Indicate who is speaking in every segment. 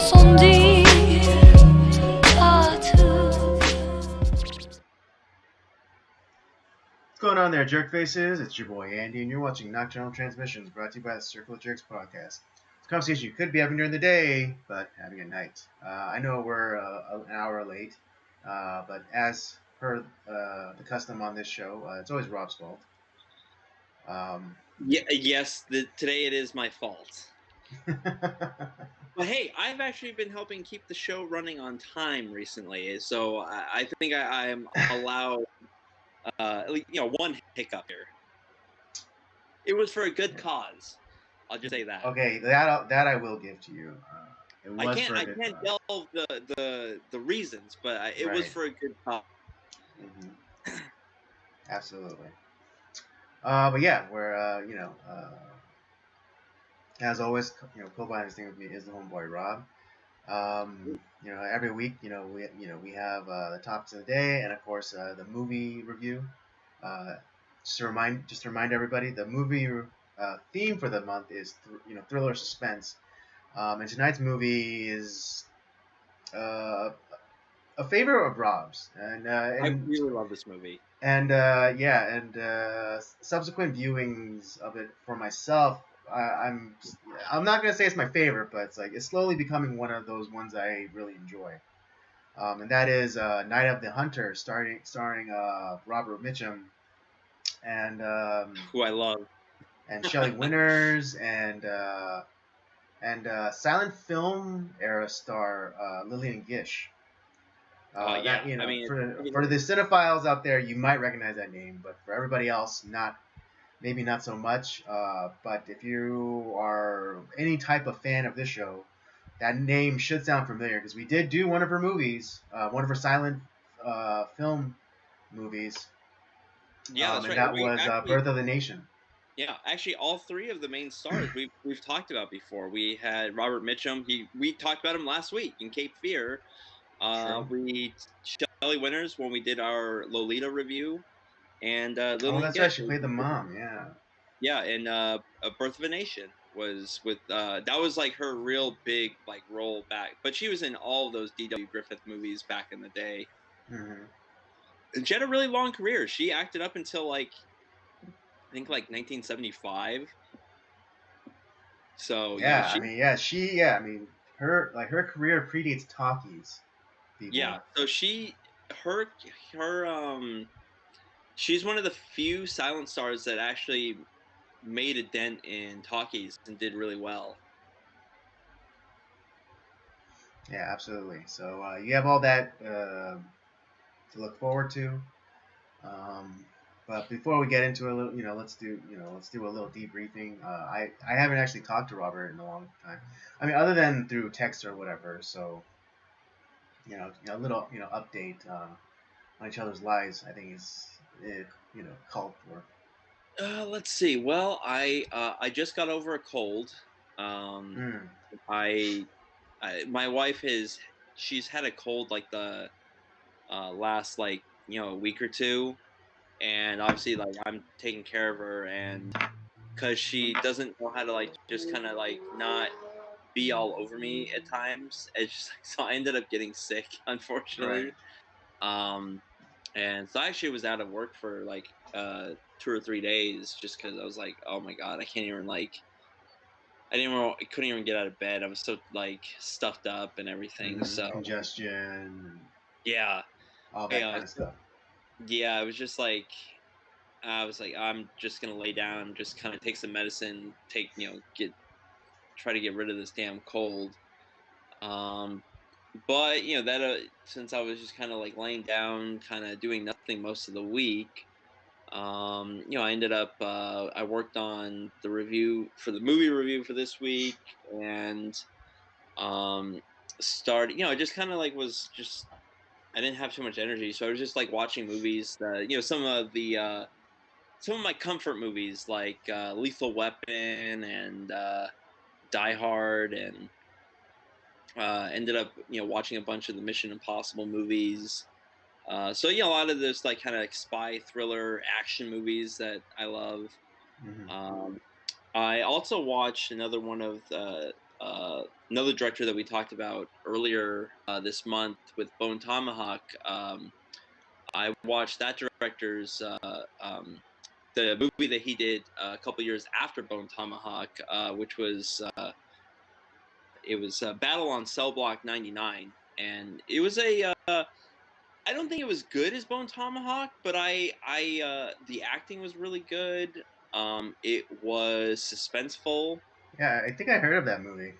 Speaker 1: sans dire à tout.
Speaker 2: What's going on there, jerk faces? It's your boy Andy, and you're watching Nocturnal Transmissions, brought to you by the Circle of Jerks podcast. It's a conversation you could be having during the day, but having at night. I know we're an hour late, but as per the custom on this show, it's always Rob's fault.
Speaker 3: Yes, today it is my fault. But hey, I've actually been helping keep the show running on time recently, so I think I am allowed, at least, one hiccup here. It was for a good cause. I'll just say that.
Speaker 2: Okay, that I will give to you. It was for a
Speaker 3: I
Speaker 2: good
Speaker 3: can't
Speaker 2: cause.
Speaker 3: delve the reasons, but it was
Speaker 2: Right.
Speaker 3: for a good cause.
Speaker 2: Mm-hmm. Absolutely. But yeah, we're as always, co-behind this thing with me is the homeboy Rob. Every week, we have the topics of the day, and of course, the movie review. Just to remind everybody, the movie theme for the month is thriller suspense. And tonight's movie is a favorite of Rob's, and
Speaker 3: I really love this movie.
Speaker 2: And subsequent viewings of it for myself, I'm not gonna say it's my favorite, but it's slowly becoming one of those ones I really enjoy. And that is Night of the Hunter, starring Robert Mitchum and
Speaker 3: who I love,
Speaker 2: and Shelley Winters and silent film era star Lillian Gish. For the cinephiles out there, you might recognize that name, but for everybody else, maybe not so much. But if you are any type of fan of this show, that name should sound familiar because we did do one of her movies, one of her silent film movies.
Speaker 3: Yeah, that's right.
Speaker 2: That was Birth of the Nation.
Speaker 3: Yeah, actually, all three of the main stars we've talked about before. We had Robert Mitchum. We talked about him last week in Cape Fear. We Shelley Winters when we did our Lolita review, and Lillian
Speaker 2: that's
Speaker 3: Gish,
Speaker 2: right. She played the mom. Yeah.
Speaker 3: Yeah, and A Birth of a Nation was with that was like her real big role back. But she was in all of those D.W. Griffith movies back in the day.
Speaker 2: Mm-hmm.
Speaker 3: And she had a really long career. She acted up until I think 1975. So
Speaker 2: yeah, her career predates talkies. People.
Speaker 3: Yeah, so she's one of the few silent stars that actually made a dent in talkies and did really well.
Speaker 2: Yeah, absolutely. So you have all that to look forward to. But before we get into a little, let's do a little debriefing. I haven't actually talked to Robert in a long time. I mean, other than through text or whatever. So, a little update on each other's lives. I think is called for.
Speaker 3: Let's see. Well, I just got over a cold. My wife she's had a cold the last a week or two, and obviously I'm taking care of her, and because she doesn't know how to just kind of not be all over me at times. It's just so I ended up getting sick, unfortunately.
Speaker 2: Right.
Speaker 3: And so I actually was out of work for 2 or 3 days just because I was like, oh my god, I can't even I couldn't even get out of bed. I was so stuffed up and everything.
Speaker 2: Mm-hmm.
Speaker 3: So
Speaker 2: Congestion.
Speaker 3: Yeah.
Speaker 2: All that kind of stuff.
Speaker 3: Yeah, it was just I was like, I'm just gonna lay down, just kind of take some medicine, try to get rid of this damn cold. But that since I was just kind of laying down, kind of doing nothing most of the week, I ended up I worked on the movie review for this week, and started I just kind of was just I didn't have too much energy, so I was just watching movies that some of my comfort movies Lethal Weapon and Die Hard, and ended up watching a bunch of the Mission Impossible movies. So a lot of those kind of spy thriller action movies that I love.
Speaker 2: Mm-hmm.
Speaker 3: I also watched another one of another director that we talked about earlier this month with Bone Tomahawk. I watched that director's the movie that he did a couple years after Bone Tomahawk, which was it was Battle on Cell Block 99, and it was a I don't think it was good as Bone Tomahawk, but I the acting was really good. It was suspenseful.
Speaker 2: Yeah, I think I heard of that movie.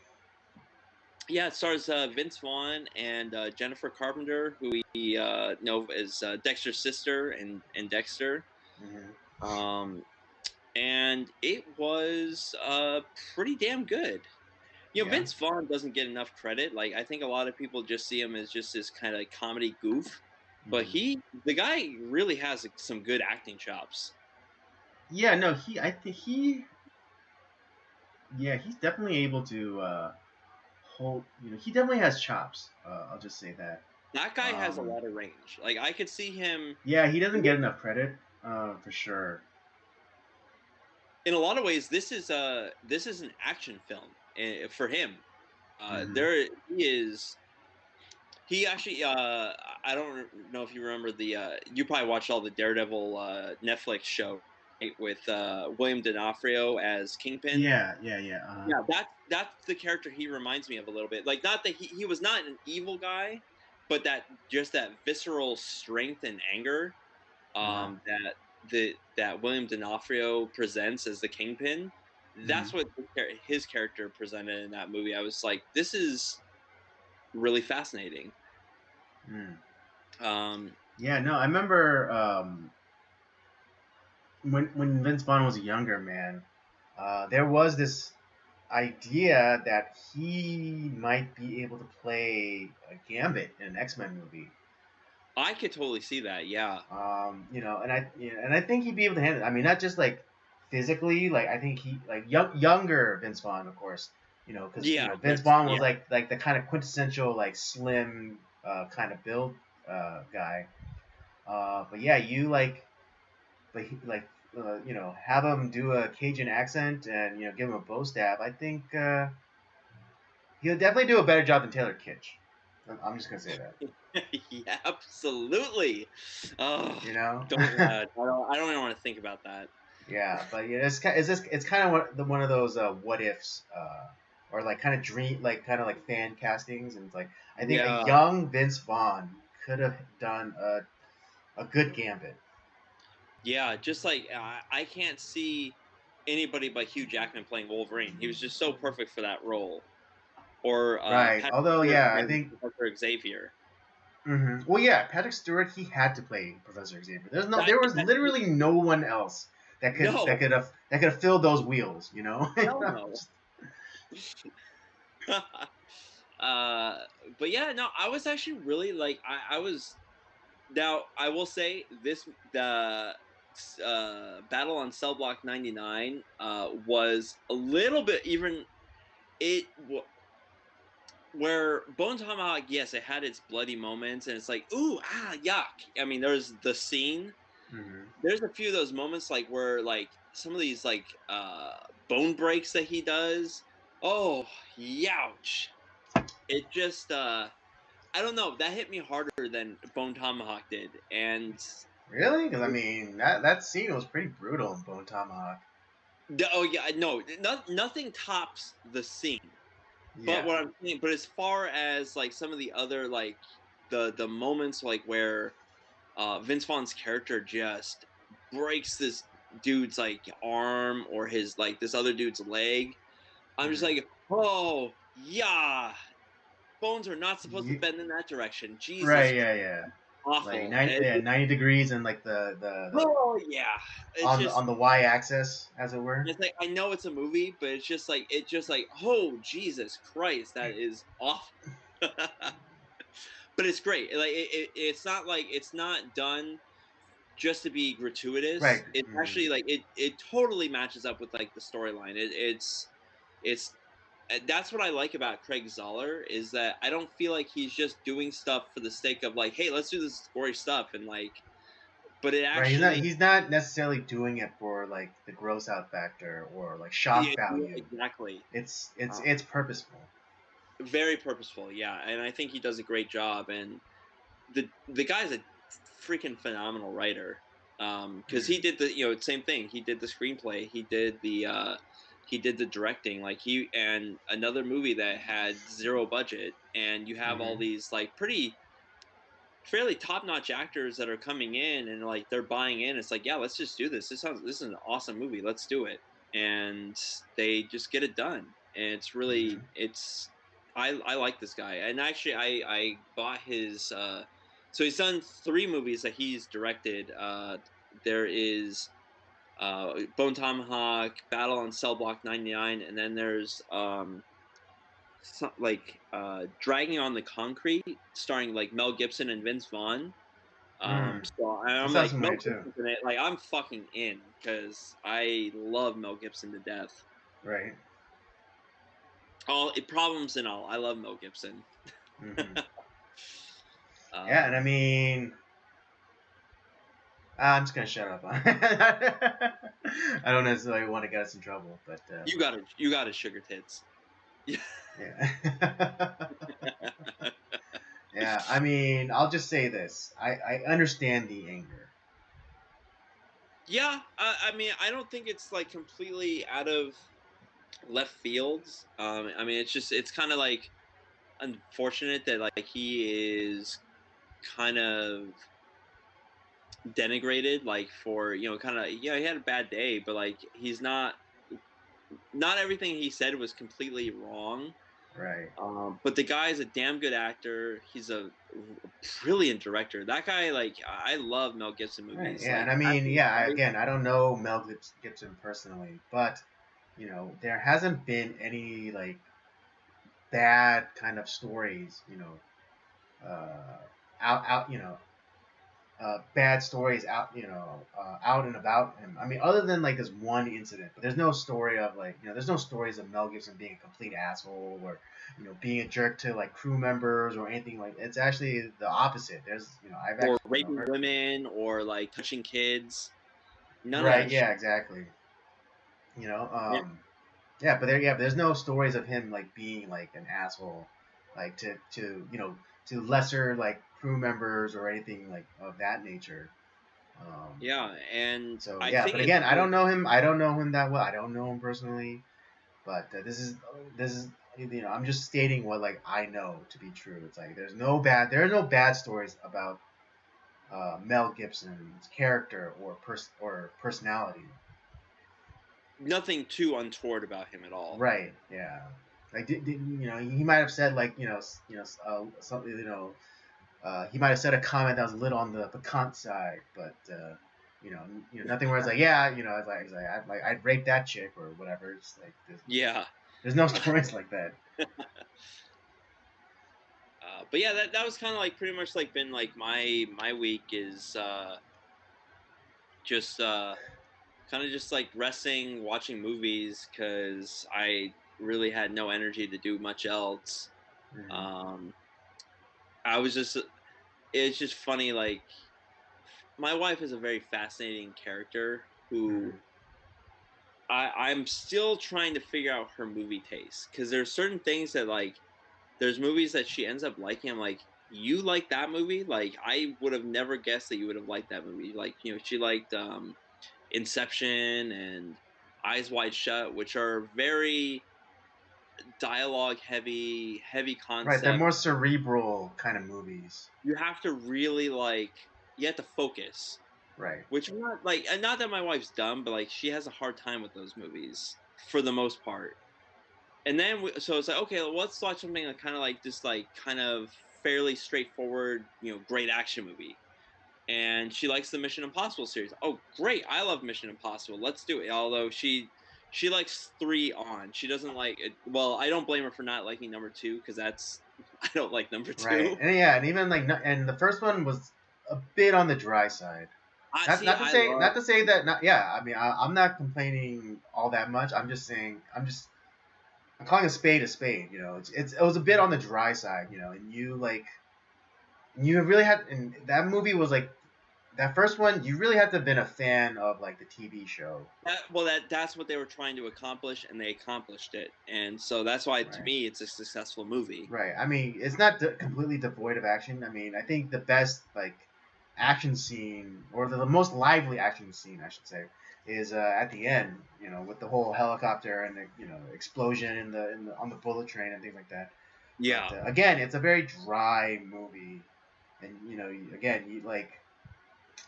Speaker 3: Yeah, it stars Vince Vaughn and Jennifer Carpenter, who we know as Dexter's sister in Dexter.
Speaker 2: Hmm.
Speaker 3: Um, and it was pretty damn good. You know,
Speaker 2: Yeah.
Speaker 3: Vince Vaughn doesn't get enough credit. Like, I think a lot of people just see him as just this kind of comedy goof, but
Speaker 2: Hmm.
Speaker 3: the guy really has like, some good acting chops.
Speaker 2: Yeah, no, I think he's definitely able to hold. He definitely has chops. I'll just say that.
Speaker 3: That guy has a
Speaker 2: Um,
Speaker 3: lot of range. Like, I could see him
Speaker 2: yeah, he doesn't get enough credit, for sure.
Speaker 3: in a lot of ways. This is an action film for him.
Speaker 2: Hmm.
Speaker 3: There he is. He actually, I don't know if you remember you probably watched all the Daredevil Netflix show, right, with William D'Onofrio as Kingpin.
Speaker 2: Yeah, yeah, yeah.
Speaker 3: Yeah, that's the character he reminds me of a little bit. Like, not that he was not an evil guy, but that just that visceral strength and anger
Speaker 2: Uh-huh.
Speaker 3: that William D'Onofrio presents as the Kingpin.
Speaker 2: Hmm.
Speaker 3: That's what his character presented in that movie. I was like, this is really fascinating.
Speaker 2: Mm.
Speaker 3: Um,
Speaker 2: Yeah, no, I remember when Vince Vaughn was a younger man, there was this idea that he might be able to play a Gambit in an X-Men movie.
Speaker 3: I could totally see that. Yeah.
Speaker 2: And I think he'd be able to handle it. I mean, not just like physically, like I think he like younger Vince Vaughn, of course, because
Speaker 3: Yeah.
Speaker 2: Vince
Speaker 3: That's
Speaker 2: Vaughn was
Speaker 3: yeah.
Speaker 2: like the kind of quintessential like slim kind of build guy. But yeah, have him do a Cajun accent and give him a bow stab. I think he'll definitely do a better job than Taylor Kitsch. I'm just gonna say that.
Speaker 3: Yeah, absolutely. Oh,
Speaker 2: You know.
Speaker 3: I don't even want to think about that.
Speaker 2: Yeah, but yeah, it's kind of one of those what ifs, or like kind of dream, like kind of like fan castings, and it's like I think a
Speaker 3: Yeah.
Speaker 2: young Vince Vaughn could have done a good Gambit.
Speaker 3: Yeah, just like I can't see anybody but Hugh Jackman playing Wolverine. He was just so perfect for that role. Or
Speaker 2: Right.
Speaker 3: Patrick
Speaker 2: Although,
Speaker 3: Stewart
Speaker 2: yeah, I
Speaker 3: playing
Speaker 2: think.
Speaker 3: Professor Xavier.
Speaker 2: Well, yeah, Patrick Stewart, he had to play Professor Xavier.
Speaker 3: That,
Speaker 2: There was literally no one else that could
Speaker 3: no,
Speaker 2: that could have filled those wheels.
Speaker 3: hell no. uh, but yeah, no, I was actually really like I was now I will say this the Battle on Cell Block 99 was a little bit even it where Bone Tomahawk, yes, it had its bloody moments, and it's like, ooh, yuck. I mean, there's the scene.
Speaker 2: Hmm.
Speaker 3: There's a few of those moments, like where, like, some of these, like, bone breaks that he does. Oh, youch! It just, I don't know. That hit me harder than Bone Tomahawk did, and
Speaker 2: Really? Because I mean, that scene was pretty brutal in Bone Tomahawk.
Speaker 3: oh yeah, no, nothing tops the scene. But
Speaker 2: Yeah.
Speaker 3: what I'm saying, but as far as like some of the other like the moments like where Vince Vaughn's character just breaks this dude's like arm or his like this other dude's leg, I'm just
Speaker 2: Hmm.
Speaker 3: like, oh yeah, bones are not supposed to
Speaker 2: Ye-
Speaker 3: bend in that direction. Jesus,
Speaker 2: right. Yeah. Yeah. Like
Speaker 3: awful.
Speaker 2: 90 degrees and like the
Speaker 3: Oh yeah, it's
Speaker 2: on the
Speaker 3: just
Speaker 2: y-axis, as it were.
Speaker 3: it's like I know it's a movie, but it's just like oh Jesus Christ, that is awful. But it's great. Like it's not like it's not done just to be
Speaker 2: Right.
Speaker 3: gratuitous. It's
Speaker 2: Hmm.
Speaker 3: actually like it totally matches up with like the storyline. It's that's what I like about Craig Zoller is that I don't feel like he's just doing stuff for the sake of like, hey, let's do this gory stuff and like but it
Speaker 2: Right.
Speaker 3: actually,
Speaker 2: He's not necessarily doing it for like the gross out factor or like
Speaker 3: yeah,
Speaker 2: shock value.
Speaker 3: exactly. Uh,
Speaker 2: It's purposeful.
Speaker 3: very purposeful, yeah, and I think he does a great job. And the guy's a freaking phenomenal writer. Because
Speaker 2: Mm.
Speaker 3: he did the same thing. He did the screenplay. He did the directing. Like he and another movie that had zero budget, and you have all
Speaker 2: Hmm.
Speaker 3: these like pretty fairly top notch actors that are coming in and like they're buying in. It's like, yeah, let's just do this. This is an awesome movie. Let's do it. And they just get it done. And it's really
Speaker 2: Hmm.
Speaker 3: it's I like this guy. And actually I bought his so he's done three movies that he's directed. There is Bone Tomahawk, Battle on Cell Block 99, and then there's like Dragging on the Concrete, starring like Mel Gibson and Vince Vaughn.
Speaker 2: Mm. That
Speaker 3: I'm
Speaker 2: sounds
Speaker 3: like
Speaker 2: familiar
Speaker 3: Mel
Speaker 2: too.
Speaker 3: Gibson's in it. Like I'm fucking in because I love Mel Gibson to death.
Speaker 2: Right.
Speaker 3: All problems and all, I love Mel Gibson.
Speaker 2: Hmm. Yeah, and I
Speaker 3: um,
Speaker 2: mean, I'm just gonna shut up. I don't necessarily want to get us in trouble, but
Speaker 3: you got his sugar tits. Yeah,
Speaker 2: yeah. Yeah, I mean, I'll just say this. I understand the anger.
Speaker 3: yeah. I mean, I don't think it's like completely out of left fields. I mean, it's kind of like unfortunate that like he is kind of denigrated like for kind of he had a bad day, but like he's not everything he said was completely wrong.
Speaker 2: Right.
Speaker 3: But the guy is a damn good actor. He's a brilliant director. That guy, like, I love Mel Gibson
Speaker 2: Right.
Speaker 3: movies.
Speaker 2: Yeah,
Speaker 3: Like,
Speaker 2: and I mean,
Speaker 3: Passion
Speaker 2: yeah.
Speaker 3: Play.
Speaker 2: Again, I don't know Gibson personally, but there hasn't been any like bad kind of stories. Out. Bad stories out. Out and about him. I mean, other than like this one incident, but there's no story of like there's no stories of Mel Gibson being a complete asshole or being a jerk to like crew members or anything like. It's actually the opposite. There's I've
Speaker 3: Or
Speaker 2: actually
Speaker 3: raping
Speaker 2: heard.
Speaker 3: women or like touching kids. None of
Speaker 2: Right.
Speaker 3: that shit.
Speaker 2: Yeah. Exactly. You know.
Speaker 3: Yeah.
Speaker 2: Yeah, but there's no stories of him like being like an asshole, like to lesser like crew members or anything like of that nature. Um,
Speaker 3: Yeah, and
Speaker 2: so
Speaker 3: I
Speaker 2: yeah,
Speaker 3: think
Speaker 2: but
Speaker 3: it's
Speaker 2: again, I don't know him. I don't know him that well. I don't know him personally, but this is I'm just stating what like I know to be true. It's like there are no bad stories about Mel Gibson's character or personality.
Speaker 3: nothing too untoward about him at all.
Speaker 2: Right. Yeah. Like he might have said like something he might have said a comment that was a little on the piquant side, but nothing where it's like yeah it's like I'd rape that chick or whatever. It's like
Speaker 3: Yeah.
Speaker 2: there's no stories like that.
Speaker 3: But yeah, that was kind of like pretty much like been like my week is just kind of just like resting, watching movies because I really had no energy to do much else.
Speaker 2: Hmm.
Speaker 3: Um, I was just it's just funny. Like my wife is a very fascinating character who
Speaker 2: Hmm.
Speaker 3: I'm still trying to figure out her movie taste because there's certain things that like there's movies that she ends up liking. I'm like, you like that movie? Like I would have never guessed that you would have liked that movie. Like she liked Inception and Eyes Wide Shut, which are very dialogue heavy
Speaker 2: Right. They're
Speaker 3: concept.
Speaker 2: more cerebral kind of movies.
Speaker 3: You have to really like you have to focus,
Speaker 2: Right.
Speaker 3: which I'm not like, and not that my wife's dumb, but like she has a hard time with those movies for the most part. And then so it's like, okay, well, let's watch something that kind of like just like kind of fairly straightforward, great action movie. And she likes the Mission Impossible series. Oh, great! I love Mission Impossible. Let's do it. Although she likes 3 on. She doesn't like it. Well, I don't blame her for not liking number 2 because that's I don't like number
Speaker 2: Right.
Speaker 3: 2.
Speaker 2: And yeah, and even like and the first one was a bit on the dry side.
Speaker 3: I
Speaker 2: Not
Speaker 3: see.
Speaker 2: not to
Speaker 3: I
Speaker 2: say
Speaker 3: love.
Speaker 2: not to say that not yeah. I mean I'm not complaining all that much. I'm just saying I'm calling a spade a spade. It was a bit on the dry side. And you really had and that movie was like that first one, you really have to have been a fan of like the TV show,
Speaker 3: That's what they were trying to accomplish, and they accomplished it. And so that's why, to
Speaker 2: right?
Speaker 3: me, it's a successful movie.
Speaker 2: Right. I mean, it's not completely devoid of action. I mean, I think the best like action scene, or the most lively action scene, I should say, is at the end. You know, with the whole helicopter and the explosion in the on the bullet train and things like that. But
Speaker 3: Yeah.
Speaker 2: again, it's a very dry movie, and again, you like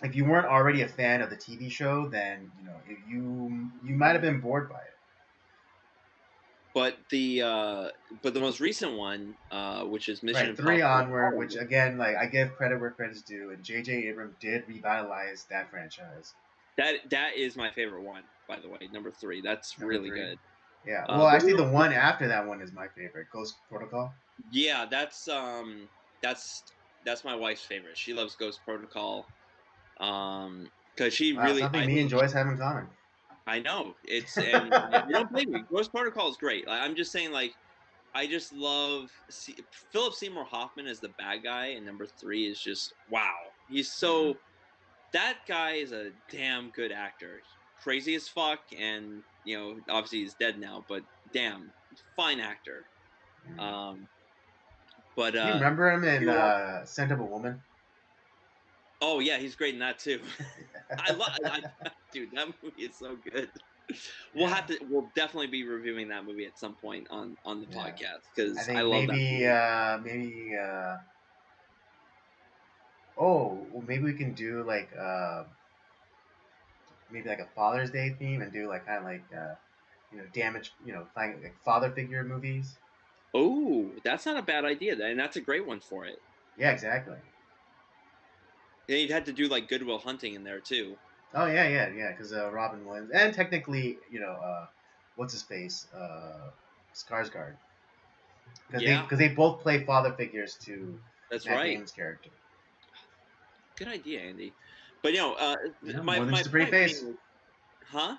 Speaker 2: if you weren't already a fan of the TV show, then you might have been bored by it.
Speaker 3: But the most recent one, which is Mission
Speaker 2: Right, three
Speaker 3: Impossible
Speaker 2: onward, which
Speaker 3: Fallout,
Speaker 2: again, like I give credit where credit's due, and J.J. Abrams did revitalize that franchise.
Speaker 3: that is my favorite one, by the way. Number 3. That's
Speaker 2: Number
Speaker 3: really
Speaker 2: three.
Speaker 3: good.
Speaker 2: Yeah, well,
Speaker 3: But
Speaker 2: actually, the one after that one is my favorite, Ghost Protocol.
Speaker 3: yeah, that's that's my wife's favorite. She loves Ghost Protocol. Because she
Speaker 2: Wow,
Speaker 3: really,
Speaker 2: something
Speaker 3: I
Speaker 2: me and
Speaker 3: think
Speaker 2: Joyce have in common.
Speaker 3: I know it's, and you don't blame me. Ghost Protocol is great. Like, I'm just saying, like, I just love Philip Seymour Hoffman as the bad guy, and number 3 is just wow. He's
Speaker 2: Mm-hmm.
Speaker 3: so that guy is a damn good actor. Crazy as fuck, and obviously he's dead now, but damn, fine actor.
Speaker 2: Mm-hmm.
Speaker 3: Um, but
Speaker 2: Do you remember him in
Speaker 3: you watch,
Speaker 2: Scent of a Woman?
Speaker 3: oh yeah, he's great in that too. I love, dude, that movie is so good.
Speaker 2: Yeah,
Speaker 3: We'll definitely be reviewing that movie at some point on the
Speaker 2: yeah.
Speaker 3: podcast
Speaker 2: I
Speaker 3: because I
Speaker 2: think
Speaker 3: love that
Speaker 2: maybe
Speaker 3: movie.
Speaker 2: oh, well, maybe we can do like maybe like a Father's Day theme and do like kind of like damage, like father figure movies.
Speaker 3: Oh, that's not a bad idea, and that's a great one for it.
Speaker 2: Yeah, exactly.
Speaker 3: And you'd have to do like Goodwill Hunting in there too.
Speaker 2: Oh yeah, yeah, yeah. Because Robin Williams and technically, what's his face, Skarsgård, because they
Speaker 3: Yeah,
Speaker 2: because they both play father figures to
Speaker 3: that's
Speaker 2: Matt
Speaker 3: right.
Speaker 2: Damon's character.
Speaker 3: Good idea, Andy. But my
Speaker 2: More than
Speaker 3: my
Speaker 2: just a pretty
Speaker 3: point
Speaker 2: face.
Speaker 3: being, huh?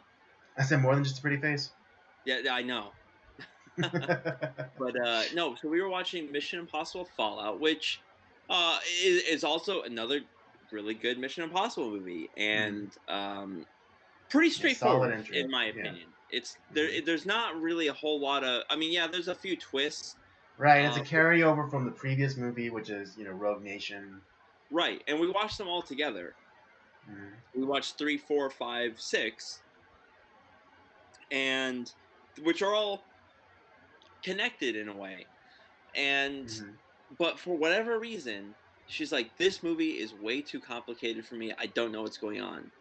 Speaker 2: I said more than just a pretty face.
Speaker 3: Yeah, I know. But no, so we were watching Mission Impossible Fallout, which is also another really good Mission Impossible movie,
Speaker 2: Mhm.
Speaker 3: and pretty
Speaker 2: Yeah, solid
Speaker 3: straightforward
Speaker 2: intro.
Speaker 3: in my
Speaker 2: Yeah.
Speaker 3: opinion. It's there.
Speaker 2: Mhm.
Speaker 3: There's not really a whole lot of. I mean, yeah, there's a few twists.
Speaker 2: Right, and it's a
Speaker 3: But,
Speaker 2: carryover from the previous movie, which is Rogue Nation.
Speaker 3: right, and we watched them all together.
Speaker 2: Mhm.
Speaker 3: We watched 3, 4, 5, 6, and which are all connected in a way. And
Speaker 2: Mhm.
Speaker 3: but for whatever reason, she's like, "This movie is way too complicated for me. I don't know what's going on."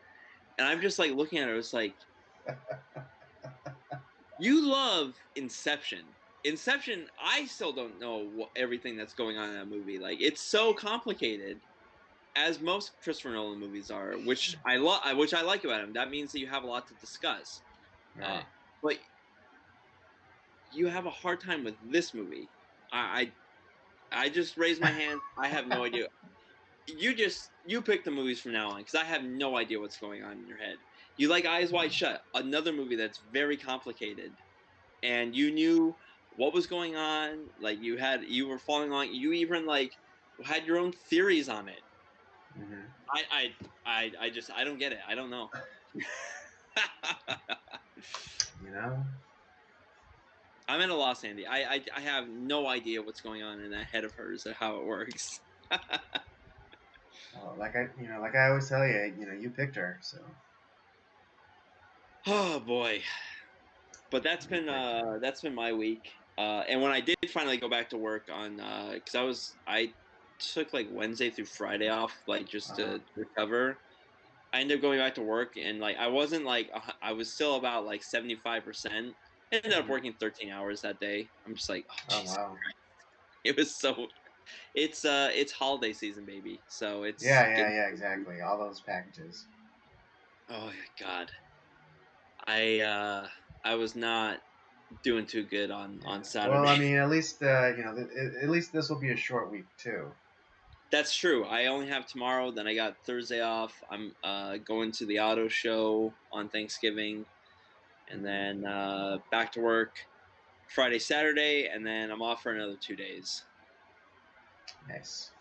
Speaker 3: And I'm just like looking at her. It's like, you love Inception. Inception, I still don't know everything that's going on in that movie. Like, it's so complicated, as most Christopher Nolan movies are, which I love, which I like about him. That means that you have a lot to discuss. Uh,
Speaker 2: Right.
Speaker 3: but you have a hard time with this movie. I just raised my hand. I have no idea. You pick the movies from now on because I have no idea what's going on in your head. You like Eyes Wide Shut, another movie that's very complicated, and you knew what was going on. Like you were following along. You even like had your own theories on it.
Speaker 2: Mhm.
Speaker 3: I don't get it. I don't know.
Speaker 2: You know.
Speaker 3: I'm at a loss, Andy. I have no idea what's going on in that head of hers and how it works.
Speaker 2: Like I always tell you, you picked her, so
Speaker 3: Oh boy. But
Speaker 2: you picked her.
Speaker 3: that's been my week. And when I did finally go back to work on, because I took like Wednesday through Friday off, like just
Speaker 2: Uh-huh.
Speaker 3: to recover. I ended up going back to work, and like I wasn't like I was still about like 75%. I ended up
Speaker 2: Mhm.
Speaker 3: working 13 hours that day. I'm just like, oh
Speaker 2: Oh
Speaker 3: Jesus,
Speaker 2: wow.
Speaker 3: it was so. It's holiday season, baby. So it's
Speaker 2: Yeah, yeah,
Speaker 3: getting.
Speaker 2: yeah, exactly. All those packages.
Speaker 3: Oh my God, I uh I was not doing too good on
Speaker 2: Yeah. Well, I
Speaker 3: Saturday.
Speaker 2: mean, at least at least this will be a short week too.
Speaker 3: That's true. I only have tomorrow. Then I got Thursday off. I'm going to the auto show on Thanksgiving, and
Speaker 2: Mhm.
Speaker 3: then back to work Friday, Saturday, and then I'm off for another 2 days.
Speaker 2: Nice.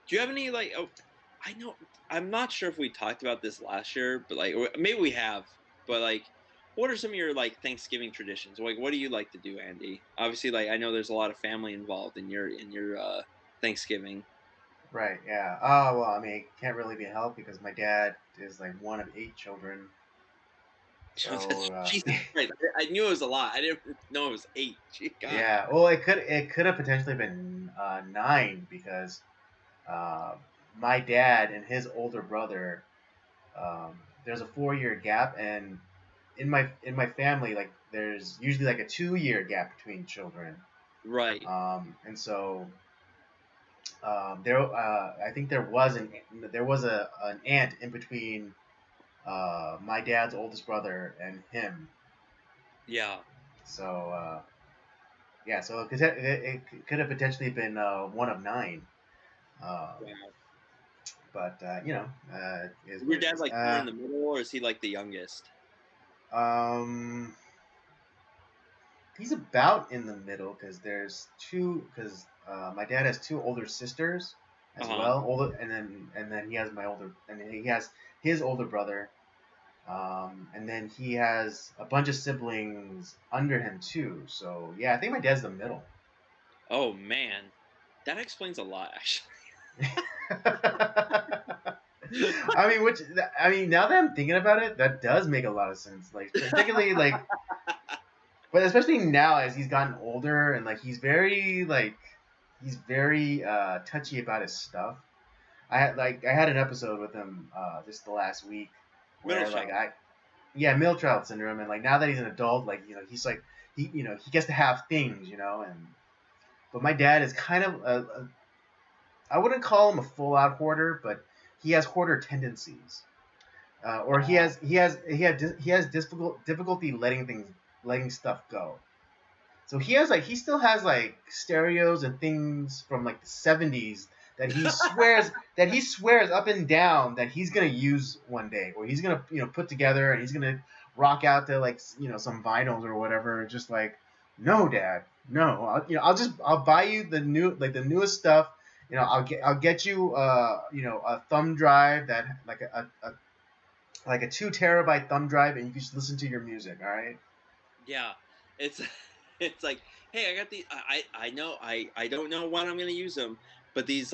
Speaker 3: Do you have any like? Oh, I know. I'm not sure if we talked about this last year, but like maybe we have. But like, what are some of your like Thanksgiving traditions? Like, what do you like to do, Andy? Obviously, like I know there's a lot of family involved in your Thanksgiving.
Speaker 2: Right. Yeah. Oh well, I mean, it can't really be helped because my dad is like one of 8 children. So
Speaker 3: Jesus Christ! I knew it was a lot. I didn't know it was 8. Gee, God.
Speaker 2: yeah. Well, it could have potentially been 9 because uh, my dad and his older brother. There's a 4-year gap, and in my family, like there's usually like a 2-year gap between children.
Speaker 3: Right.
Speaker 2: And so I think there was an aunt in between my dad's oldest brother and him.
Speaker 3: Yeah.
Speaker 2: So yeah, so it could have potentially been one of 9. Um,
Speaker 3: Wow.
Speaker 2: but is
Speaker 3: Is
Speaker 2: what
Speaker 3: your
Speaker 2: it
Speaker 3: dad
Speaker 2: is.
Speaker 3: like more in the middle, or is he like the youngest?
Speaker 2: Um, he's about in the middle because my dad has 2 older sisters
Speaker 3: Uh
Speaker 2: as
Speaker 3: huh.
Speaker 2: well, older, and then he has my older, and then he has his older brother. And then he has a bunch of siblings under him too. So yeah, I think my dad's the middle.
Speaker 3: Oh man, that explains a lot, actually.
Speaker 2: Now that I'm thinking about it, that does make a lot of sense. Like particularly like, but especially now as he's gotten older and like he's very touchy about his stuff. I had an episode with him just the last week
Speaker 3: Middle
Speaker 2: where like
Speaker 3: child.
Speaker 2: middle child syndrome, and like now that he's an adult, like he's like he gets to have things, and but my dad is kind of I wouldn't call him a full out hoarder, but he has hoarder tendencies, or he has difficulty letting stuff go. So he still has like stereos and things from like the 70s that he swears up and down that he's gonna use one day, or he's gonna put together and he's gonna rock out to like some vinyls or whatever. Just like, no, Dad, no. I'll buy you the newest stuff. I'll get you a thumb drive that like a 2 terabyte thumb drive, and you can just listen to your music. All right.
Speaker 3: Yeah, it's it's like, hey, I got these. I know I don't know when I'm gonna use them, but these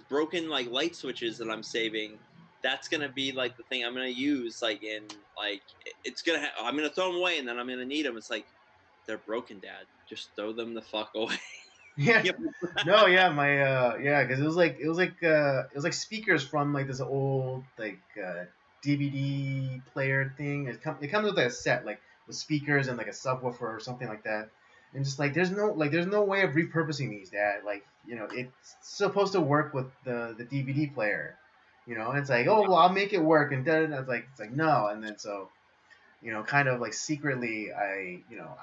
Speaker 3: broken like light switches that I'm saving, that's gonna be like the thing I'm gonna use like in like it's gonna I'm gonna throw them away and then I'm gonna need them. It's like they're broken, Dad. Just throw them the fuck away.
Speaker 2: Yeah.
Speaker 3: Yep.
Speaker 2: No, yeah, because it was like speakers from like this old like DVD player thing. It comes with like a set like with speakers and like a subwoofer or something like that. And just like there's no way of repurposing these, Dad. Like it's supposed to work with the DVD player. And it's like, oh well, I'll make it work, and then it's like no, and then so kind of like secretly, I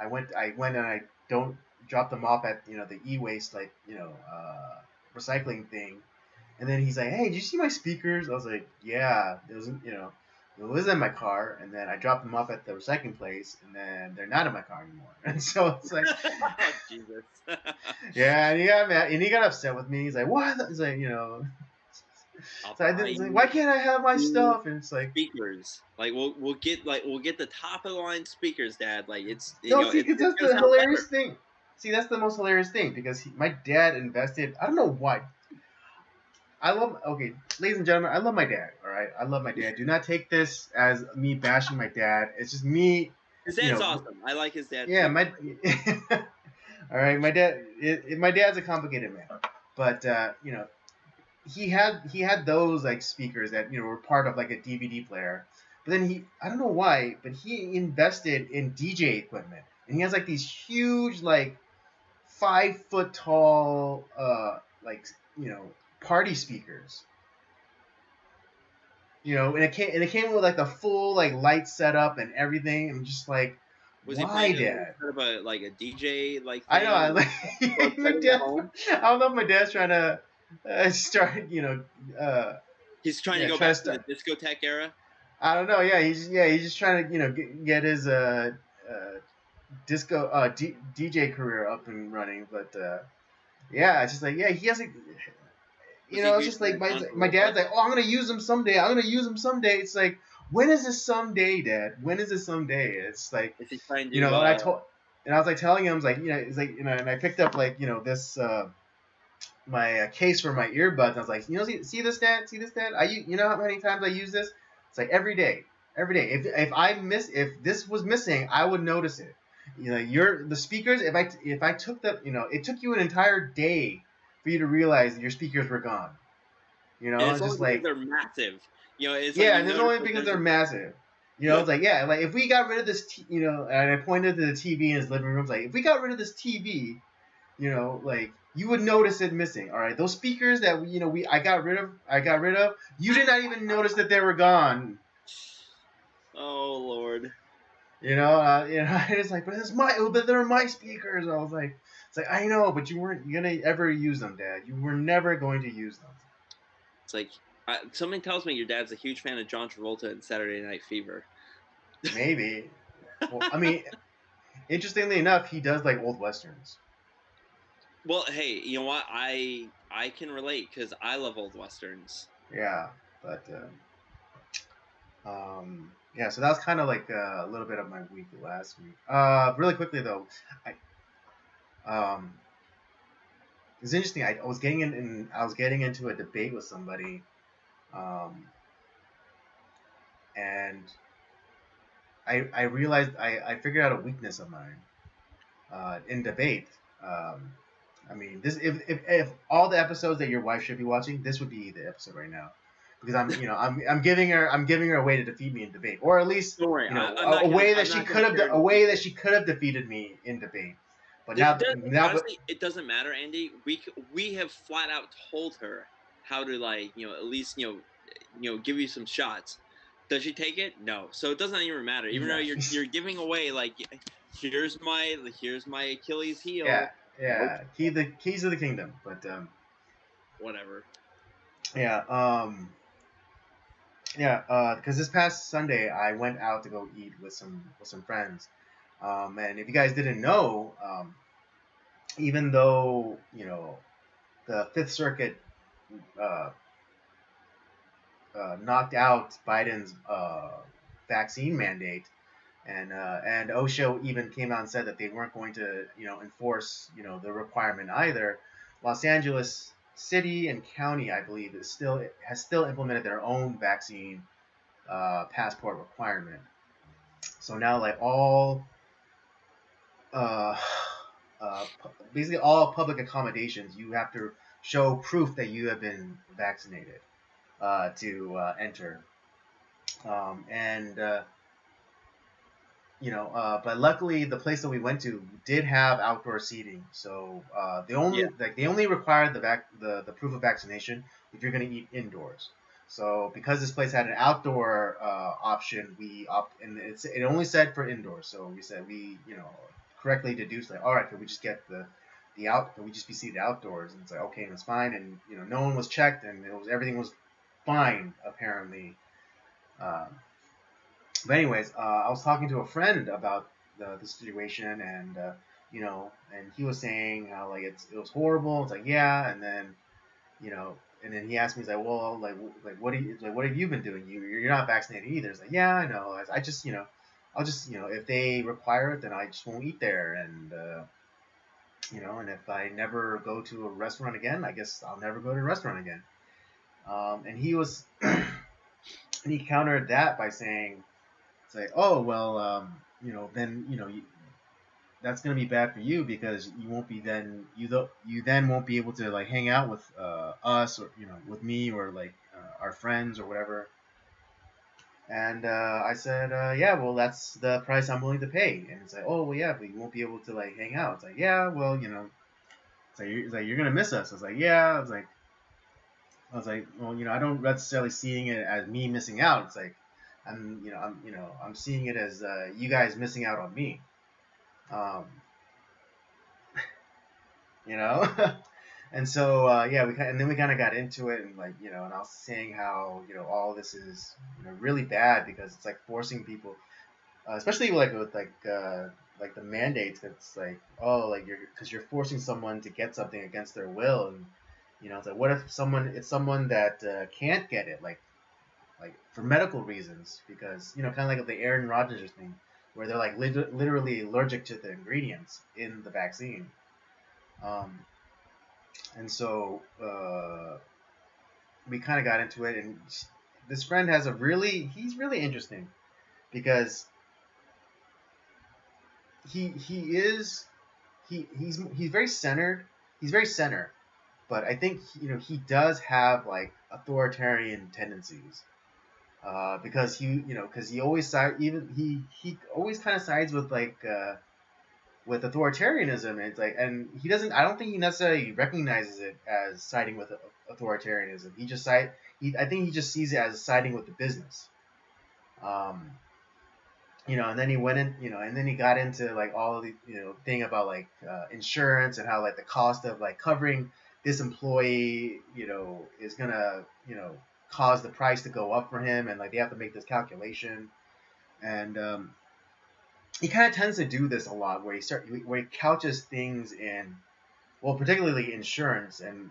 Speaker 2: went and I don't drop them off at the e-waste like recycling thing, and then he's like, hey, did you see my speakers? I was like, yeah, it was in my car, and then I dropped them off at the recycling place, and then they're not in my car anymore, and so it's like,
Speaker 3: Oh, Jesus.
Speaker 2: yeah, and he got mad, and he got upset with me. He's like, what? He's like,
Speaker 3: I'll
Speaker 2: so I
Speaker 3: buy
Speaker 2: did, like,
Speaker 3: you
Speaker 2: why can't I have my
Speaker 3: new
Speaker 2: stuff? And it's like,
Speaker 3: speakers. Like we'll get the top of the line speakers, Dad. Like it's
Speaker 2: no, see, because
Speaker 3: it's
Speaker 2: that's
Speaker 3: gonna
Speaker 2: the
Speaker 3: sound
Speaker 2: hilarious
Speaker 3: better.
Speaker 2: thing. See, that's the most hilarious thing because my dad invested. I don't know why. Okay, ladies and gentlemen, I love my dad. All right, I love my dad. Do not take this as me bashing my dad. It's just me,
Speaker 3: His
Speaker 2: you
Speaker 3: dad's
Speaker 2: know.
Speaker 3: awesome. I like his dad
Speaker 2: Yeah,
Speaker 3: too.
Speaker 2: my. All right, my dad. My dad's a complicated man, but he had those like speakers that were part of like a DVD player. But then I don't know why, but he invested in DJ equipment, and he has like these huge like 5 foot tall like party speakers. And it came with like the full like light setup and everything. I'm just like,
Speaker 3: Was he
Speaker 2: why,
Speaker 3: playing it
Speaker 2: Dad?
Speaker 3: instead of a DJ like
Speaker 2: I know.
Speaker 3: thing?
Speaker 2: I like
Speaker 3: Or
Speaker 2: my
Speaker 3: setting at
Speaker 2: dad.
Speaker 3: home?
Speaker 2: I don't know if my dad's trying to start.
Speaker 3: He's trying to
Speaker 2: Yeah,
Speaker 3: go
Speaker 2: try to
Speaker 3: back to the
Speaker 2: start.
Speaker 3: discotheque era.
Speaker 2: I don't know. Yeah, he's just trying to get his disco DJ career up and running. But yeah, it's just like, yeah, he has a
Speaker 3: Was he a
Speaker 2: It's
Speaker 3: huge
Speaker 2: just
Speaker 3: fan
Speaker 2: like
Speaker 3: of
Speaker 2: my
Speaker 3: John
Speaker 2: my
Speaker 3: Travolta?
Speaker 2: dad's like, oh, I'm gonna use them someday. I'm gonna use them someday. It's like, when is this someday, Dad? When is this someday? It's like,
Speaker 3: Is he trying
Speaker 2: you know,
Speaker 3: to?
Speaker 2: and I was like telling him, like, it's like, and I picked up like, this my case for my earbuds. I was like, see this, Dad? See this, Dad? You know how many times I use this? It's like every day, every day. If this was missing, I would notice it. The speakers. If I took it took you an entire day for you to realize your speakers were gone.
Speaker 3: And it's
Speaker 2: It's
Speaker 3: only
Speaker 2: just
Speaker 3: because
Speaker 2: like,
Speaker 3: they're massive. It's like
Speaker 2: yeah,
Speaker 3: you
Speaker 2: and it's
Speaker 3: notice
Speaker 2: only
Speaker 3: that
Speaker 2: because
Speaker 3: there's
Speaker 2: they're massive. It's like, yeah, like if we got rid of this, and I pointed to the TV in his living room. It's like, if we got rid of this TV, like you would notice it missing. All right, those speakers that I got rid of. You did not even notice that they were gone.
Speaker 3: Oh Lord.
Speaker 2: It's like, but they're my speakers. I was like, it's like, I know, but you weren't gonna ever use them, Dad. You were never going to use them.
Speaker 3: It's like something tells me your dad's a huge fan of John Travolta and Saturday Night Fever.
Speaker 2: Maybe. Well, I mean, interestingly enough, he does like old westerns.
Speaker 3: Well, hey, you know what? I can relate because I love old westerns.
Speaker 2: Yeah, but yeah. So that was kind of like a little bit of my week last week. Really quickly though, um, it's interesting. I was I was getting into a debate with somebody, um, and I realized I figured out a weakness of mine in debate. Um, I mean, this if all the episodes that your wife should be watching, this would be the episode right now, because I'm giving her a way to defeat me in debate, or at least
Speaker 3: Don't worry,
Speaker 2: a way that
Speaker 3: I'm
Speaker 2: she
Speaker 3: not
Speaker 2: could
Speaker 3: gonna
Speaker 2: have
Speaker 3: share
Speaker 2: a way that she could have defeated me in debate. But
Speaker 3: honestly, it doesn't matter, Andy. We have flat out told her how to at least give you some shots. Does she take it? No. So it doesn't even matter. Even though you're giving away here's my Achilles heel.
Speaker 2: yeah, keys to the kingdom. But
Speaker 3: Whatever.
Speaker 2: yeah, yeah, because this past Sunday I went out to go eat with some friends. And if you guys didn't know, even though the Fifth Circuit uh, knocked out Biden's vaccine mandate, and OSHA even came out and said that they weren't going to enforce the requirement either. Los Angeles City and County, I believe, has still implemented their own vaccine passport requirement. So now, like uh, basically all public accommodations, you have to show proof that you have been vaccinated to enter. And but luckily the place that we went to did have outdoor seating. So
Speaker 3: Yeah.
Speaker 2: they only required the proof of vaccination if you're going to eat indoors. So because this place had an outdoor option, and it only said for indoors. So we correctly deduced, like, all right, could we just get could we just be seated outdoors? And it's like, okay, and it's fine. And no one was checked, and everything was fine apparently. Um, but anyways, I was talking to a friend about the situation, and and he was saying how like it was horrible. It's like, yeah, and then and then he asked me, he's like, well, what have you been doing? You're not vaccinated either. It's like, yeah, I know. I just I'll just if they require it, then I just won't eat there, and and if I never go to a restaurant again, I guess I'll never go to a restaurant again. And he was and he countered that by saying, it's like, oh well, then that's gonna be bad for you because you won't be then you then won't be able to like hang out with us, or with me, or like our friends or whatever. And I said, yeah, well, that's the price I'm willing to pay. And it's like, oh well, yeah, but you won't be able to like hang out. It's like, yeah, well, it's like you're gonna miss us. I was like, yeah. I was like, well, I don't necessarily seeing it as me missing out. It's like I'm seeing it as you guys missing out on me. Um, you know, and so yeah, and then we kind of got into it, and like and I was saying how all this is really bad because it's like forcing people, especially like with like the mandates. It's like, oh, like you're forcing someone to get something against their will, and You know, it's like what if it's someone that can't get it, like for medical reasons, because you know, kind of like the Aaron Rodgers thing, where they're like literally allergic to the ingredients in the vaccine. Um, and so we kind of got into it, and this friend has he's really interesting because he is he's very centered. He's very centered, but I think you know he does have like authoritarian tendencies. Because he always he always kind of sides with authoritarianism. And it's like, and he doesn't. I don't think he necessarily recognizes it as siding with authoritarianism. I think he just sees it as siding with the business. Um, and then he went in, and then he got into like all of the, thing about like insurance and how like the cost of like covering this employee, is gonna, cause the price to go up for him, and like they have to make this calculation, and he kind of tends to do this a lot, where he couches things in, well, particularly insurance, and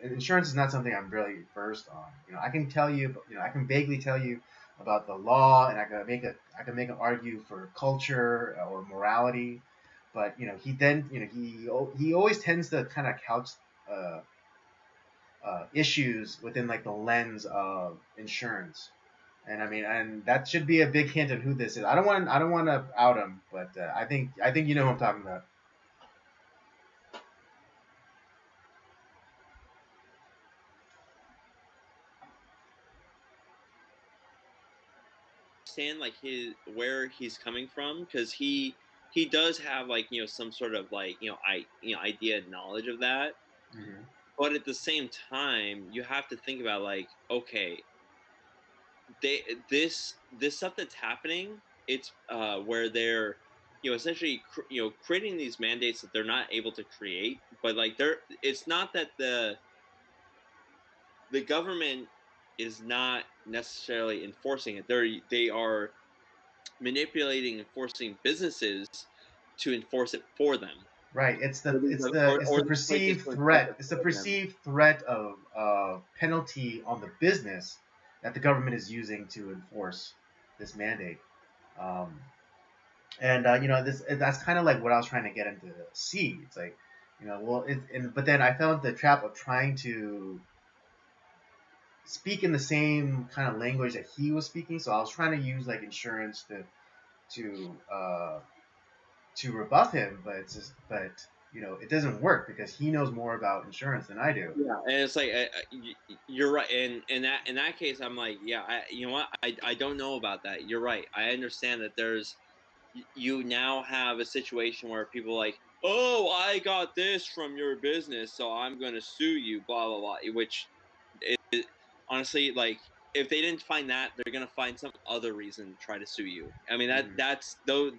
Speaker 2: insurance is not something I'm really versed on. I can tell you, I can vaguely tell you about the law, and I can make an argue for culture or morality, but he always tends to kind of couch uh, issues within like the lens of insurance. And I mean, and that should be a big hint of who this is. I don't want to out him, but I think you know who I'm talking about.
Speaker 3: Understand like his where he's coming from, because he does have like some sort of like idea and knowledge of that.
Speaker 2: Mm-hmm.
Speaker 3: But at the same time, you have to think about like, okay, this stuff that's happening, it's where they're essentially creating these mandates that they're not able to create. But like it's not that the government is not necessarily enforcing it. They are manipulating and forcing businesses to enforce it for them.
Speaker 2: Right. It's
Speaker 3: Or
Speaker 2: the
Speaker 3: these places
Speaker 2: perceived
Speaker 3: to enforce
Speaker 2: threat.
Speaker 3: it
Speaker 2: It's the
Speaker 3: for them.
Speaker 2: perceived threat of penalty on the business that the government is using to enforce this mandate. Um, and that's kind of like what I was trying to get into see. It's like, but then I fell into the trap of trying to speak in the same kind of language that he was speaking. So I was trying to use like insurance to uh, to rebuff him, but it doesn't work because he knows more about insurance than I do.
Speaker 3: Yeah, and it's like you're right. And in that case, I'm like, yeah, you know what? I don't know about that. You're right. I understand that you now have a situation where people are like, oh, I got this from your business, so I'm going to sue you, blah blah blah. Which honestly, like, if they didn't find that, they're gonna find some other reason to try to sue you. I mean,
Speaker 2: Mhm.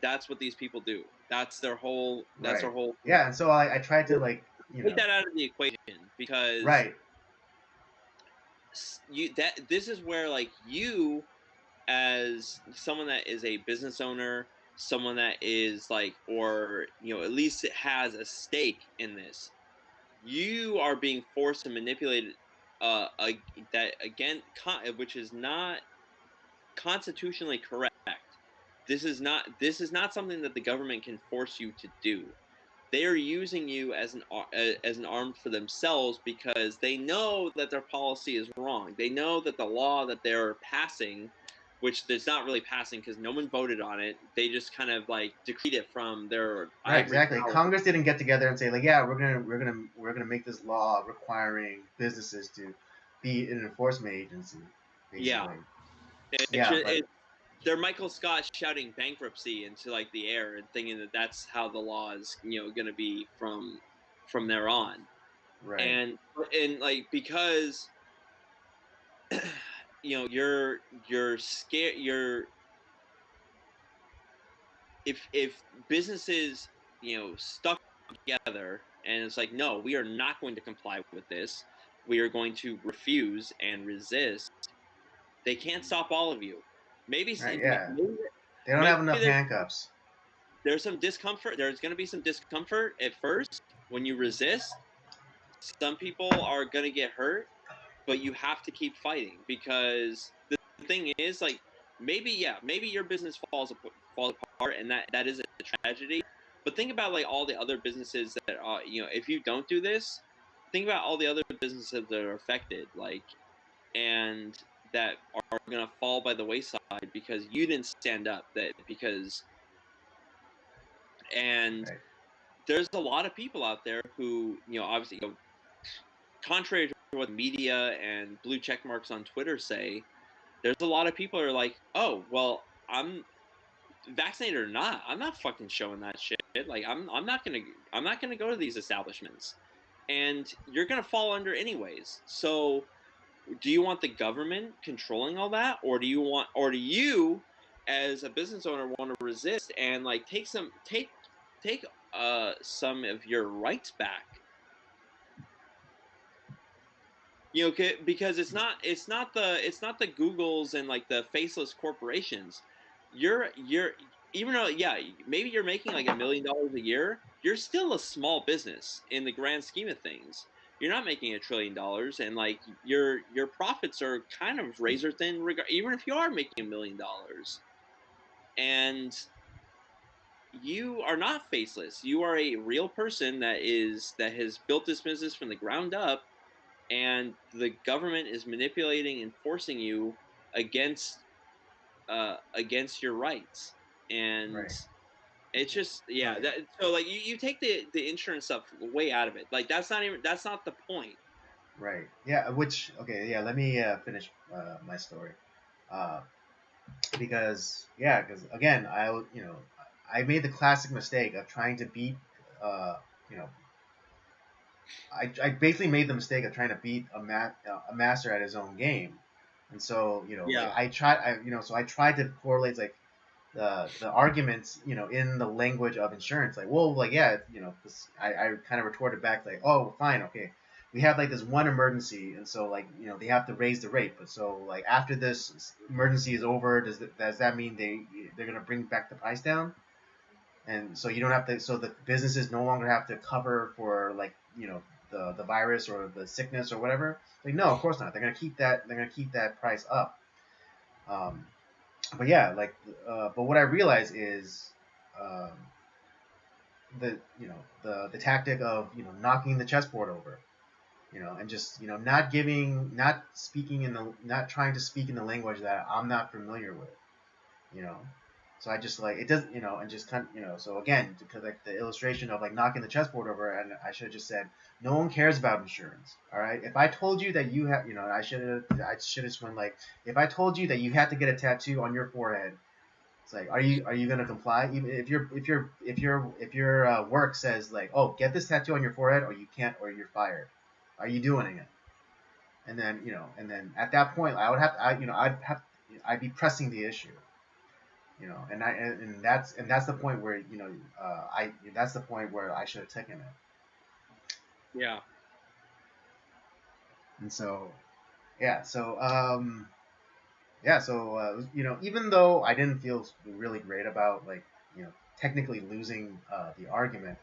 Speaker 3: that's what these people do. That's their whole. That's
Speaker 2: Right.
Speaker 3: their whole thing.
Speaker 2: Yeah, and so I tried to like
Speaker 3: Take that out of the equation, because
Speaker 2: right.
Speaker 3: this is where like you, as someone that is a business owner, someone that is like, or at least it has a stake in this, you are being forced and manipulated, that again, which is not constitutionally correct. This is not something that the government can force you to do. They are using you as an arm for themselves, because they know that their policy is wrong. They know that the law that they're passing, which it's not really passing because no one voted on it, they just kind of like decreed it from their
Speaker 2: Right,
Speaker 3: ivory
Speaker 2: exactly.
Speaker 3: tower.
Speaker 2: Congress didn't get together and say like, yeah, we're gonna make this law requiring businesses to be an enforcement agency,
Speaker 3: Yeah,
Speaker 2: basically.
Speaker 3: it's
Speaker 2: Yeah,
Speaker 3: just,
Speaker 2: but
Speaker 3: they're Michael Scott shouting bankruptcy into like the air and thinking that that's how the law is going to be from there on.
Speaker 2: right.
Speaker 3: And like, because you're scared, if businesses stuck together and it's like, no, we are not going to comply with this, we are going to refuse and resist, they can't stop all of you. maybe
Speaker 2: Right, yeah.
Speaker 3: maybe,
Speaker 2: They don't
Speaker 3: maybe
Speaker 2: have enough handcuffs.
Speaker 3: there's some discomfort. There's going to be some discomfort at first when you resist, some people are gonna get hurt, but you have to keep fighting because the thing is, like, maybe your business falls apart, and that is a tragedy. But think about like all the other businesses that are, if you don't do this, think about all the other businesses that are affected, like, and that are gonna fall by the wayside because you didn't stand up. And
Speaker 2: Right.
Speaker 3: there's a lot of people out there who, obviously, contrary to what media and blue check marks on Twitter say, there's a lot of people who are like, oh, well, I'm vaccinated or not, I'm not fucking showing that shit. Like, I'm not gonna go to these establishments, and you're gonna fall under anyways. So, do you want the government controlling all that, or do you, as a business owner, want to resist and like take some of your rights back? Because it's not the Googles and like the faceless corporations. You're Even though, yeah, maybe you're making like $1 million a year, you're still a small business in the grand scheme of things. You're not making $1 trillion, and like your profits are kind of razor thin. Even if you are making $1 million, and you are not faceless, you are a real person that has built this business from the ground up, and the government is manipulating and forcing you against against your rights. And
Speaker 2: Right.
Speaker 3: it's just,
Speaker 2: Oh
Speaker 3: yeah,
Speaker 2: yeah.
Speaker 3: so like you take the insurance stuff way out of it. Like, that's not the point.
Speaker 2: Right. Yeah. Which okay. Yeah. Let me finish my story. Uh, because again, I made the classic mistake of trying to beat. You know, I basically made the mistake of trying to beat a master at his own game, and so like
Speaker 3: Yeah.
Speaker 2: I tried to correlate like the arguments in the language of insurance, like, well, like, yeah, I kind of retorted back like, oh, fine, okay, we have like this one emergency, and so like they have to raise the rate, but so like after this emergency is over, does that mean they're gonna bring back the price down? And so you don't have to, so the businesses no longer have to cover for like the virus or the sickness or whatever. Like, no, of course not, they're gonna keep that price up. um, but yeah, like, but what I realize is, um, the tactic of knocking the chessboard over, and just not speaking not trying to speak in the language that I'm not familiar with, you know. So I just like it does, and just kind of, so again, because like the illustration of like knocking the chessboard over, and I should have just said, no one cares about insurance. All right, if I told you that you have, I should have just went like, if I told you that you had to get a tattoo on your forehead, it's like, are you gonna comply? Even if your work says like, oh, get this tattoo on your forehead, or you can't, or you're fired. Are you doing it? And then at that point, I would have, I'd be pressing the issue, and that's the point where I that's the point where I should have taken it.
Speaker 3: Yeah.
Speaker 2: And so yeah, even though I didn't feel really great about like technically losing the argument,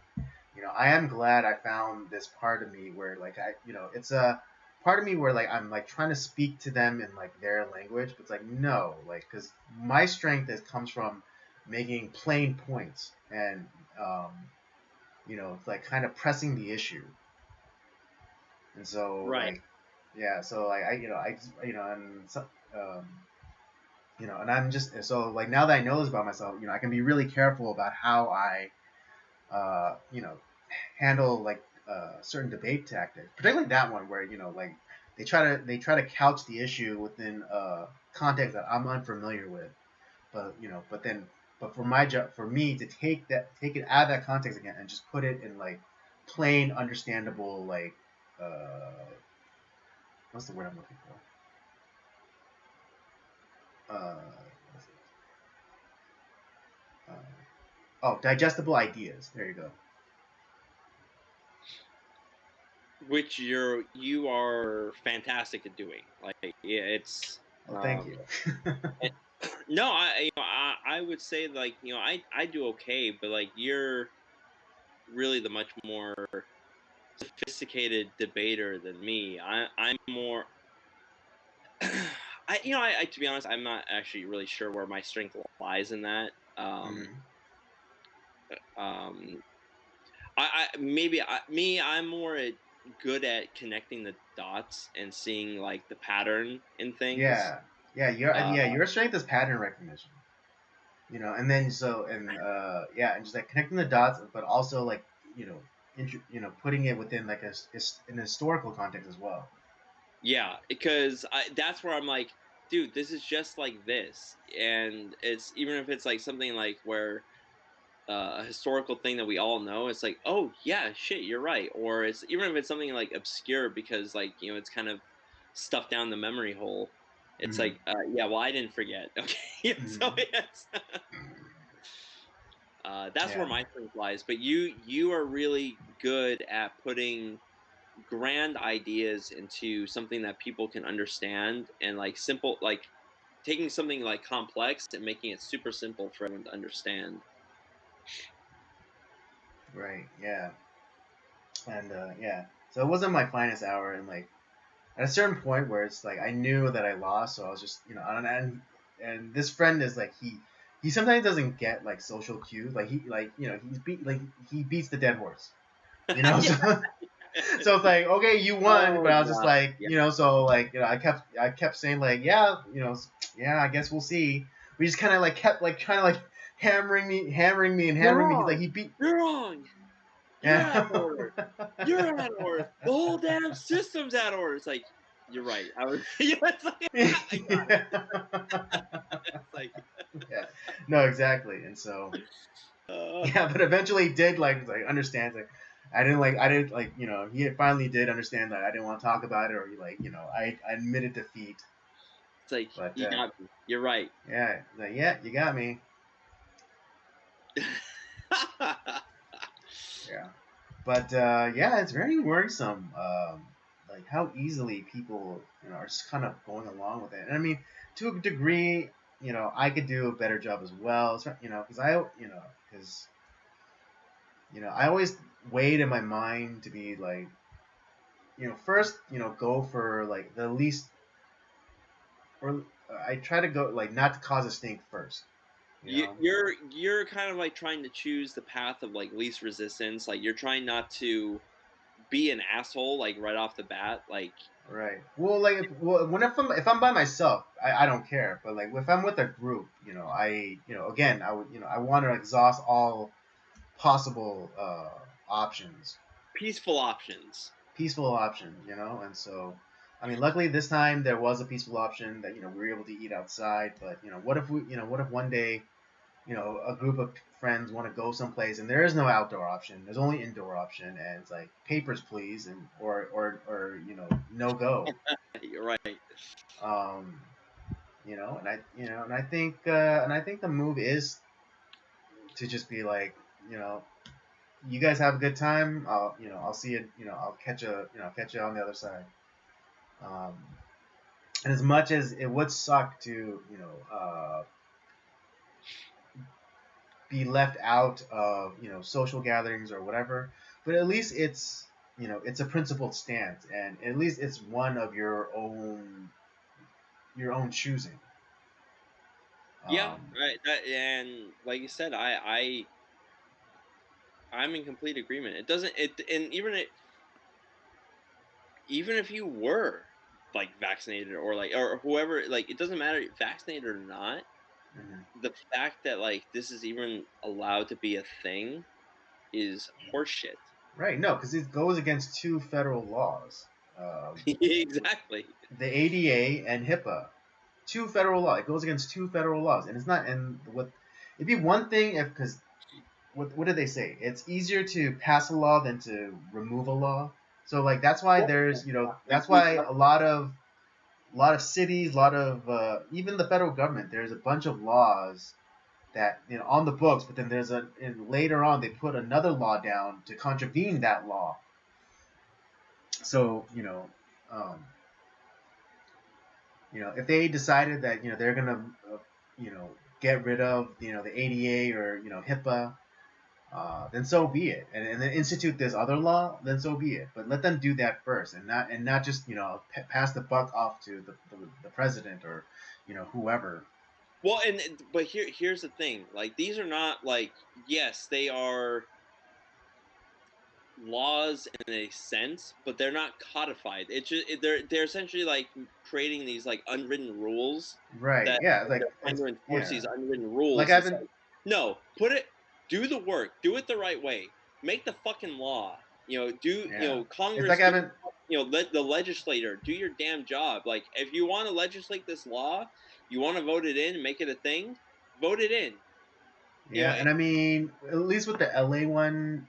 Speaker 2: I am glad I found this part of me where like it's a part of me where like I'm like trying to speak to them in like their language, but it's like, no, like, because my strength comes from making plain points, and um, it's like kind of pressing the issue. And so
Speaker 3: Right.
Speaker 2: like, yeah, so like I and so, and I'm just, so like, now that I know this about myself, I can be really careful about how I uh, you know handle like certain debate tactics, particularly that one where like they try to couch the issue within context that I'm unfamiliar with, but for my job, for me to take it out of that context again and just put it in like plain understandable, like, uh, what's the word I'm looking for? What's it? Oh, digestible ideas. There you go.
Speaker 3: Which you are fantastic at doing. Like, yeah, it's
Speaker 2: Oh, thank you.
Speaker 3: it- no, I would say, like, I do okay, but like you're really the much more sophisticated debater than me. I'm more. I to be honest, I'm not actually really sure where my strength lies in that.
Speaker 2: Mhm.
Speaker 3: Um, I'm more good at connecting the dots and seeing like the pattern in things.
Speaker 2: Yeah, yeah,
Speaker 3: Uh,
Speaker 2: your strength is pattern recognition. And then yeah, and just like connecting the dots, but also like putting it within like an historical context as well.
Speaker 3: yeah, because that's where I'm like, dude, this is just like this, and it's even if it's like something like where a historical thing that we all know, it's like, oh yeah, shit, you're right. Or it's even if it's something like obscure because like it's kind of stuffed down the memory hole. It's
Speaker 2: Hmm.
Speaker 3: like, yeah, well, I didn't forget. Okay, yeah, so
Speaker 2: Hmm.
Speaker 3: yes, that's where
Speaker 2: Yeah.
Speaker 3: my strength lies. But you are really good at putting grand ideas into something that people can understand and like simple, like taking something like complex and making it super simple for everyone to understand.
Speaker 2: Right. Yeah. And yeah, so it wasn't my finest hour, and like at a certain point where it's like I knew that I lost, so I was just and this friend is like he sometimes doesn't get like social cues, like he beats the dead horse,
Speaker 3: Yeah.
Speaker 2: so so it's like, okay, you won,
Speaker 3: Oh
Speaker 2: but I was just
Speaker 3: yeah.
Speaker 2: like,
Speaker 3: Yeah.
Speaker 2: so like I kept saying like, yeah, yeah, I guess we'll see. We just kind of like kept like trying to like
Speaker 3: You're
Speaker 2: hammering me. He's like,
Speaker 3: wrong.
Speaker 2: he beat.
Speaker 3: You're wrong. You're out of
Speaker 2: Yeah.
Speaker 3: order. You're out of order. The whole damn system's out of order. It's like you're right. I was. Yeah, it's like, I got it. It's like.
Speaker 2: Yeah. No, exactly. And so
Speaker 3: Uh,
Speaker 2: yeah, but eventually he did like understand, like I didn't he finally did understand that I didn't want to talk about it, or I admitted defeat.
Speaker 3: it's like
Speaker 2: But
Speaker 3: you got me. You're right.
Speaker 2: yeah, like, yeah, you got me. Yeah. But yeah, it's very worrisome, like how easily people are just kind of going along with it. And I mean, to a degree, I could do a better job as well. Because because I always weighed in my mind to be like, first, go for like the least, or I try to go like not to cause a stink first, you
Speaker 3: you,
Speaker 2: know.
Speaker 3: you're kind of like trying to choose the path of like least resistance. Like you're trying not to be an asshole like right off the bat. Like
Speaker 2: Right. Well, like, when if I'm by myself, I don't care. But like, if I'm with a group, again, I would, I want to exhaust all possible options,
Speaker 3: peaceful options.
Speaker 2: peaceful options, And so, I mean, luckily this time there was a peaceful option that we were able to eat outside. But what if one day, a group of friends want to go someplace and there is no outdoor option. There's only indoor option, and it's like papers, please, and or no go.
Speaker 3: You're right.
Speaker 2: Um, and I think the move is to just be like, you know, you guys have a good time. I'll see it. I'll catch you on the other side. Um, and as much as it would suck to, be left out of, social gatherings or whatever, but at least it's a principled stance, and at least it's one of your own choosing.
Speaker 3: Yeah,
Speaker 2: Um,
Speaker 3: right. And like you said, I'm in complete agreement. It doesn't it and even if you were like vaccinated or like or whoever, like it doesn't matter vaccinated or not.
Speaker 2: mhm.
Speaker 3: The fact that like this is even allowed to be a thing is horseshit.
Speaker 2: Right, no, because it goes against two federal laws,
Speaker 3: Exactly.
Speaker 2: the ADA and HIPAA. Two federal laws. It goes against two federal laws, and it's not. And what it'd be one thing if, because what did they say? It's easier to pass a law than to remove a law. So like that's why that's why a lot of cities, a lot of even the federal government, there's a bunch of laws that on the books, but then and later on they put another law down to contravene that law. So um, if they decided that they're gonna uh, you know get rid of the ADA or HIPAA, then so be it. And then institute this other law, then so be it. But let them do that first, and not just pass the buck off to the president or whoever.
Speaker 3: Well, but here's the thing. Like, these are not like, yes, they are laws in a sense, but they're not codified. It's just they're essentially like creating these like unwritten rules
Speaker 2: Right?
Speaker 3: that
Speaker 2: Yeah. Like
Speaker 3: they're trying to enforce
Speaker 2: yeah.
Speaker 3: these unwritten rules.
Speaker 2: Like I've
Speaker 3: It's
Speaker 2: been.
Speaker 3: like, no, do the work, do it the right way, make the fucking law.
Speaker 2: Yeah. It's
Speaker 3: Congress,
Speaker 2: like I've been.
Speaker 3: let the legislator do your damn job. Like, if you want to legislate this law, you want to vote it in and make it a thing, vote it in.
Speaker 2: Yeah, and I mean, at least with the LA one,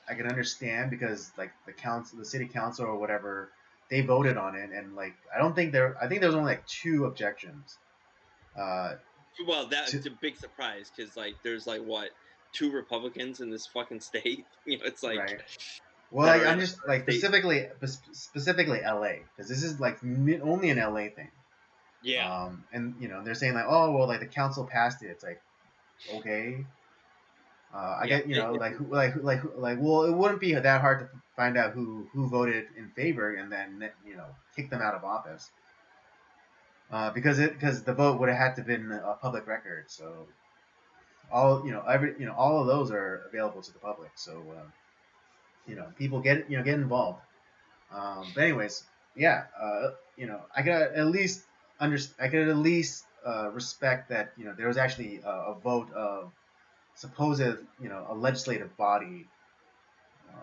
Speaker 2: I can understand because like the city council or whatever, they voted on it, and like I think there was only like 2 objections. Uh,
Speaker 3: Well, that's
Speaker 2: to
Speaker 3: a big surprise because like there's like what, 2 Republicans in this fucking state. It's like
Speaker 2: right. Well,
Speaker 3: that
Speaker 2: like,
Speaker 3: are in
Speaker 2: I'm
Speaker 3: a
Speaker 2: just like
Speaker 3: state.
Speaker 2: specifically LA because this is like only an LA thing.
Speaker 3: Yeah,
Speaker 2: And they're saying like, oh well, like the council passed it. It's like, okay. I
Speaker 3: yeah.
Speaker 2: get well, it wouldn't be that hard to find out who voted in favor and then kick them out of office. Because the vote would have had to been a public record. So all of those are available to the public. So people get involved. But anyways, yeah, I could at least respect that there was actually a vote of supposed a legislative body. Um,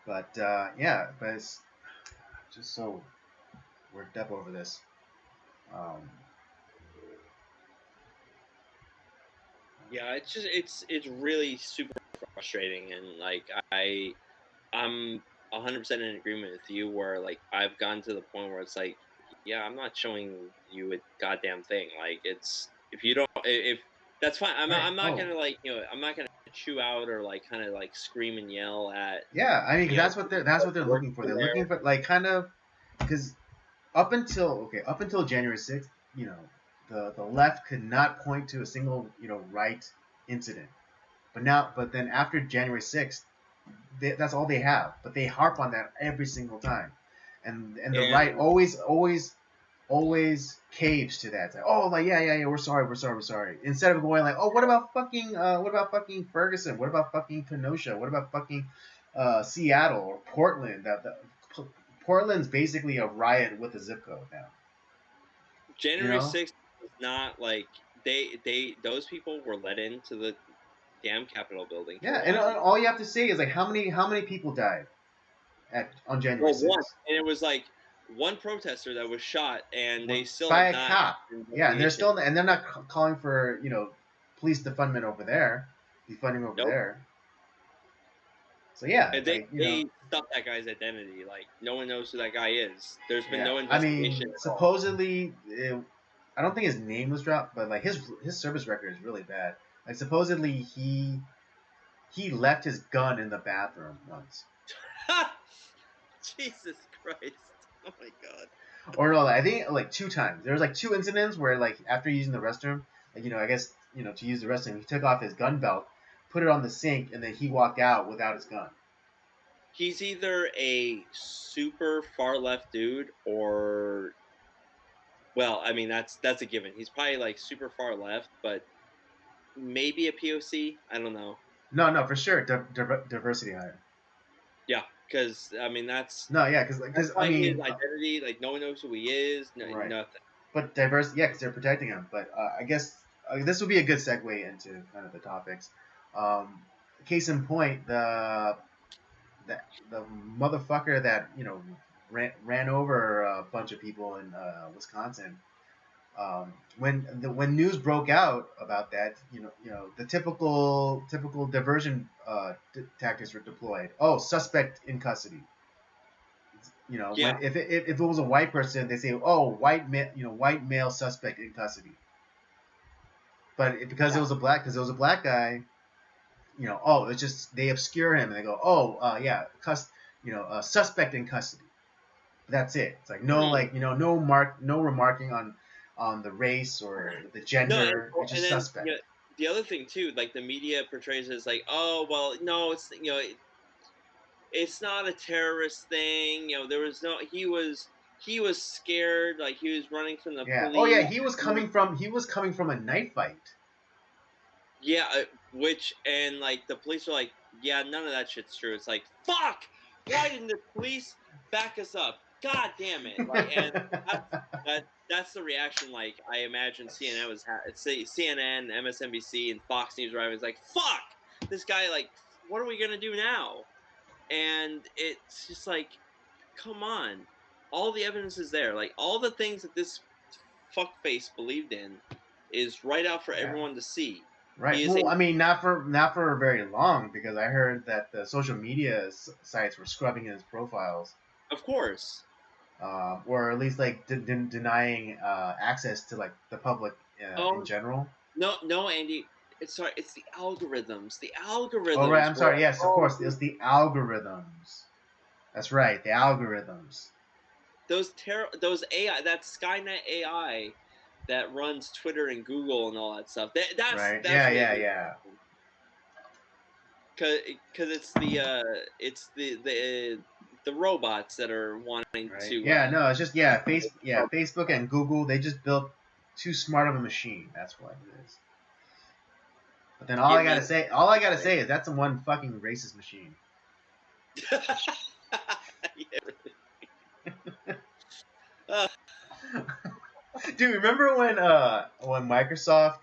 Speaker 2: but it's just so worked up over this. Um,
Speaker 3: Yeah, it's really super frustrating, and like I'm 100% in agreement with you. Where like I've gotten to the point where it's like, yeah, I'm not showing you a goddamn thing. Like, it's if you don't, if that's fine.
Speaker 2: right.
Speaker 3: I'm not
Speaker 2: Oh,
Speaker 3: gonna like I'm not gonna chew out or like kind of like scream and yell at
Speaker 2: yeah. I mean, 'cause
Speaker 3: you know
Speaker 2: that's what they're
Speaker 3: working
Speaker 2: looking for. They're
Speaker 3: there.
Speaker 2: looking for like kind of because up until January 6th, the left could not point to a single right incident. But then after January 6th, that's all they have. But they harp on that every single time, and the right
Speaker 3: And
Speaker 2: always caves to that. It's like, oh, like yeah, we're sorry, we're sorry. Instead of going like, oh, what about fucking Ferguson? What about fucking Kenosha? What about fucking Seattle or Portland? Portland's basically a riot with a zip code now. You
Speaker 3: January
Speaker 2: know?
Speaker 3: 6th was not like those people were let into the damn Capitol building for
Speaker 2: Yeah, and
Speaker 3: one.
Speaker 2: all you have to say is like how many people died on January
Speaker 3: Well, one,
Speaker 2: 6th?
Speaker 3: and it was like one protester that was shot, and they still
Speaker 2: By
Speaker 3: have
Speaker 2: a
Speaker 3: not
Speaker 2: cop.
Speaker 3: gotten
Speaker 2: Yeah,
Speaker 3: investigation.
Speaker 2: and they're not calling for police defundment over there, defunding over
Speaker 3: Nope.
Speaker 2: there. So yeah,
Speaker 3: And
Speaker 2: it's like
Speaker 3: they stuffed that guy's identity. Like, no one knows who that guy is. There's been
Speaker 2: yeah.
Speaker 3: no
Speaker 2: I mean,
Speaker 3: investigation at all.
Speaker 2: supposedly, I don't think his name was dropped, but like his service record is really bad. Like supposedly he left his gun in the bathroom once.
Speaker 3: Jesus Christ! Oh my God!
Speaker 2: Or no, I think like 2 times. There was like 2 incidents where like after using the restroom, like I guess to use the restroom, he took off his gun belt, put it on the sink, and then he walked out without his gun.
Speaker 3: He's either a super far left dude, or, well, I mean that's a given. He's probably like super far left, but maybe a POC. I don't know.
Speaker 2: No, for sure, diversity hire.
Speaker 3: Yeah, because I mean that's
Speaker 2: No, yeah,
Speaker 3: that's
Speaker 2: because I
Speaker 3: like his
Speaker 2: mean,
Speaker 3: identity. Like, no one knows who he is. No,
Speaker 2: right.
Speaker 3: nothing.
Speaker 2: But diverse, yeah, because they're protecting him. But I guess this would be a good segue into kind of the topics. Um, Case in point, the motherfucker that ran over a bunch of people in Wisconsin. When news broke out about that, the typical diversion tactics were deployed. Oh, suspect in custody.
Speaker 3: Yeah,
Speaker 2: When if it was a white person, they say, oh, white male suspect in custody. But because
Speaker 3: yeah.
Speaker 2: it was a black guy, oh, it's just they obscure him and they go, oh, yeah, suspect in custody. That's it. It's like no,
Speaker 3: Hmm.
Speaker 2: no remarking on the race or the
Speaker 3: No,
Speaker 2: gender. It's
Speaker 3: and
Speaker 2: just
Speaker 3: then
Speaker 2: suspect.
Speaker 3: the other thing too, like the media portrays it as like, oh well, no, it's it's not a terrorist thing. There was no he was scared, like he was running from the
Speaker 2: Yeah. Oh yeah,
Speaker 3: police.
Speaker 2: he was coming from a knife fight.
Speaker 3: Yeah, which and like the police were like, yeah, none of that shit's true. It's like, fuck, why didn't the police back us up? God damn it! Like, and that's the reaction. Like, I imagine CNN was CNN, MSNBC, and Fox News were like, fuck, this guy. Like, what are we gonna do now? And it's just like, come on, all the evidence is there. Like, all the things that this fuckface believed in is right out for
Speaker 2: Yeah.
Speaker 3: everyone to see.
Speaker 2: Right. Well, I mean, not for very long, because I heard that the social media sites were scrubbing his profiles,
Speaker 3: Of course.
Speaker 2: or at least like denying access to like the public in general.
Speaker 3: No, Andy. It's the algorithms. The algorithms.
Speaker 2: Oh right, I'm sorry. Yes, of course, it's the algorithms. That's right, the algorithms.
Speaker 3: Those AI, that Skynet AI that runs Twitter and Google and all that stuff. That's
Speaker 2: right.
Speaker 3: That's
Speaker 2: Yeah.
Speaker 3: Because it's the robots that are wanting
Speaker 2: Right.
Speaker 3: to.
Speaker 2: Yeah, no, it's just Facebook and Google, they just built too smart of a machine. That's what it is. But then all I gotta say is that's one fucking racist machine.
Speaker 3: Yeah, really.
Speaker 2: Dude, remember when Microsoft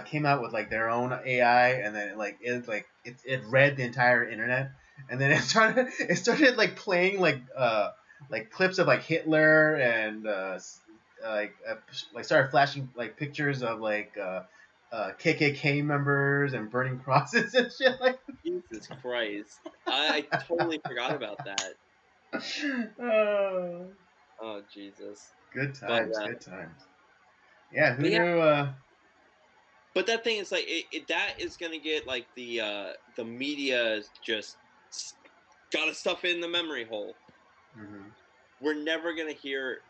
Speaker 2: came out with like their own AI, and then it read the entire internet, and then it started like playing like clips of like Hitler, and started flashing like pictures of like KKK members and burning crosses and shit like.
Speaker 3: Jesus Christ! I totally forgot about that. Oh Jesus!
Speaker 2: Good times, good times. Yeah, who
Speaker 3: But yeah.
Speaker 2: knew?
Speaker 3: But that thing is like that is gonna get like the media just gotta stuff in the memory hole.
Speaker 2: Mhm.
Speaker 3: We're never gonna hear.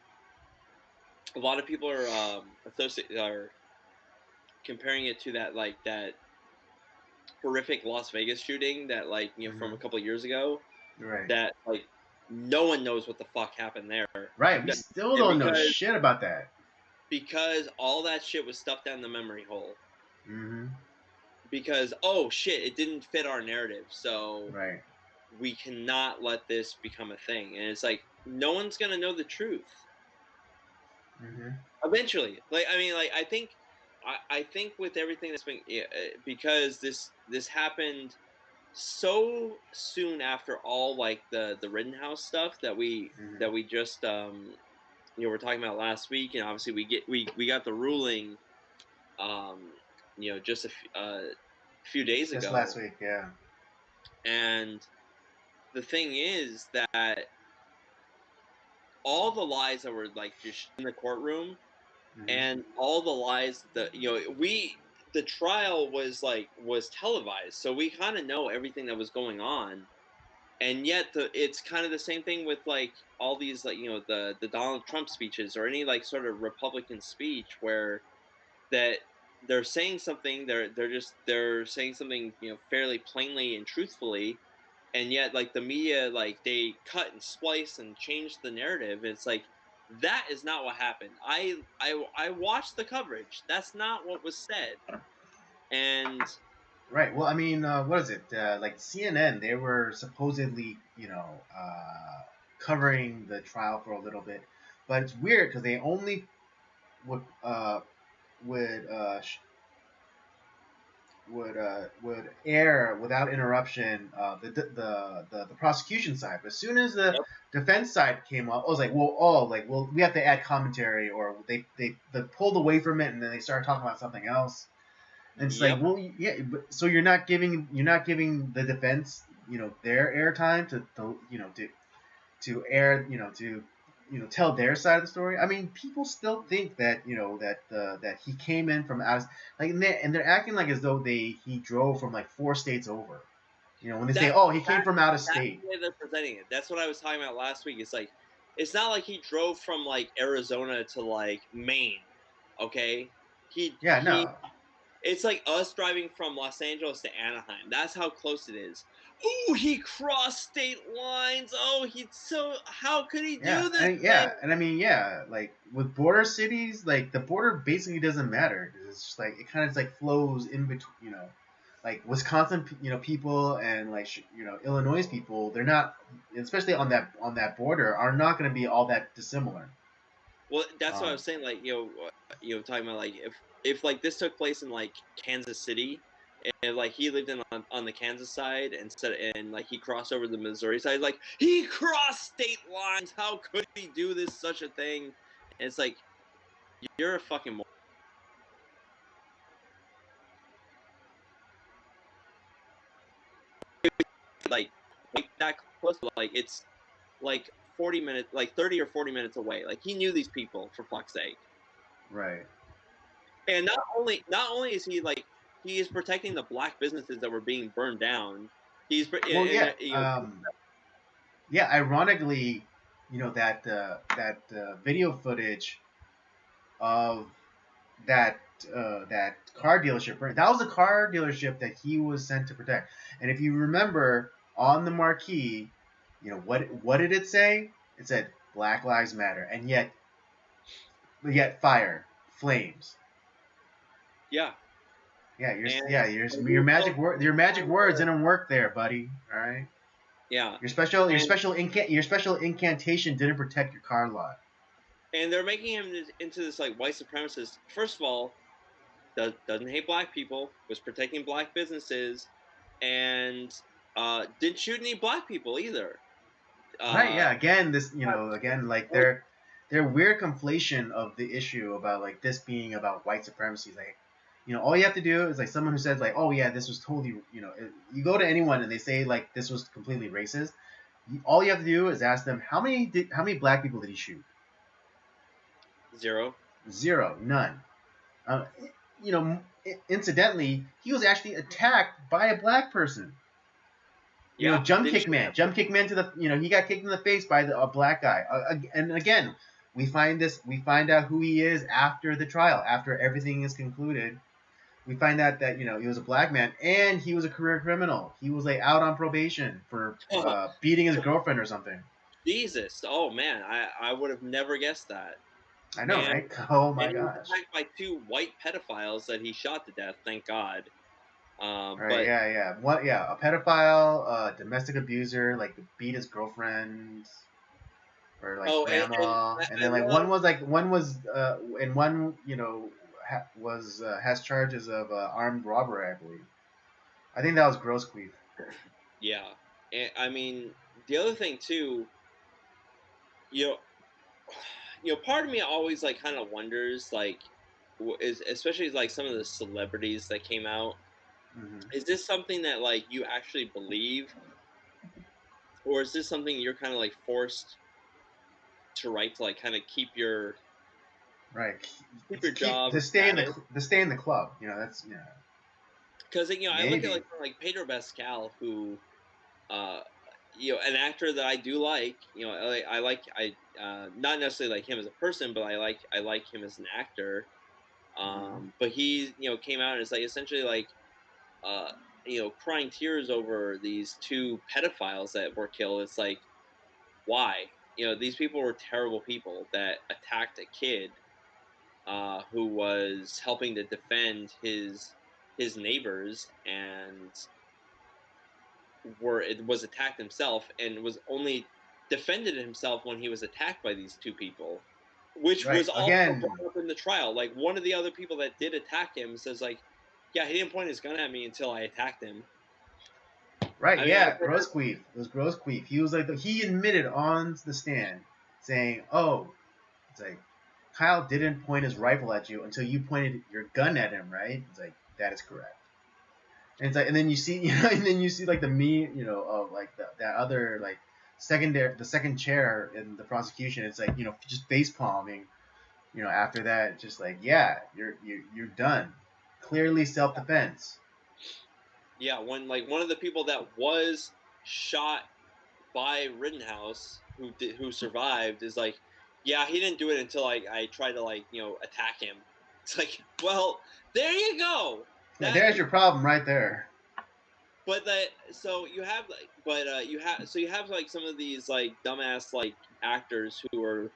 Speaker 3: A lot of people are comparing it to that horrific Las Vegas shooting that from a couple of years ago.
Speaker 2: Right.
Speaker 3: That like no one knows what the fuck happened there.
Speaker 2: Right. We still don't know shit about that.
Speaker 3: Because all that shit was stuffed down the memory hole.
Speaker 2: Mm-hmm.
Speaker 3: Because oh shit, it didn't fit our narrative, so
Speaker 2: right.
Speaker 3: We cannot let this become a thing. And it's like no one's gonna know the truth.
Speaker 2: Mm-hmm.
Speaker 3: Eventually, I think with everything that's been because this happened so soon after all like the Rittenhouse stuff that we just we're talking about last week, and obviously we got the ruling just a few days ago.
Speaker 2: Just last week, yeah.
Speaker 3: And the thing is that all the lies that were like just in the courtroom, and all the lies that the trial was televised, so we kind of know everything that was going on. And yet it's kind of the same thing with like all these the Donald Trump speeches or any like sort of Republican speech where that they're saying something, they're saying something fairly plainly and truthfully, and yet like the media like they cut and splice and change the narrative. It's like that is not what happened. I watched the coverage. That's not what was said. And
Speaker 2: right. Well, I mean, what is it? Like CNN, they were supposedly, covering the trial for a little bit, but it's weird because they only would air without interruption the prosecution side. But as soon as the defense side came up, I was like, well, we have to add commentary, or they pulled away from it and then they started talking about something else. And it's like, well, yeah, but so you're not giving the defense, their airtime to air, to tell their side of the story. I mean, people still think that that he came in from out, like, and they're acting like as though he drove from like 4 states over. When they say, oh, he came from out of state.
Speaker 3: That's the way they're presenting it. That's what I was talking about last week. It's like, it's not like he drove from like Arizona to like Maine, okay? It's like us driving from Los Angeles to Anaheim. That's how close it is. Ooh, he crossed state lines. Oh, he's so. How could he do this thing?
Speaker 2: And I mean, yeah, like with border cities, like the border basically doesn't matter. It's just like it kind of like flows in between, like Wisconsin, people and like Illinois people. They're not, especially on that border, are not going to be all that dissimilar.
Speaker 3: Well, that's what I
Speaker 2: Um,
Speaker 3: was saying. Like, talking about like if like this took place in like Kansas City, and like he lived on the Kansas side and like he crossed over the Missouri side, like he crossed state lines. How could he do this such a thing? And it's like you're a fucking like that close. Like it's like 40 minutes, like 30 or 40 minutes away. Like he knew these people for fuck's sake.
Speaker 2: right.
Speaker 3: And not only is he like he is protecting the black businesses that were being burned down. He's
Speaker 2: Well,
Speaker 3: and,
Speaker 2: yeah. Yeah. Ironically, that video footage of that that car dealership. Right? That was a car dealership that he was sent to protect. And if you remember on the marquee, what did it say? It said Black Lives Matter, and yet fire, flames.
Speaker 3: yeah.
Speaker 2: Yeah,
Speaker 3: And
Speaker 2: your magic words didn't work there, buddy. All right.
Speaker 3: yeah,
Speaker 2: Your special incantation didn't protect your car lot.
Speaker 3: and they're making him into this like white supremacist. First of all, doesn't hate black people, was protecting black businesses, and didn't shoot any black people either.
Speaker 2: Right, yeah.
Speaker 3: Uh,
Speaker 2: Again, again, like their weird conflation of the issue about like this being about white supremacy. Like, all you have to do is like someone who says like, oh yeah, this was totally, you go to anyone and they say like this was completely racist. All you have to do is ask them how many black people did he shoot?
Speaker 3: 0.
Speaker 2: Zero, none. Uh, incidentally, he was actually attacked by a black person.
Speaker 3: Yeah,
Speaker 2: Jump kick man to the, he got kicked in the face by a black guy. And again, we find out who he is after the trial, after everything is concluded. We find out that, he was a black man and he was a career criminal. He was like out on probation for beating his girlfriend or something.
Speaker 3: Jesus. Oh man, I would have never guessed that.
Speaker 2: I know,
Speaker 3: And-
Speaker 2: right? Oh my
Speaker 3: And he was
Speaker 2: gosh.
Speaker 3: attacked by 2 white pedophiles that he shot to death. Thank God.
Speaker 2: Right,
Speaker 3: But
Speaker 2: yeah. A pedophile, domestic abuser, like beat his girlfriend or like grandma, and then like one was and one has charges of armed robbery, I believe. I think that was gross queef.
Speaker 3: yeah, and I mean the other thing too, you know, part of me always like kind of wonders like, is especially like some of the celebrities that came out.
Speaker 2: Hmm.
Speaker 3: Is this something that like you actually believe, or is this something you're kind of like forced to write to like kind of keep your
Speaker 2: Right.
Speaker 3: job
Speaker 2: To stay in the club. That's
Speaker 3: Because I look
Speaker 2: Maybe.
Speaker 3: at like Pedro Pascal, who, uh, an actor that I do like. I not necessarily like him as a person, but I like him as an actor. But he came out and it's like essentially like crying tears over these 2 pedophiles that were killed. It's like, why? These people were terrible people that attacked a kid who was helping to defend his neighbors and was attacked himself and was only defended himself when he was attacked by these 2 people, which
Speaker 2: Right,
Speaker 3: was also
Speaker 2: again.
Speaker 3: brought up in the trial. Like one of the other people that did attack him says like, yeah, he didn't point his gun at me until I attacked him.
Speaker 2: Right,
Speaker 3: I mean,
Speaker 2: yeah, gross queef. It was gross queef. He was like, he admitted on the stand, saying, "Oh, it's like Kyle didn't point his rifle at you until you pointed your gun at him, right?" It's like that is correct. And it's like, and then you see, like the of like that other like the second chair in the prosecution. It's like just face palming. After that, just like you're done. Clearly self defense.
Speaker 3: Yeah, when like one of the people that was shot by Rittenhouse, who survived, is like, yeah, he didn't do it until I tried to like attack him. It's like, well, there you go.
Speaker 2: Yeah, there's your problem right there.
Speaker 3: But you have like some of these like dumbass like actors who are,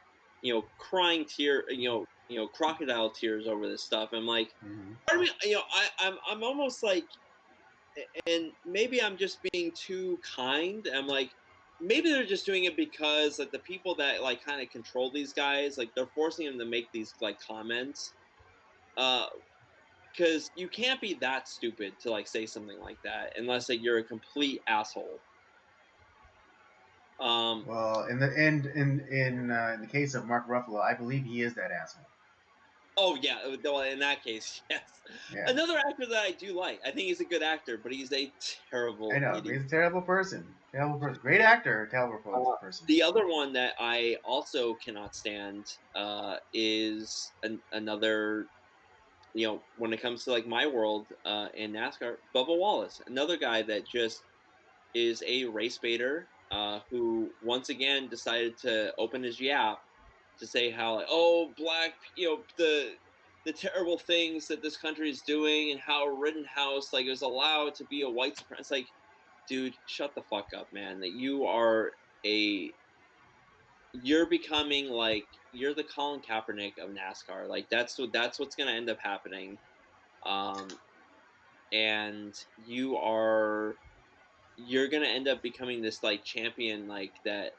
Speaker 3: crying crocodile tears over this stuff. I'm like,
Speaker 2: Hmm.
Speaker 3: part of me, I'm almost like, and maybe I'm just being too kind. I'm like, maybe they're just doing it because like the people that like kind of control these guys, like they're forcing them to make these like comments. Uh, because you can't be that stupid to like say something like that unless like you're a complete asshole. Um,
Speaker 2: Well, in the case of Mark Ruffalo, I believe he is that asshole.
Speaker 3: oh yeah, well, in that case, yes.
Speaker 2: Yeah,
Speaker 3: Another actor that I do like, I think he's a good actor, but he's a
Speaker 2: I
Speaker 3: terrible
Speaker 2: know.
Speaker 3: idiot.
Speaker 2: He's a terrible person. Terrible person. Great actor, terrible person.
Speaker 3: The other one that I also cannot stand is another, when it comes to like my world in NASCAR, Bubba Wallace, another guy that just is a race baiter who once again decided to open his yap to say how like, oh, black, the terrible things that this country is doing and how Rittenhouse like is allowed to be a white supremacist. Like, dude, shut the fuck up, man. That a you're becoming like you're the Colin Kaepernick of NASCAR. Like that's what's gonna end up happening. Um, and you're gonna end up becoming this like champion like that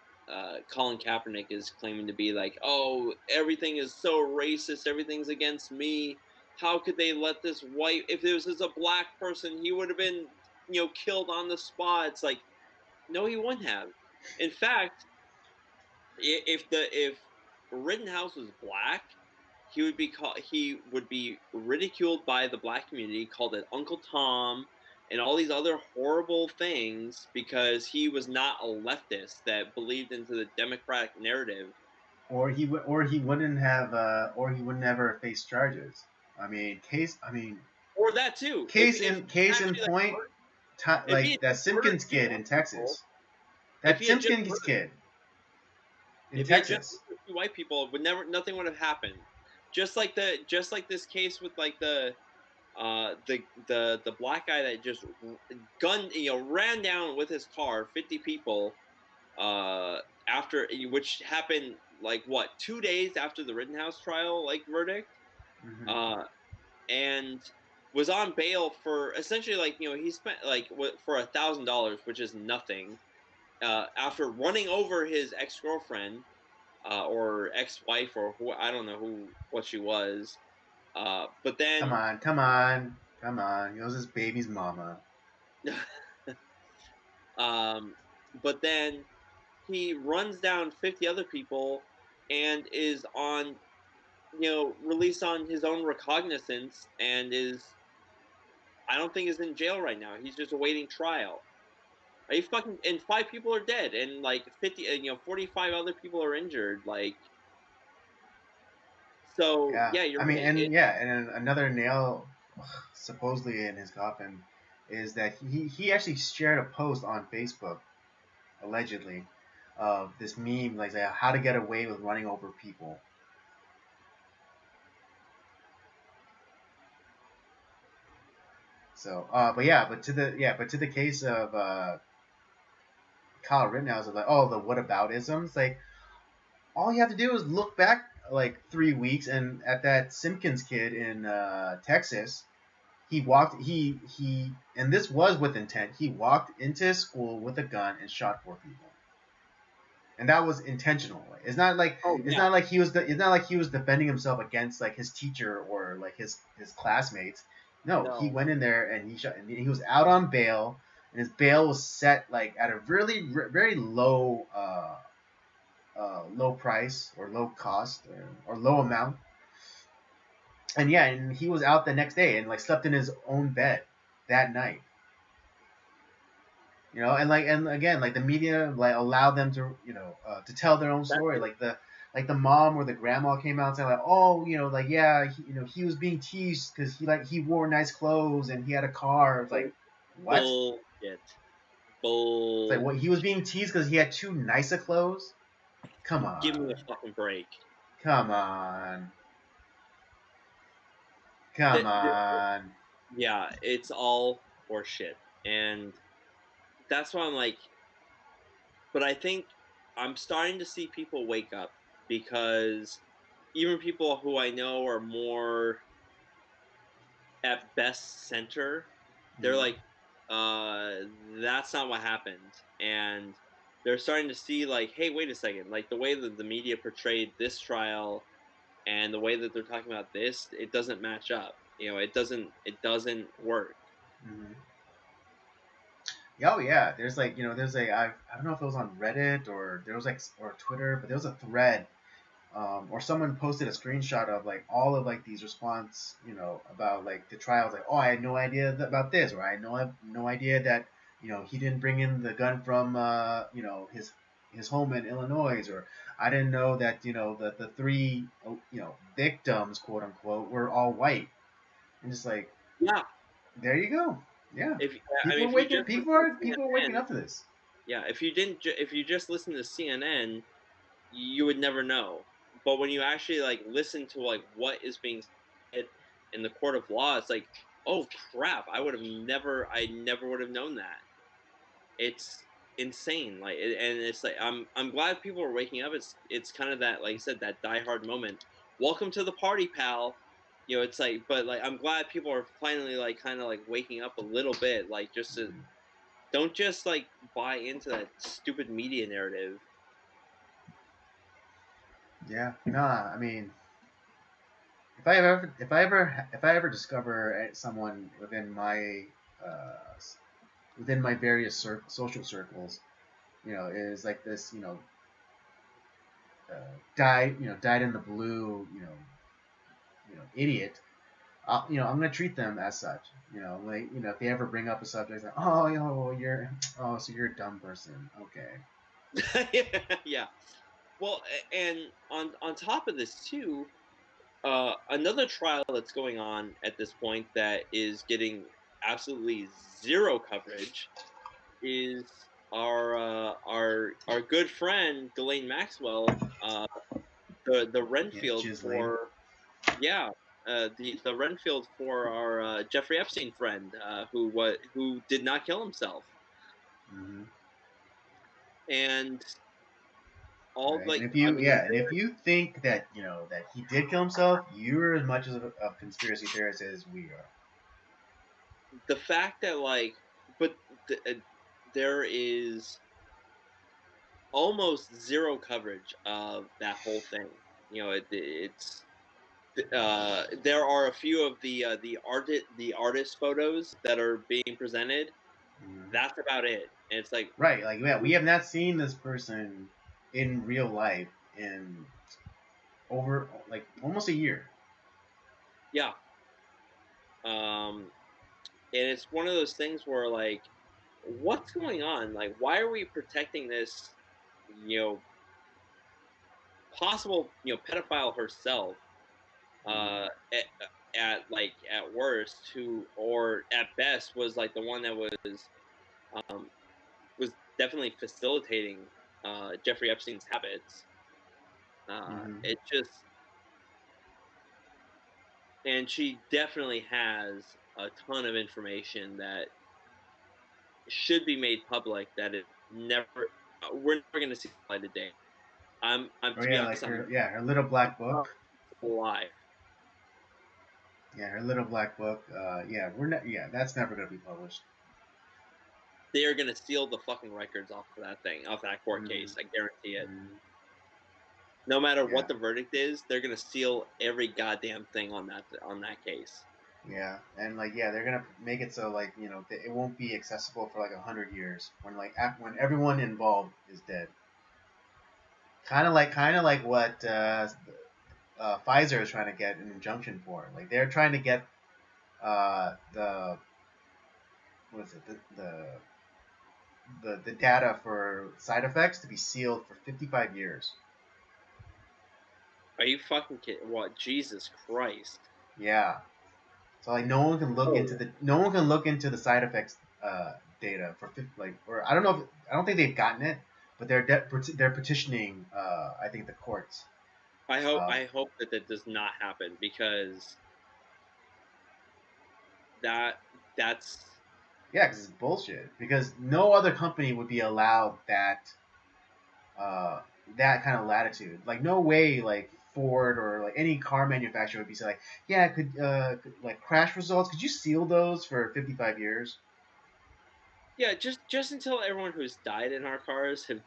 Speaker 3: Colin Kaepernick is claiming to be like, oh, everything is so racist, everything's against me. How could they let this white if it was just a black person, he would have been, killed on the spot. It's like, no, he wouldn't have. In fact, if Rittenhouse was black, he would be ridiculed by the black community, called it Uncle Tom, and all these other horrible things because he was not a leftist that believed into the democratic narrative.
Speaker 2: Or he would never face charges. I mean,
Speaker 3: Or that too.
Speaker 2: case in
Speaker 3: Actually, like,
Speaker 2: point,
Speaker 3: if he
Speaker 2: like
Speaker 3: had
Speaker 2: that
Speaker 3: just murdered
Speaker 2: Simpkins
Speaker 3: two
Speaker 2: kid in
Speaker 3: white people,
Speaker 2: Texas.
Speaker 3: if
Speaker 2: That
Speaker 3: he had just
Speaker 2: Simpkins
Speaker 3: murdered,
Speaker 2: kid in
Speaker 3: if he had just
Speaker 2: Texas.
Speaker 3: murdered two white people, nothing would have happened. Just like this case with like the black guy that just gunned ran down with his car 50 people after, which happened like what, 2 days after the Rittenhouse trial like verdict,
Speaker 2: Hmm.
Speaker 3: uh and was on bail for essentially like, he spent like for $1,000, which is nothing, after running over his ex-girlfriend or ex-wife, or who, I don't know what she was, but
Speaker 2: Come
Speaker 3: then
Speaker 2: on, come on, come on. He was his baby's mama.
Speaker 3: um, but then he runs down 50 other people and is on, released on his own recognizance, and I don't think is in jail right now. He's just awaiting trial. Are you fucking? And 5 people are dead, and like 50, and 45 other people are injured. Like, so
Speaker 2: Yeah,
Speaker 3: yeah,
Speaker 2: I
Speaker 3: you're
Speaker 2: mean,
Speaker 3: right.
Speaker 2: and yeah, and another nail, supposedly in his coffin, is that he actually shared a post on Facebook, allegedly, of this meme like how to get away with running over people. So, but to the case of Kyle Rittenhouse, of like, oh, the whataboutisms, like all you have to do is look back like 3 weeks and at that Simpkins kid in Texas. And this was with intent. He walked into his school with a gun and shot 4 people, and that was intentional.
Speaker 3: Oh yeah,
Speaker 2: It's not like he was defending himself against like his teacher or like his classmates. No, he
Speaker 3: no.
Speaker 2: went in there and he shot. And he was out on bail, and his bail was set like at a really very low price or low cost or low amount. And yeah, and he was out the next day and like slept in his own bed that night. And again, like the media like allowed them to to tell their own story.
Speaker 3: That's
Speaker 2: Like the mom or the grandma came out and said like, oh, like, yeah, he was being teased because he wore nice clothes and he had a car. It's like, what?
Speaker 3: bullshit.
Speaker 2: It's like, what, he was being teased because he had too nice of clothes? Come
Speaker 3: Give
Speaker 2: on,
Speaker 3: me a fucking break.
Speaker 2: come on, come
Speaker 3: The,
Speaker 2: on.
Speaker 3: Yeah, it's all horseshit, and that's why I'm like. But I think I'm starting to see people wake up because even people who I know are more at best center, they're
Speaker 2: Mhm.
Speaker 3: like, uh, that's not what happened. And they're starting to see like, hey, wait a second, like the way that the media portrayed this trial and the way that they're talking about this, it doesn't match up. It doesn't work.
Speaker 2: Mhm. Oh yeah, there's like there's a I don't know if it was on Reddit or there was like or Twitter, but there was a thread, or someone posted a screenshot of like all of like these response, about like the trials, like, oh, I had no idea about this, or I had no idea that he didn't bring in the gun from his home in Illinois, or I didn't know that the three victims, quote unquote, were all white, and just like,
Speaker 3: Yeah,
Speaker 2: there you go, yeah,
Speaker 3: if I
Speaker 2: people
Speaker 3: mean,
Speaker 2: are
Speaker 3: if you
Speaker 2: waking
Speaker 3: just
Speaker 2: people
Speaker 3: listen
Speaker 2: are
Speaker 3: to
Speaker 2: people are waking
Speaker 3: CNN,
Speaker 2: up to this.
Speaker 3: yeah, if you just listen to CNN, you would never know. But when you actually like listen to like what is being said in the court of law, it's like, oh crap, I never would have known that. It's insane. Like, and it's like I'm glad people are waking up. It's kind of that, like I said, that diehard moment. Welcome to the party, pal. It's like, but like I'm glad people are finally like kind of like waking up a little bit, like just to
Speaker 2: Mhm.
Speaker 3: don't just like buy into that stupid media narrative.
Speaker 2: Yeah, nah, I mean, if I ever discover someone uh, within my various social circles, is like this, died in the blue, idiot. I'm gonna treat them as such. Like, if they ever bring up a subject, like, oh, so you're a dumb person. Okay.
Speaker 3: Yeah. Well, and on top of this too, another trial that's going on at this point that is getting absolutely zero coverage is our good friend Ghislaine Maxwell, the
Speaker 2: Yeah,
Speaker 3: Renfield
Speaker 2: Ghislaine.
Speaker 3: for yeah. The Renfield for our Jeffrey Epstein friend, who did not kill himself,
Speaker 2: Mm-hmm.
Speaker 3: and all
Speaker 2: Right. And
Speaker 3: like
Speaker 2: if
Speaker 3: I
Speaker 2: you,
Speaker 3: mean
Speaker 2: yeah, and if you think that that he did kill himself, you're as much of a conspiracy theorist as we are.
Speaker 3: the fact that like but there is almost zero coverage of that whole thing. It's there are a few of the artist photos that are being presented.
Speaker 2: Mhm.
Speaker 3: That's about it. And it's like,
Speaker 2: Right. Like, yeah, we have not seen this person in real life in over like almost a year.
Speaker 3: yeah. And it's one of those things where like, what's going on? Like, why are we protecting this, you know, possible, pedophile herself,
Speaker 2: Mhm.
Speaker 3: uh, at, at worst, who or at best was like the one that um was definitely facilitating Jeffrey Epstein's habits.
Speaker 2: Mhm.
Speaker 3: It just and she definitely has a ton of information that should be made public that it never we're never going to see the light of day. I'm
Speaker 2: Oh
Speaker 3: to be
Speaker 2: yeah, like
Speaker 3: honest,
Speaker 2: her little black
Speaker 3: I'm
Speaker 2: book.
Speaker 3: alive.
Speaker 2: Yeah, her little black book. Yeah, we're not. Yeah, that's never gonna be published.
Speaker 3: They are going to steal the fucking records off of that thing, off that court
Speaker 2: Mhm.
Speaker 3: case. I guarantee it.
Speaker 2: Mhm.
Speaker 3: No matter
Speaker 2: Yeah.
Speaker 3: what the verdict is, they're going to steal every goddamn thing on that case.
Speaker 2: Yeah, and like, yeah, they're gonna make it so like it won't be accessible for like 100 years when like when everyone involved is dead. Kind of like what Pfizer is trying to get an injunction for. Like, they're trying to get the what is it the data for side effects to be sealed for 55 years.
Speaker 3: Are you fucking kidding? What? Jesus Christ.
Speaker 2: Yeah. So like
Speaker 3: Oh,
Speaker 2: no one can look into the side effects data for like, or I don't know if, I don't think they've gotten it, but they're petitioning I think the courts. Um,
Speaker 3: I hope that that does not happen because that's
Speaker 2: Yeah, because it's bullshit. Because no other company would be allowed uh, that kind of latitude. Like no way, like Ford or like any car manufacturer would be like, yeah, like crash results. Could you seal those for 55 years?
Speaker 3: yeah. Just until everyone who's died in our cars has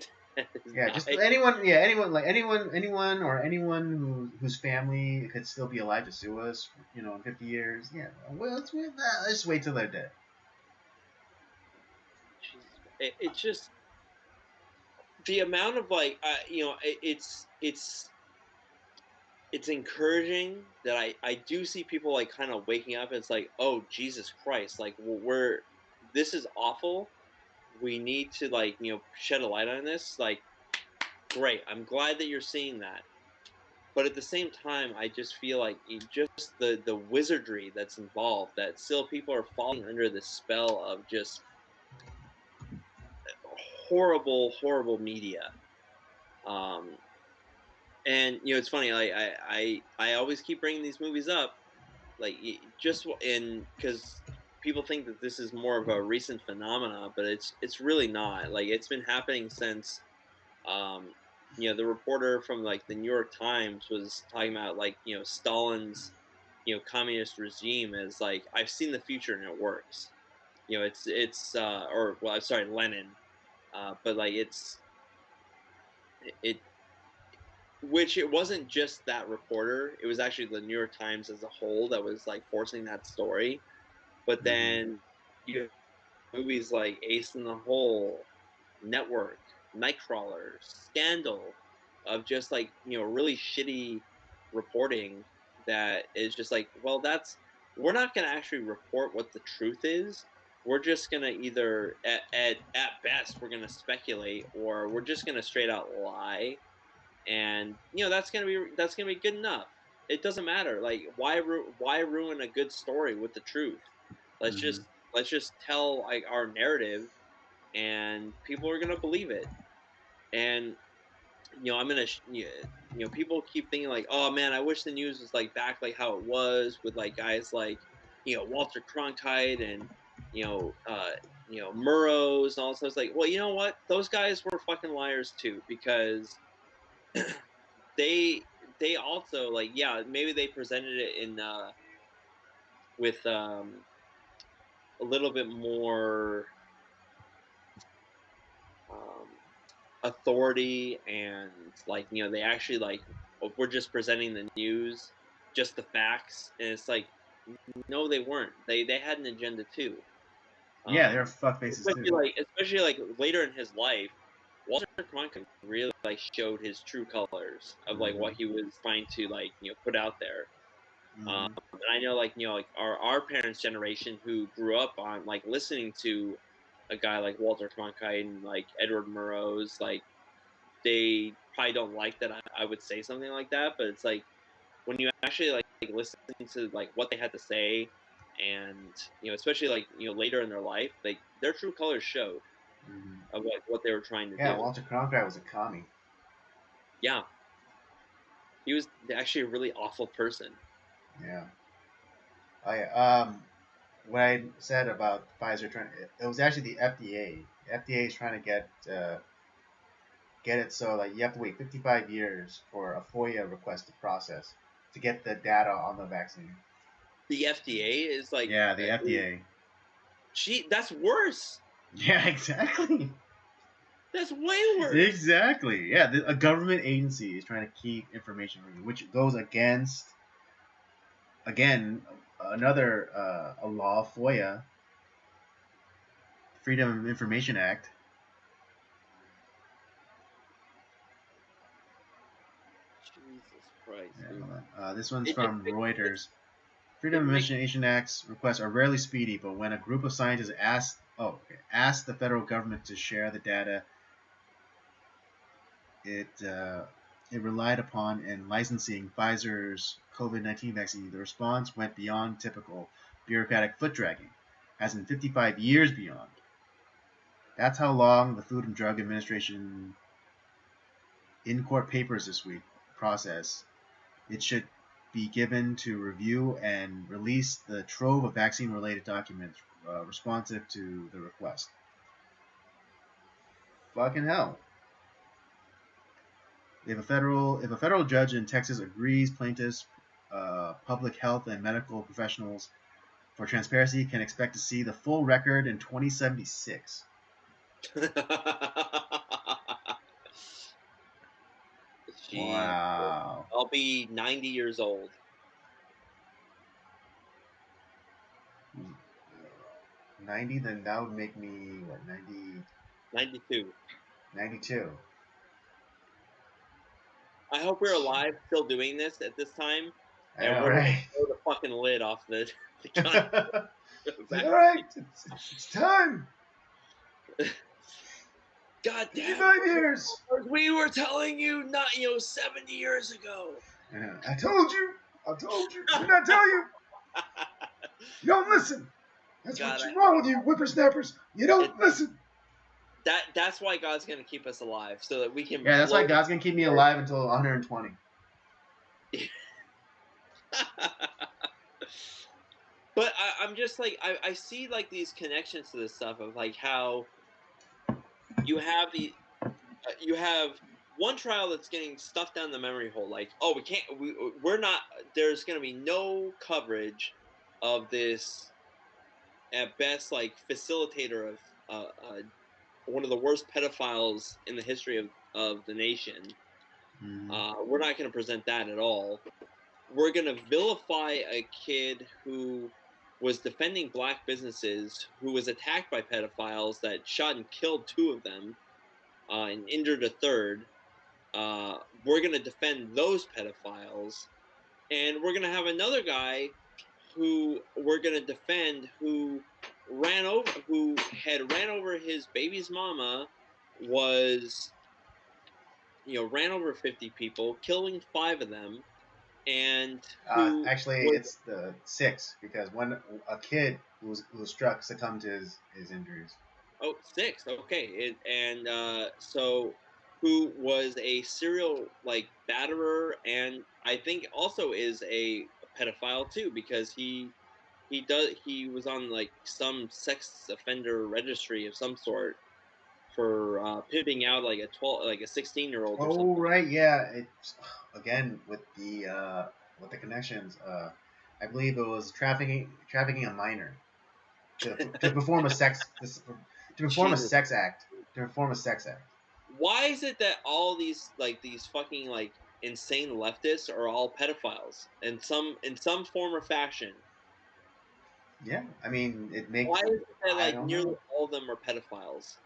Speaker 2: Yeah, just
Speaker 3: died.
Speaker 2: anyone. Yeah, anyone, or anyone whose family could still be alive to sue us. In 50 years. Yeah, well, let's just wait till they're dead.
Speaker 3: Jesus, it's just the amount of like it's encouraging that I do see people like kind of waking up. And it's like, oh Jesus Christ, like we're this is awful. We need to like shed a light on this. Like, great, I'm glad that you're seeing that. But at the same time, I just feel like just the wizardry that's involved, that still people are falling under the spell of just horrible media. Um, and it's funny. Like I always keep bringing these movies up, like just in because people think that this is more of a recent phenomena, but it's really not. Like it's been happening since um, the reporter from like the New York Times was talking about like Stalin's communist regime as like, I've seen the future and it works. It's or well, I'm sorry, Lenin, but like it which it wasn't just that reporter. It was actually the New York Times as a whole that was like forcing that story. But
Speaker 2: Mm-hmm.
Speaker 3: then you have movies like Ace in the Hole, Network, Nightcrawler, Scandal, of just like really shitty reporting that is just like, well, we're not going to actually report what the truth is. We're just going to either at best we're going to speculate, or we're just going to straight out lie. And that's gonna be good enough. It doesn't matter. Like, why ruin a good story with the truth? Let's
Speaker 2: Mm-hmm.
Speaker 3: just let's just tell like our narrative, and people are gonna believe it. And I'm gonna people keep thinking like, oh man, I wish the news was like back like how it was with like guys like Walter Cronkite and Murrows and all this stuff. It's like, well, you know what, those guys were fucking liars too, because they they also, like, yeah, maybe they presented it in with a little bit more um, authority, and like they actually like, we're just presenting the news, just the facts. And it's like, no, they weren't. They had an agenda too.
Speaker 2: Yeah, they're
Speaker 3: um
Speaker 2: fuck faces
Speaker 3: especially
Speaker 2: too.
Speaker 3: like especially like later in his life, Walter Cronkite really like showed his true colors of like
Speaker 2: Mm-hmm.
Speaker 3: what he was trying to like put out there.
Speaker 2: Mm-hmm.
Speaker 3: And I know, like, like our parents' generation who grew up on like listening to a guy like Walter Cronkite and like Edward Murrows, like they probably don't like that I would say something like that. But it's like, when you actually like listen to like what they had to say, and especially like later in their life, like their true colors showed
Speaker 2: Mm-hmm.
Speaker 3: of like what they were trying to
Speaker 2: Yeah,
Speaker 3: do.
Speaker 2: Walter Cronkite was a commie.
Speaker 3: Yeah, he was actually a really awful person.
Speaker 2: Yeah. What I said about Pfizer trying, it was actually the FDA. The FDA is trying to get it so like you have to wait 55 years for a FOIA request to process to get the data on the vaccine.
Speaker 3: The FDA is like,
Speaker 2: Yeah, the FDA.
Speaker 3: that's worse.
Speaker 2: Yeah, exactly.
Speaker 3: That's way worse.
Speaker 2: Exactly. Yeah, a government agency is trying to keep information from you, which goes against, again, another a law, FOIA, Freedom of Information Act.
Speaker 3: Jesus Christ,
Speaker 2: Yeah,
Speaker 3: dude.
Speaker 2: hold on. This one's
Speaker 3: It just
Speaker 2: from
Speaker 3: makes
Speaker 2: Reuters.
Speaker 3: it
Speaker 2: Freedom of
Speaker 3: makes
Speaker 2: Information Act's requests are rarely speedy, but when a group of scientists asked the federal government to share the data it relied upon in licensing Pfizer's COVID-19 vaccine, the response went beyond typical bureaucratic foot dragging, as in 55 years beyond. That's how long the Food and Drug Administration in court papers this week process. It should be given to review and release the trove of vaccine-related documents responsive to the request. Fucking hell. If a federal judge in Texas agrees plaintiffs, public health and medical professionals for transparency can expect to see the full record in 2076.
Speaker 3: Gee,
Speaker 2: Wow.
Speaker 3: I'll be 90 years old.
Speaker 2: 90, then that would make me, what, 90,
Speaker 3: 92.
Speaker 2: 92.
Speaker 3: I hope we're alive still doing this at this time.
Speaker 2: I
Speaker 3: And
Speaker 2: know,
Speaker 3: we're
Speaker 2: right?
Speaker 3: gonna blow the fucking lid off the gun.
Speaker 2: It's like, all right, it's time.
Speaker 3: God damn
Speaker 2: 55 years.
Speaker 3: We were telling you not 70 years ago.
Speaker 2: Yeah, I told you. Didn't I tell you? You don't listen. That's
Speaker 3: God,
Speaker 2: what's wrong with you, whippersnappers. You don't listen.
Speaker 3: That's why God's gonna keep us alive, so that we can.
Speaker 2: Yeah, that's why God's gonna keep me alive until 120.
Speaker 3: But I'm just like I see like these connections to this stuff of like how you have you have one trial that's getting stuffed down the memory hole. Like, oh, we're not. There's gonna be no coverage of this at best like facilitator of one of the worst pedophiles in the history of the nation.
Speaker 2: Mm-hmm.
Speaker 3: We're not going to present that at all. We're going to vilify a kid who was defending black businesses, who was attacked by pedophiles that shot and killed 2 of them and injured a third. We're going to defend those pedophiles. And we're going to have another guy who we're going to defend who had ran over his baby's mama, was ran over 50 people, killing 5 of them, and
Speaker 2: actually it's the 6 because a kid who was struck succumbed to his injuries.
Speaker 3: Oh, 6, okay. So who was a serial like batterer, and I think also is a pedophile too, because he was on like some sex offender registry of some sort for pimping out like a 16-year-old.
Speaker 2: Oh,
Speaker 3: or something.
Speaker 2: right, yeah. It's again with the connections. I believe it was trafficking a minor to perform a sex act.
Speaker 3: Why is it that all these fucking like insane leftists are all pedophiles in some form or fashion?
Speaker 2: Yeah, I mean it makes.
Speaker 3: Why is it that like nearly
Speaker 2: know.
Speaker 3: all of them are pedophiles?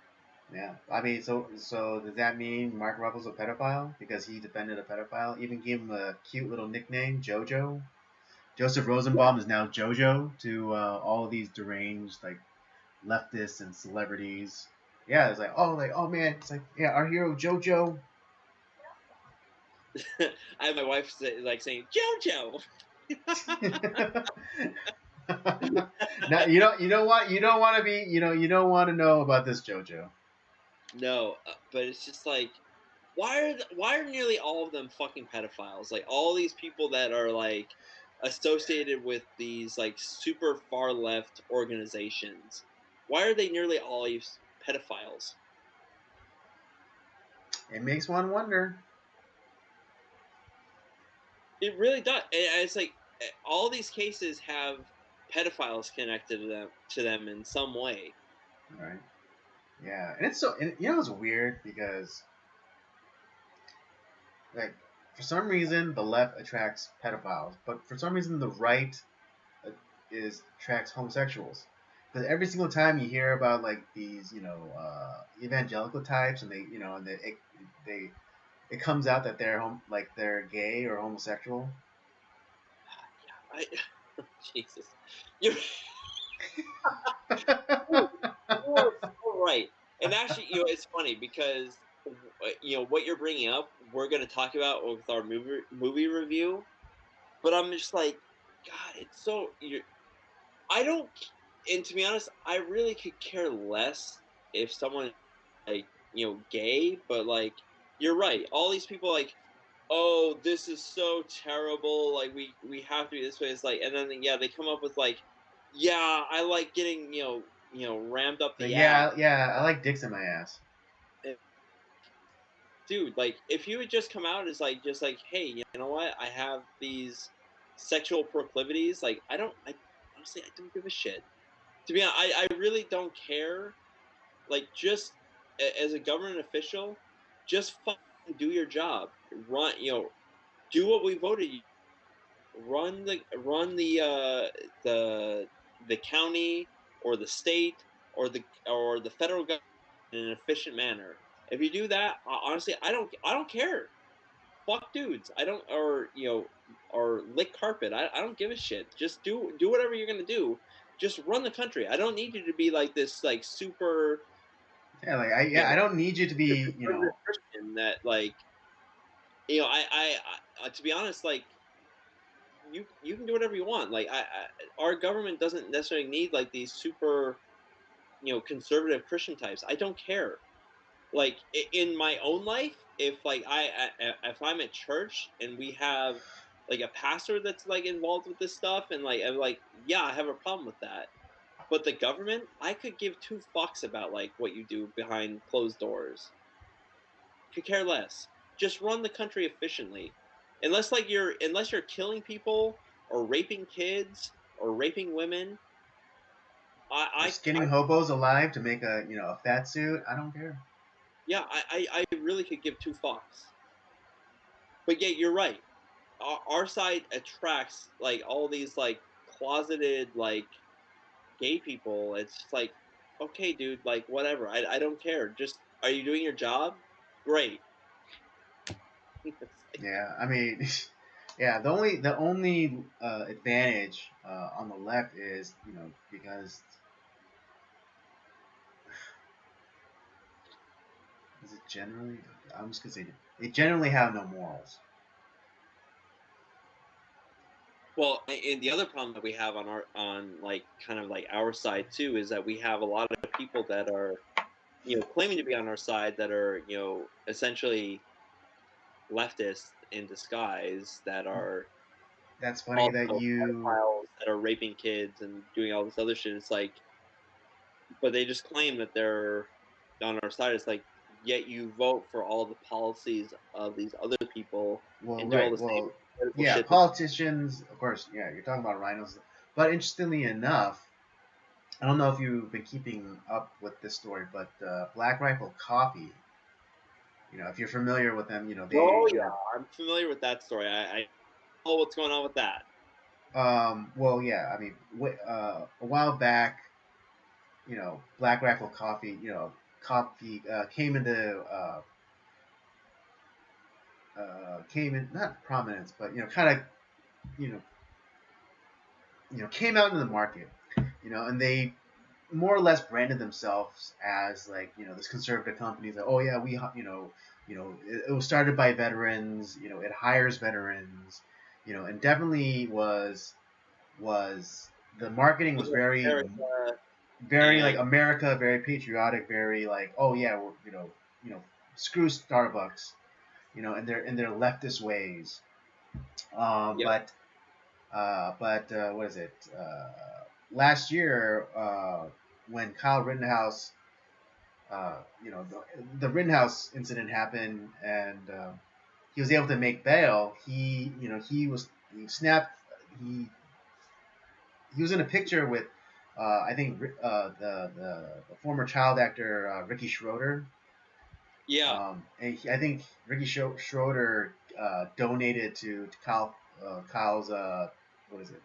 Speaker 2: Yeah, I mean, so does that mean Mark Ruffalo's a pedophile because he defended a pedophile? Even gave him a cute little nickname, JoJo. Joseph Rosenbaum is now JoJo to all of these deranged like leftists and celebrities. Yeah, it's like oh man, it's like yeah, our hero JoJo.
Speaker 3: I have my wife saying JoJo.
Speaker 2: Now you know what you don't want to be you don't want to know about this JoJo.
Speaker 3: No, but it's just like, why are nearly all of them fucking pedophiles? Like all these people that are like associated with these like super far left organizations, why are they nearly all pedophiles?
Speaker 2: It makes one wonder.
Speaker 3: It really does. It's like all these cases have pedophiles connected to them in some way.
Speaker 2: Right. Yeah, and it's it's weird because like for some reason the left attracts pedophiles, but for some reason the right attracts homosexuals. Because every single time you hear about like these evangelical types, and it comes out that they're gay or homosexual.
Speaker 3: Jesus, you're right. And actually, it's funny because what you're bringing up, we're going to talk about with our movie review. But I'm just like, God, it's so I don't. And to be honest, I really could care less if someone like gay. But like, you're right. All these people like oh, this is so terrible. Like we have to be this way. It's like, and then yeah, they come up with like, yeah, I like getting rammed up
Speaker 2: Like,
Speaker 3: the ass.
Speaker 2: I like dicks in my ass.
Speaker 3: And, dude, like if you would just come out as like just like, hey, you know what? I have these sexual proclivities. Like I honestly I don't give a shit. To be honest, I really don't care. Like just as a government official, just fucking do your job. Run, do what we voted you. Run the county or the state or the federal government in an efficient manner. If you do that, honestly, I don't care. Fuck dudes. I don't or lick carpet. I don't give a shit. Just do whatever you're gonna do. Just run the country. I don't need you to be like this like super
Speaker 2: Yeah, like
Speaker 3: you know
Speaker 2: I don't need you to be,
Speaker 3: conservative Christian that like to be honest like you can do whatever you want. Like our government doesn't necessarily need like these super conservative Christian types. I don't care. Like in my own life, if like if I'm at church and we have like a pastor that's like involved with this stuff and like I'm like yeah I have a problem with that. But the government, I could give two fucks about like what you do behind closed doors. Could care less. Just run the country efficiently. Unless you're killing people or raping kids or raping women,
Speaker 2: or
Speaker 3: I, I,
Speaker 2: skinning
Speaker 3: I
Speaker 2: hobos alive to make a a fat suit. I don't care.
Speaker 3: yeah, I really could give two fucks. But yeah, you're right. Our side attracts like all these like closeted like gay people. It's just like, okay, dude, like whatever. I don't care. Just are you doing your job? Great. It's like,
Speaker 2: Yeah, I mean, yeah. The only advantage on the left is because is it generally I'm just gonna say they generally have no morals.
Speaker 3: well, and the other problem that we have on like kind of like our side too is that we have a lot of people that are claiming to be on our side that are essentially leftists in disguise that are
Speaker 2: That's funny that
Speaker 3: also
Speaker 2: you
Speaker 3: pedophiles that are raping kids and doing all this other shit. It's like, but they just claim that they're on our side. It's like, yet you vote for all the policies of these other people
Speaker 2: well,
Speaker 3: and do all
Speaker 2: right,
Speaker 3: the same
Speaker 2: well,
Speaker 3: political
Speaker 2: yeah,
Speaker 3: shit that.
Speaker 2: politicians, of course, yeah, you're talking about rhinos, but interestingly enough, I don't know if you've been keeping up with this story, but Black Rifle Coffee, if you're familiar with them, they,
Speaker 3: Oh yeah, I'm familiar with that story. I know what's going on with that.
Speaker 2: well, yeah, I mean, a while back, Black Rifle Coffee, coffee came in not prominence, but kind of, you know, came out into the market, and they more or less branded themselves as like this conservative company that oh yeah we it was started by veterans, it hires veterans, and definitely was the marketing was very
Speaker 3: America
Speaker 2: very like
Speaker 3: and
Speaker 2: America, very patriotic, very like oh yeah we're screw Starbucks, in their leftist ways,
Speaker 3: yep,
Speaker 2: but what is it? Last year, when Kyle Rittenhouse, the Rittenhouse incident happened, and he was able to make bail. He was in a picture with, I think, the former child actor Ricky Schroeder.
Speaker 3: yeah,
Speaker 2: And I think Ricky Schroeder donated to Kyle's what is it?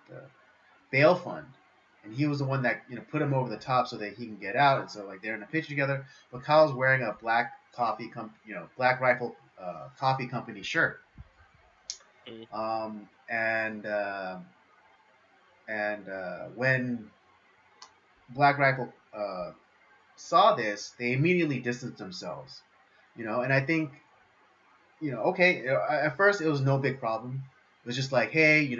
Speaker 2: Bail fund, and he was the one that put him over the top so that he can get out. And so like they're in a picture together. But Kyle's wearing a Black Rifle Coffee Company shirt.
Speaker 3: mm,
Speaker 2: And when Black Rifle saw this, they immediately distanced themselves. And I think okay. At first, it was no big problem. It was just like, hey, we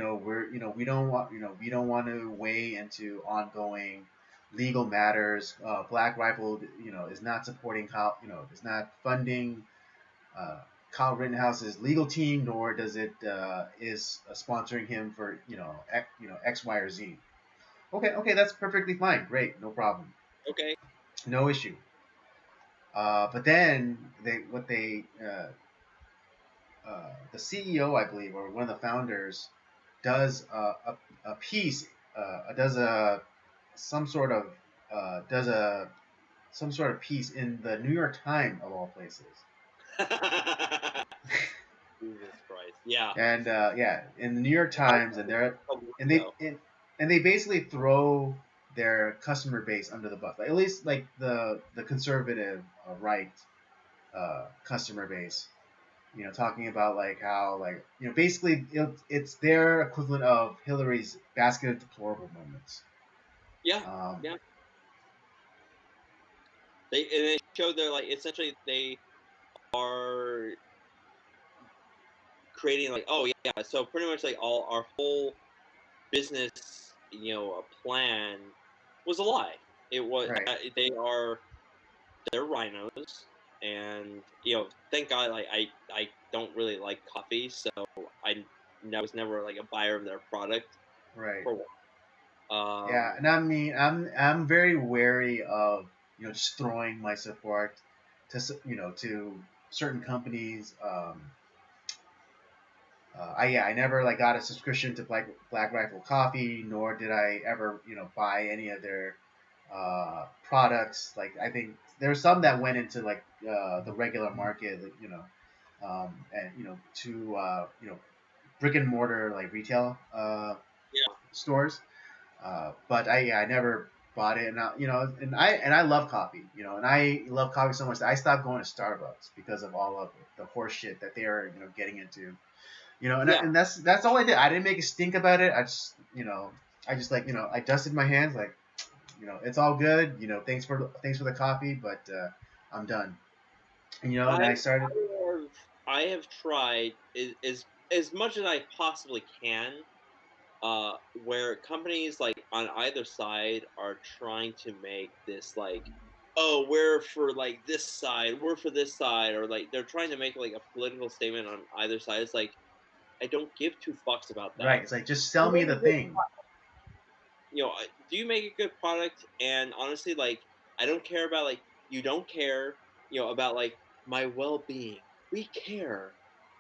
Speaker 2: don't want to weigh into ongoing legal matters. Black Rifle, is not supporting, is not funding Kyle Rittenhouse's legal team, nor does it is sponsoring him for X, Y, or Z. Okay, that's perfectly fine. Great, no problem,
Speaker 3: Okay.
Speaker 2: no issue. But then the CEO, I believe, or one of the founders, does a piece, does a some sort of does a some sort of piece in the New York Times of all places.
Speaker 3: Jesus Christ. Yeah.
Speaker 2: And in the New York Times, and they're and they
Speaker 3: So,
Speaker 2: and they basically throw their customer base under the bus, like, at least like the conservative right customer base. Talking about like how like basically it's their equivalent of Hillary's basket of deplorable moments.
Speaker 3: yeah.
Speaker 2: Um,
Speaker 3: Yeah. They showed they're like essentially they are creating like, oh yeah, so pretty much like all our whole business plan was a lie. It was
Speaker 2: right,
Speaker 3: they're rhinos, and thank God like I don't really like coffee, so I was never like a buyer of their product
Speaker 2: right.
Speaker 3: for one.
Speaker 2: Yeah, and I mean, I'm very wary of just throwing my support to certain companies. I never like got a subscription to Black Rifle Coffee, nor did I ever buy any of their products. Like, I think there's some that went into like the regular market, like, and to brick and mortar like retail
Speaker 3: Yeah,
Speaker 2: stores. But I never bought it, and I love coffee, and I love coffee so much that I stopped going to Starbucks because of all of the horse shit that they're getting into.
Speaker 3: yeah.
Speaker 2: And that's all I did. I didn't make a stink about it. I just like I dusted my hands, like it's all good. Thanks for the coffee, but I'm done. And I started.
Speaker 3: I have tried as much as I possibly can, where companies like on either side are trying to make this like, oh, we're for like this side, we're for this side, or like they're trying to make like a political statement on either side. It's like I don't give two fucks about
Speaker 2: Right,
Speaker 3: that.
Speaker 2: it's like, just
Speaker 3: You
Speaker 2: sell me
Speaker 3: make
Speaker 2: the
Speaker 3: a good,
Speaker 2: thing.
Speaker 3: do you make a good product? And honestly, like I don't care about like you don't care, about like my well-being. We care.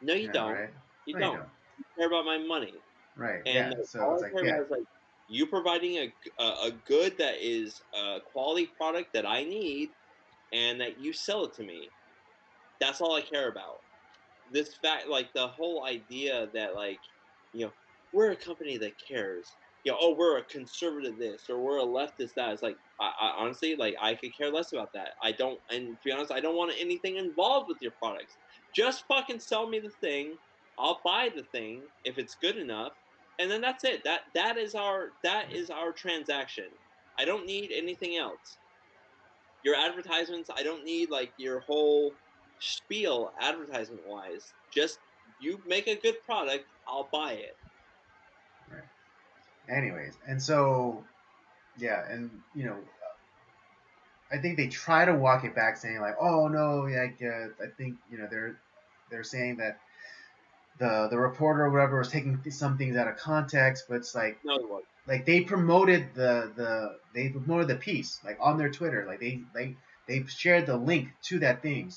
Speaker 3: No, you
Speaker 2: Yeah,
Speaker 3: don't.
Speaker 2: right.
Speaker 3: You
Speaker 2: No, you
Speaker 3: don't.
Speaker 2: don't.
Speaker 3: You care about my money.
Speaker 2: Right,
Speaker 3: And
Speaker 2: yeah. So
Speaker 3: all
Speaker 2: it's
Speaker 3: I
Speaker 2: like,
Speaker 3: care
Speaker 2: yeah,
Speaker 3: about is like you providing a good that is a quality product that I need, and that you sell it to me. That's all I care about. This fact, like the whole idea that like, you know, we're a company that cares. Oh, we're a conservative this or we're a leftist that. It's like I honestly like I could care less about that. I don't, and to be honest, I don't want anything involved with your products. Just fucking sell me the thing. I'll buy the thing if it's good enough, and then that's it. That is our transaction. I don't need anything else. Your advertisements, I don't need like your whole spiel advertisement wise. Just you make a good product, I'll buy it.
Speaker 2: right. Anyways, and so yeah, and I think they try to walk it back, saying like, oh no, yeah, I think they're saying that the reporter or whatever was taking some things out of context, but it's
Speaker 3: No, it was.
Speaker 2: like they promoted they promoted the piece like on their Twitter, like they shared the link to that thing,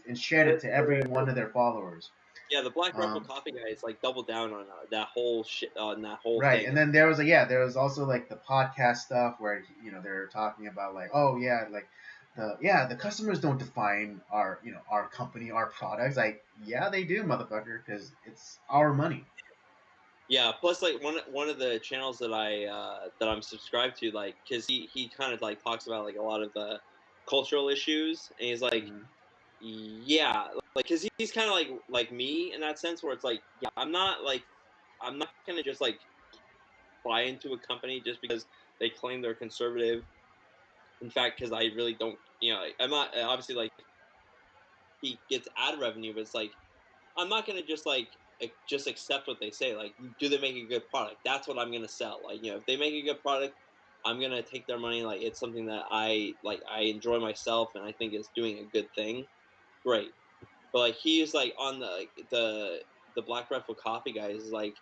Speaker 2: and shared it to every one of their followers.
Speaker 3: Yeah, the Black Rifle
Speaker 2: Um,
Speaker 3: Coffee guys like doubled down on that whole shit on that whole
Speaker 2: right,
Speaker 3: thing.
Speaker 2: and then there was also like the podcast stuff where they're talking about like, oh yeah, like the customers don't define our company, our products. Like, yeah, they do, motherfucker, because it's our money.
Speaker 3: Yeah, plus like one of the channels that I'm subscribed to, like, because he kind of like talks about like a lot of the cultural issues, and he's like,
Speaker 2: Mhm.
Speaker 3: yeah, like because he's kind of like me in that sense, where it's like, yeah, I'm not gonna just like buy into a company just because they claim they're conservative. In fact, because I really don't, I'm not obviously like he gets ad revenue, but it's like I'm not gonna just like just accept what they say. Like, do they make a good product? That's what I'm gonna sell. Like, if they make a good product, I'm gonna take their money. Like, it's something that I like. I enjoy myself, and I think it's doing a good thing. Great. but like he's like on the Black Rifle Coffee guys is like,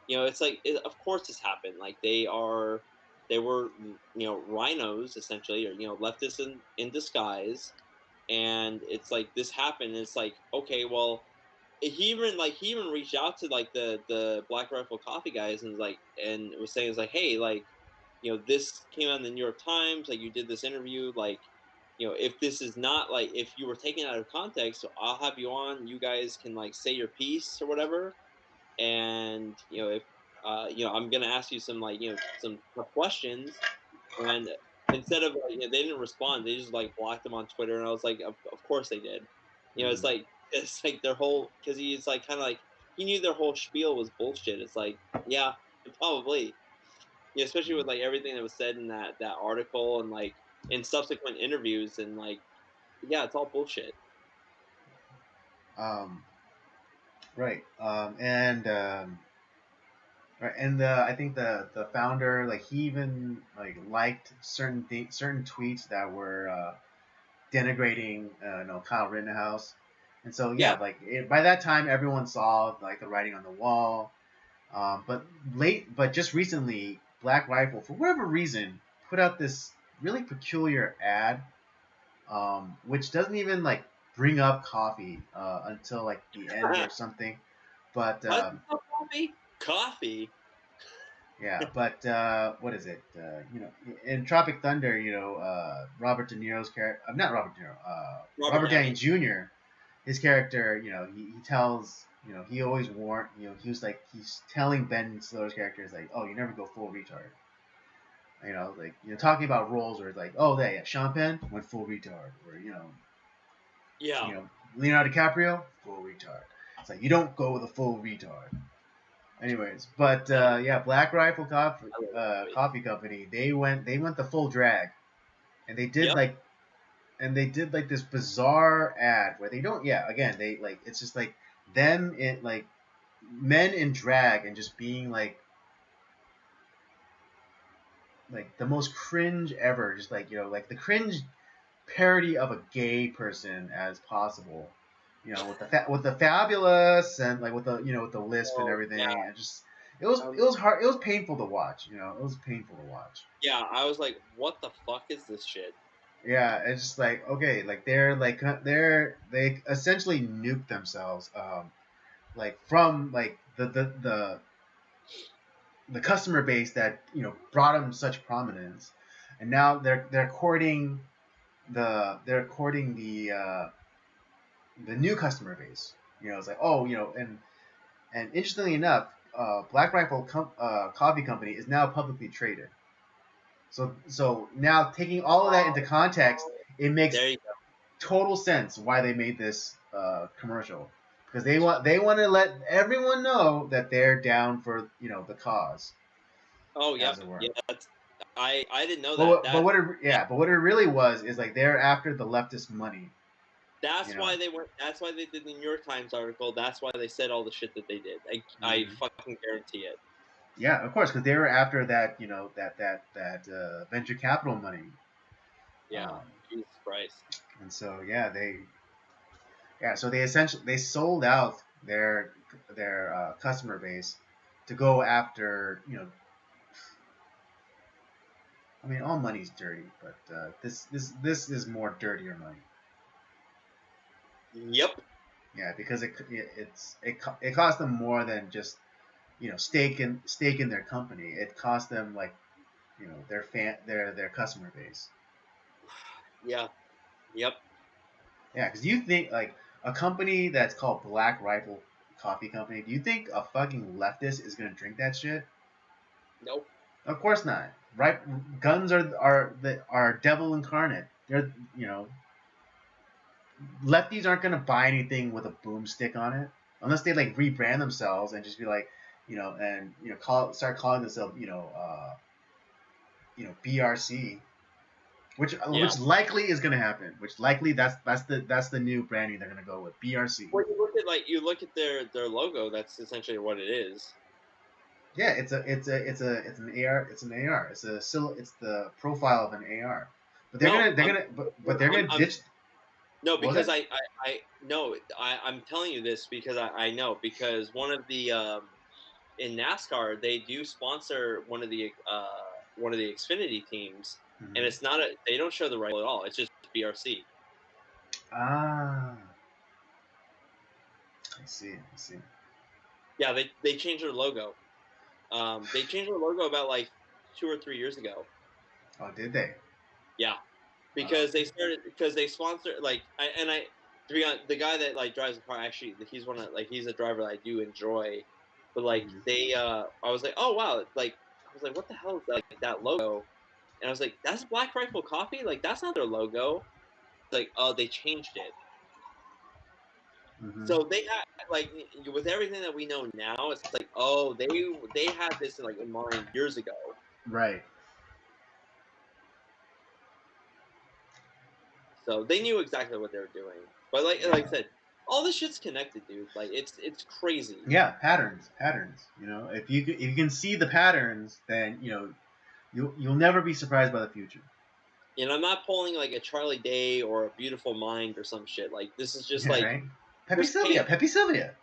Speaker 3: it's like of course this happened. Like they were rhinos essentially, or leftists in disguise, and it's like this happened. And it's like, okay, well, he even reached out to like the Black Rifle Coffee guys and was like, and was saying, it's like, hey, like, this came out in the New York Times, like you did this interview, like, if this is not like, if you were taken out of context, so I'll have you on, you guys can like say your piece or whatever. And if I'm gonna ask you some like some tough questions. And instead of like, they didn't respond, they just like blocked them on Twitter. And I was like, of course they did. It's
Speaker 2: Mhm.
Speaker 3: like their whole, because he's like kind of like he knew their whole spiel was bullshit. It's like, yeah, probably. Especially with like everything that was said in that article and like in subsequent interviews, and like, yeah, it's all bullshit.
Speaker 2: Um, right. Right, and I think the founder, like he even like liked certain tweets that were denigrating Kyle Rittenhouse, and so yeah,
Speaker 3: Yeah.
Speaker 2: like by that time everyone saw like the writing on the wall. But just recently, Black Rifle, for whatever reason, put out this really peculiar ad, which doesn't even like bring up coffee until like the end or something. But
Speaker 3: What? Coffee? Coffee?
Speaker 2: yeah, but what is it? In Tropic Thunder, Robert De Niro's character, not Robert De Niro,
Speaker 3: Robert
Speaker 2: Robert Downey
Speaker 3: Downey.
Speaker 2: Jr. His character, he tells, he always warned, he was like, he's telling Ben Stiller's character is like, oh, you never go full retard. Like, talking about roles where it's like, oh, yeah, Sean Penn went full retard, or
Speaker 3: Yeah.
Speaker 2: Leonardo DiCaprio, full retard. It's like you don't go with a full retard. Anyways, but
Speaker 3: I,
Speaker 2: yeah, Black Rifle
Speaker 3: I love that movie.
Speaker 2: Coffee Company, they went the full drag, and
Speaker 3: Yep.
Speaker 2: they did like this bizarre ad where they don't, yeah, again, they like, it's just like them in like men in drag and just being like the most cringe ever, just like, like the cringe parody of a gay person as possible, with the fabulous, and like with the, with the lisp and
Speaker 3: Oh yeah.
Speaker 2: everything, and just it
Speaker 3: Um,
Speaker 2: was hard, it was painful to watch, it was painful to watch.
Speaker 3: yeah, I was like, what the fuck is this shit?
Speaker 2: Yeah, it's just like, okay, like they essentially nuked themselves, like from like the customer base that brought them such prominence, and now they're courting the new customer base. It's like, oh, and interestingly enough, Black Rifle Coffee Company is now publicly traded. So now taking all of that into context, it makes
Speaker 3: There you go.
Speaker 2: total sense why they made this commercial, because they want to let everyone know that they're down for the cause,
Speaker 3: Oh
Speaker 2: as
Speaker 3: yep.
Speaker 2: it were.
Speaker 3: Yeah, I didn't know
Speaker 2: But
Speaker 3: that.
Speaker 2: what, but
Speaker 3: That
Speaker 2: what it, yeah, but what it really was is like they're after the leftist money. You
Speaker 3: that's
Speaker 2: know.
Speaker 3: why they went. That's why they did the New York Times article. That's why they said all the shit that they did. I
Speaker 2: Hmm.
Speaker 3: fucking guarantee it.
Speaker 2: Yeah, of course, because they were after that, that venture capital money.
Speaker 3: Yeah.
Speaker 2: Um,
Speaker 3: Jesus Christ.
Speaker 2: and so so they essentially they sold out their customer base to go after, I mean, all money's dirty, but this is more dirtier money.
Speaker 3: Yep.
Speaker 2: Yeah, because it cost them more than just stake in their company. It cost them like their customer base.
Speaker 3: Yeah. Yep.
Speaker 2: Yeah, because you think like a company that's called Black Rifle Coffee Company, do you think a fucking leftist is gonna drink that shit?
Speaker 3: Nope.
Speaker 2: Of course not. Right? Guns are devil incarnate. They're lefties aren't gonna buy anything with a boomstick on it unless they like rebrand themselves and just be like, and start calling themselves, BRC,
Speaker 3: Yeah.
Speaker 2: which likely is gonna happen. Which likely that's the new branding they're gonna go with, BRC.
Speaker 3: When you look at their logo, that's essentially what it is.
Speaker 2: Yeah, it's an AR. It's an AR. It's the profile of an AR. But they're
Speaker 3: No,
Speaker 2: gonna they're gonna but they're
Speaker 3: I'm,
Speaker 2: gonna
Speaker 3: I'm
Speaker 2: ditch.
Speaker 3: No,
Speaker 2: Was
Speaker 3: because
Speaker 2: it?
Speaker 3: I no, I'm telling you this because I know because one of the in NASCAR they do sponsor one of the Xfinity teams, and
Speaker 2: Hmm.
Speaker 3: it's not a they don't show the right at all. It's just BRC.
Speaker 2: Ah, I see. I see.
Speaker 3: Yeah, they changed their logo. They changed their logo about like 2 or 3 years ago.
Speaker 2: Oh, did they?
Speaker 3: Yeah,
Speaker 2: Okay.
Speaker 3: because they sponsor like I to be honest, the guy that like drives the car actually he's one of like he's a driver that I do enjoy, but like
Speaker 2: Mhm.
Speaker 3: they I was like oh wow like I was like what the hell is that, like that logo, and I was like that's Black Rifle Coffee, like that's not their logo. Like oh they changed it,
Speaker 2: Mhm.
Speaker 3: so they had like with everything that we know now it's like oh they had this like in mind years ago,
Speaker 2: Right.
Speaker 3: so they knew exactly what they were doing. But like I
Speaker 2: Yeah.
Speaker 3: said, all this shit's connected, dude. Like it's crazy.
Speaker 2: Yeah. Patterns. Patterns. If you can see the patterns, then you'll never be surprised by the future.
Speaker 3: And I'm not pulling like a Charlie Day or a Beautiful Mind or some shit. Like this is just
Speaker 2: Yeah.
Speaker 3: like
Speaker 2: Right. Pepe
Speaker 3: there's
Speaker 2: Sylvia.
Speaker 3: pain.
Speaker 2: Pepe Sylvia.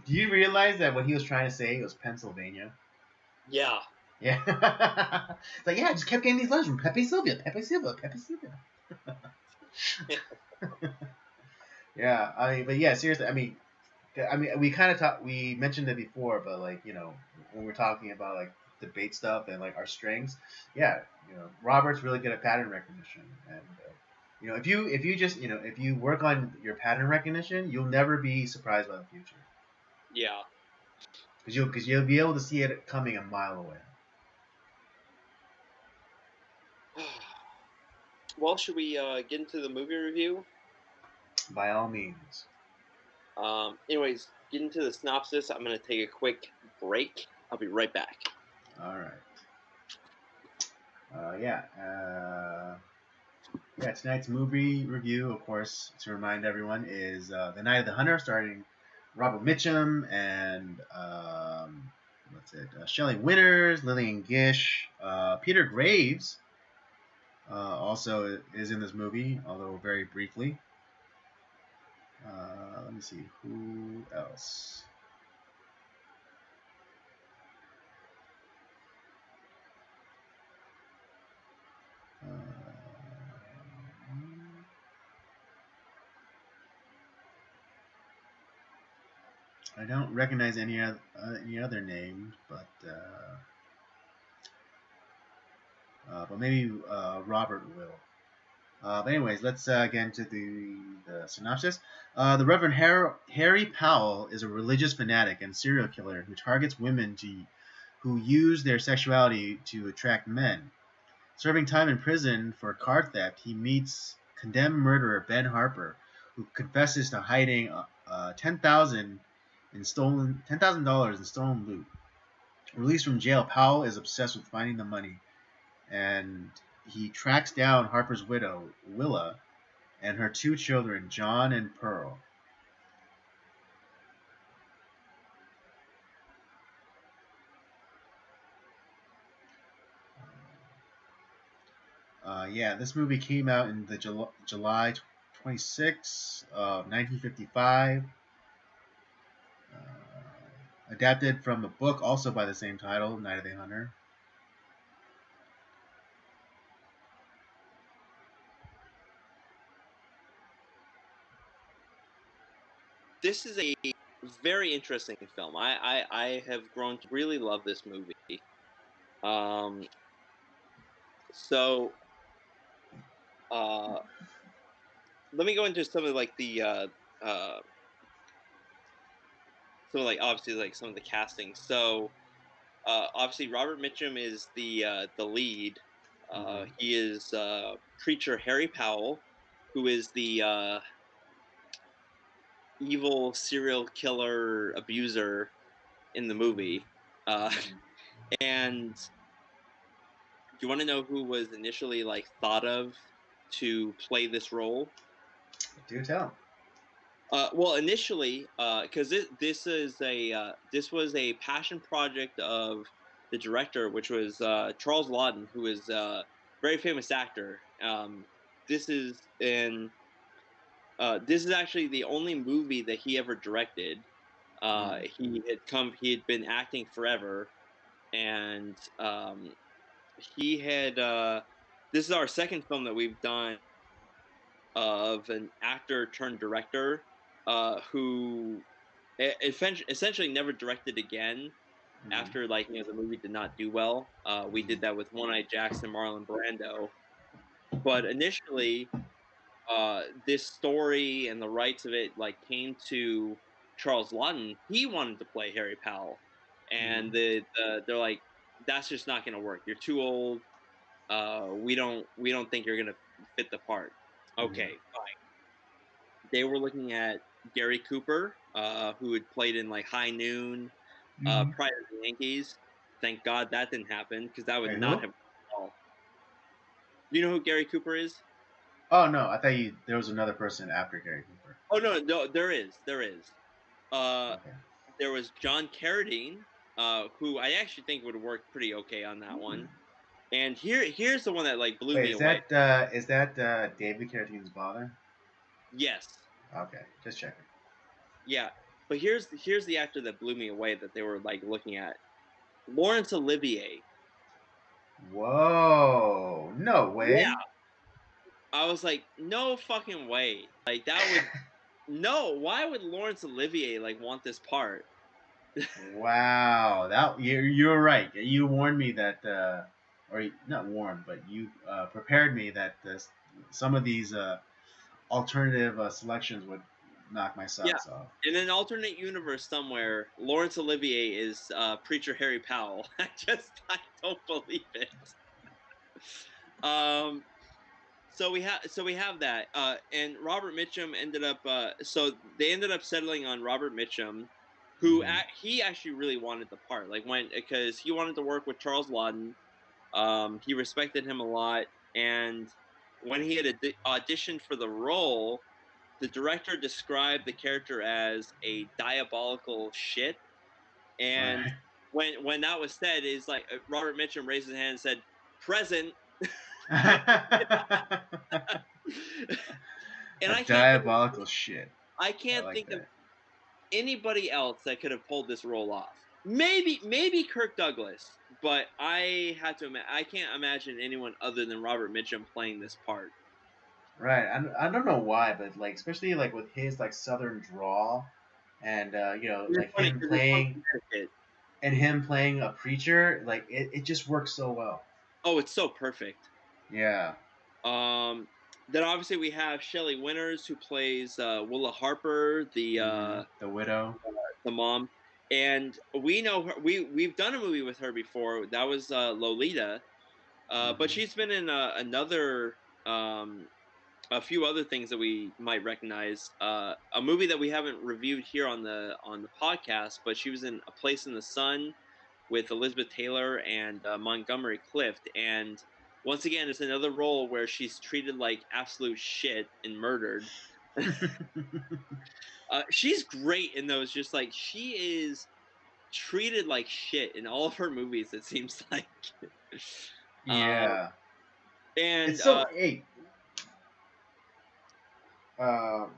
Speaker 2: Do you realize that what he was trying to say was Pennsylvania?
Speaker 3: Yeah.
Speaker 2: Yeah. It's like, yeah, I just kept getting these letters from Pepe Sylvia, Pepe Sylvia, Pepe Sylvia. Yeah, I mean, but yeah, seriously, I mean, we kind of we mentioned it before, but like, when we're talking about like debate stuff and like our strengths, yeah, Robert's really good at pattern recognition, and if you work on your pattern recognition, you'll never be surprised by the future
Speaker 3: Yeah.
Speaker 2: because you'll be able to see it coming a mile away.
Speaker 3: Well, should we get into the movie review?
Speaker 2: By all means.
Speaker 3: Anyways, get into the synopsis. I'm gonna take a quick break. I'll be right back.
Speaker 2: All right. Yeah. Yeah. Tonight's movie review, of course, to remind everyone, is The Night of the Hunter, starring Robert Mitchum and what's it? Shelley Winters, Lillian Gish, Peter Graves. Also is in this movie, although very briefly. Let me see who else. Uh, I don't recognize any other names, but maybe Robert will. But anyways, let's get into the synopsis. The Reverend Harry Powell is a religious fanatic and serial killer who targets women who use their sexuality to attract men. Serving time in prison for car theft, he meets condemned murderer Ben Harper, who confesses to hiding $10,000 in stolen loot. Released from jail, Powell is obsessed with finding the money, and he tracks down Harper's widow, Willa, and her two children, John and Pearl. Yeah, this movie came out in the July 26th of 1955. Adapted from a book also by the same title, Night of the Hunter.
Speaker 3: This is a very interesting film. I have grown to really love this movie. Um, so uh, let me go into some of like the some of like obviously like some of the casting. So obviously Robert Mitchum is the lead.
Speaker 2: Mm-hmm.
Speaker 3: He is preacher Harry Powell, who is the evil serial killer abuser in the movie.
Speaker 2: Mm-hmm.
Speaker 3: And do you want to know who was initially like thought of to play this role?
Speaker 2: Do tell.
Speaker 3: Well, initially, because this was a passion project of the director, which was Charles Lawton, who is a very famous actor. This is in this is actually the only movie that he ever directed. He had been acting forever, and he had this is our second film that we've done of an actor turned director who essentially never directed again after the movie did not do well. We did that with One Eye Jackson, Marlon Brando, but initially this story and the rights of it came to Charles Lawton. He wanted to play Harry Powell, and they're like, that's just not going to work. You're too old. We don't think you're going to fit the part. Okay, fine. They were looking at Gary Cooper, who had played in High Noon, prior to the Yankees. Thank God that didn't happen because that would
Speaker 2: Wait,
Speaker 3: not
Speaker 2: who?
Speaker 3: have worked at all. You know who Gary Cooper is?
Speaker 2: Oh no, I thought there was another person after Gary Cooper.
Speaker 3: Oh no, there is. Uh,
Speaker 2: Okay.
Speaker 3: there was John Carradine, who I actually think would work pretty okay on that one. And here's the one that blew
Speaker 2: Wait,
Speaker 3: me away.
Speaker 2: is that David Carradine's father?
Speaker 3: Yes,
Speaker 2: Okay, just checking.
Speaker 3: yeah. But here's the actor that blew me away that they were looking at. Laurence Olivier.
Speaker 2: Whoa, no way.
Speaker 3: Yeah. I was like, no fucking way. That would no, why would Laurence Olivier want this part?
Speaker 2: Wow, that you're right. You warned me that, or not warned, but you prepared me that some of these alternative selections would knock my socks off.
Speaker 3: In an alternate universe somewhere, Laurence Olivier is preacher Harry Powell. I don't believe it. So we have that, and Robert Mitchum ended up. So they ended up settling on Robert Mitchum, who he actually really wanted the part. Because he wanted to work with Charles Lawton. He respected him a lot, and when he had auditioned for the role, the director described the character as a diabolical shit. And
Speaker 2: Right.
Speaker 3: when that was said, is Robert Mitchum raised his hand and said, "Present." And I
Speaker 2: diabolical shit.
Speaker 3: I can't
Speaker 2: like
Speaker 3: think of
Speaker 2: that.
Speaker 3: anybody else that could have pulled this role off. Maybe Kirk Douglas, but I can't imagine anyone other than Robert Mitchum playing this part.
Speaker 2: Right. I don't know why, but especially with his southern drawl, and him playing a preacher, it just works so well.
Speaker 3: Oh, it's so perfect.
Speaker 2: Yeah.
Speaker 3: Then obviously we have Shelley Winters, who plays Willa Harper, the
Speaker 2: widow,
Speaker 3: the mom, and we know her. We've done a movie with her before. That was Lolita, but she's been in a few other things that we might recognize. A movie that we haven't reviewed here on the podcast, but she was in A Place in the Sun with Elizabeth Taylor and Montgomery Clift, and once again, it's another role where she's treated like absolute shit and murdered. She's great in those. Just she is treated like shit in all of her movies. It seems like.
Speaker 2: Yeah.
Speaker 3: And
Speaker 2: it's so hey. What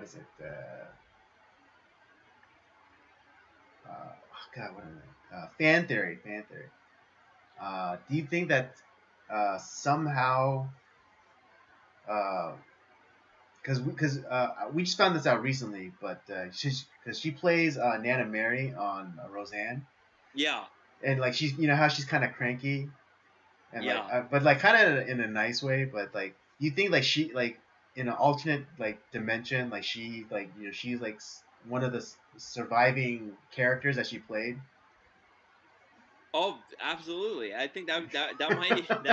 Speaker 2: is it? God, what is it? Fan theory. Do you think that somehow, because we just found this out recently, but because she plays Nana Mary on Roseanne.
Speaker 3: Yeah.
Speaker 2: And she's how she's kind of cranky, and but kind of in a nice way. But you think she in an alternate dimension, she she's one of the surviving characters that she played.
Speaker 3: Oh, absolutely! I think that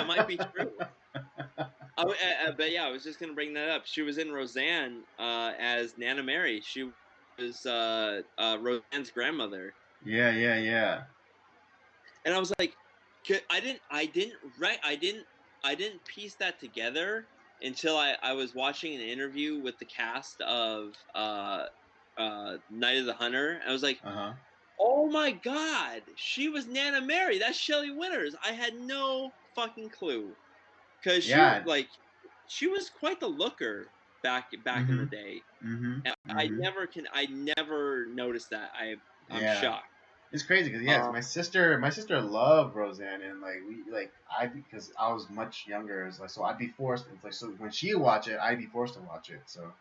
Speaker 3: might be true. But yeah, I was just gonna bring that up. She was in Roseanne as Nana Mary. She was Roseanne's grandmother.
Speaker 2: Yeah.
Speaker 3: And I was like, I didn't piece that together until I was watching an interview with the cast of Night of the Hunter. I was like, oh my God, she was Nana Mary. That's Shelley Winters. I had no fucking clue. Because
Speaker 2: Yeah.
Speaker 3: she was quite the looker back in the
Speaker 2: Mhm.
Speaker 3: day.
Speaker 2: Mhm.
Speaker 3: And
Speaker 2: Mhm.
Speaker 3: I never noticed that. I'm
Speaker 2: Yeah.
Speaker 3: shocked.
Speaker 2: It's crazy because yes,
Speaker 3: Um,
Speaker 2: my sister loved Roseanne, and like we like I because I was much younger, it's like so I'd be forced. It's like so when she would watch it, I'd be forced to watch it. So,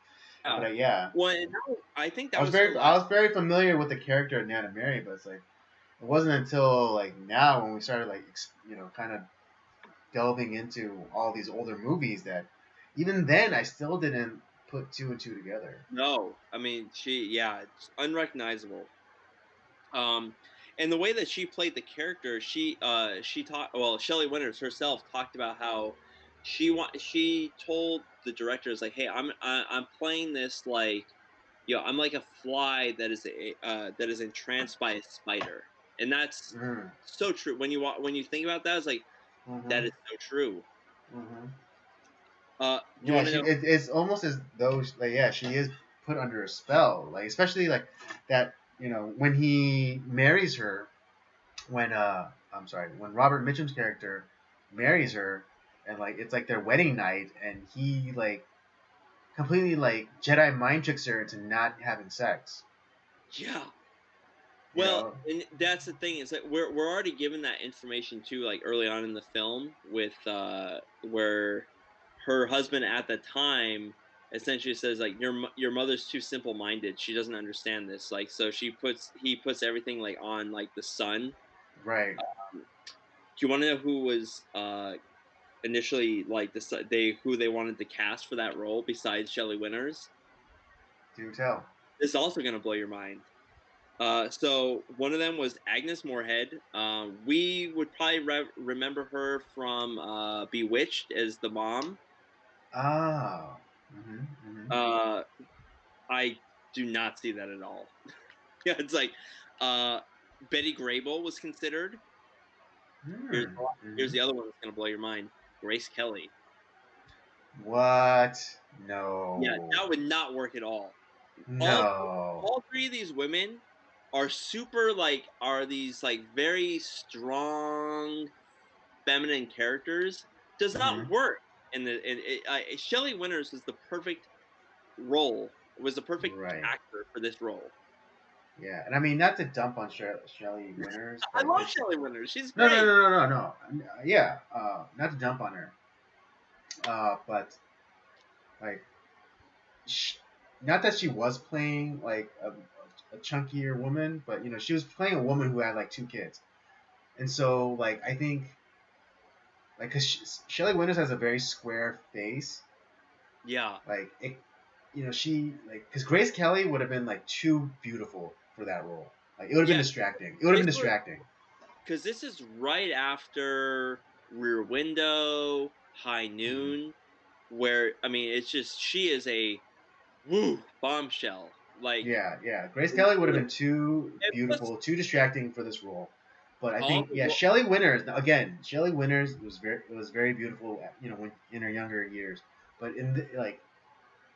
Speaker 3: yeah.
Speaker 2: but yeah,
Speaker 3: Well, and I think that was her
Speaker 2: I
Speaker 3: last.
Speaker 2: was very familiar with the character of Nana Mary, but it's like it wasn't until like now when we started like kind of delving into all these older movies that even then I still didn't put two and two together.
Speaker 3: No, I mean it's unrecognizable. Um, and the way that she played the character, she talked. Well, Shelley Winters herself talked about how she told the directors like, "Hey, I'm playing this like, I'm like a fly that is entranced by a spider," and that's
Speaker 2: Mm.
Speaker 3: so true. When you think about that, it's like that
Speaker 2: Mhm.
Speaker 3: is so true.
Speaker 2: Mhm.
Speaker 3: Do you
Speaker 2: Yeah,
Speaker 3: want to know?
Speaker 2: it's almost as though like yeah, she is put under a spell. Like especially like that, when he marries her, when I'm sorry, when Robert Mitchum's character marries her, and like it's like their wedding night, and he like completely like Jedi mind tricks her into not having sex.
Speaker 3: Yeah.
Speaker 2: You
Speaker 3: Well,
Speaker 2: know?
Speaker 3: and that's the thing is that we're already given that information too, like early on in the film, with where her husband at the time essentially says like your mother's too simple minded. She doesn't understand this. Like so he puts everything like on like the son.
Speaker 2: Right.
Speaker 3: Do you want to know who was initially like who they wanted to cast for that role besides Shelley Winters?
Speaker 2: Do tell.
Speaker 3: This is also gonna blow your mind. So one of them was Agnes Moorehead. We would probably remember her from Bewitched as the mom.
Speaker 2: Ah. Mhm. Mhm.
Speaker 3: Uh, I do not see that at all. Yeah, it's like uh, Betty Grable was considered. Here's
Speaker 2: Hmm.
Speaker 3: here's
Speaker 2: Mhm.
Speaker 3: the other one that's gonna blow your mind. Grace Kelly.
Speaker 2: What?
Speaker 3: Yeah,
Speaker 2: No.
Speaker 3: that would not work at all. All
Speaker 2: No.
Speaker 3: all three of these women are super are these like very strong feminine characters does not
Speaker 2: Mhm.
Speaker 3: work Shelley Winters was the perfect role was the perfect
Speaker 2: Right.
Speaker 3: actor for this role.
Speaker 2: Yeah, and I mean not to dump on Shelley Winters,
Speaker 3: I
Speaker 2: but
Speaker 3: love
Speaker 2: because
Speaker 3: Shelley Winters. She's
Speaker 2: no, no,
Speaker 3: great.
Speaker 2: no, no, no, no. Yeah, not to dump on her, but like, sh not that she was playing like a chunkier woman, but she was playing a woman who had like two kids, and so like I think like because Shelley Winters has a very square face,
Speaker 3: Yeah.
Speaker 2: like it, she like because Grace Kelly would have been like too beautiful for that role. Like it would have been
Speaker 3: Yeah.
Speaker 2: distracting. It would have been
Speaker 3: This was
Speaker 2: distracting.
Speaker 3: because this is right after Rear Window, High
Speaker 2: Hmm.
Speaker 3: Noon, where I mean it's just she is a woo bombshell. Like
Speaker 2: Yeah, yeah. Grace
Speaker 3: and
Speaker 2: Kelly would have been too
Speaker 3: plus
Speaker 2: beautiful, too distracting for this role. But I
Speaker 3: all
Speaker 2: think,
Speaker 3: the
Speaker 2: yeah, Shelley Winters. Again, Shelley Winters was very beautiful, when in her younger years. But like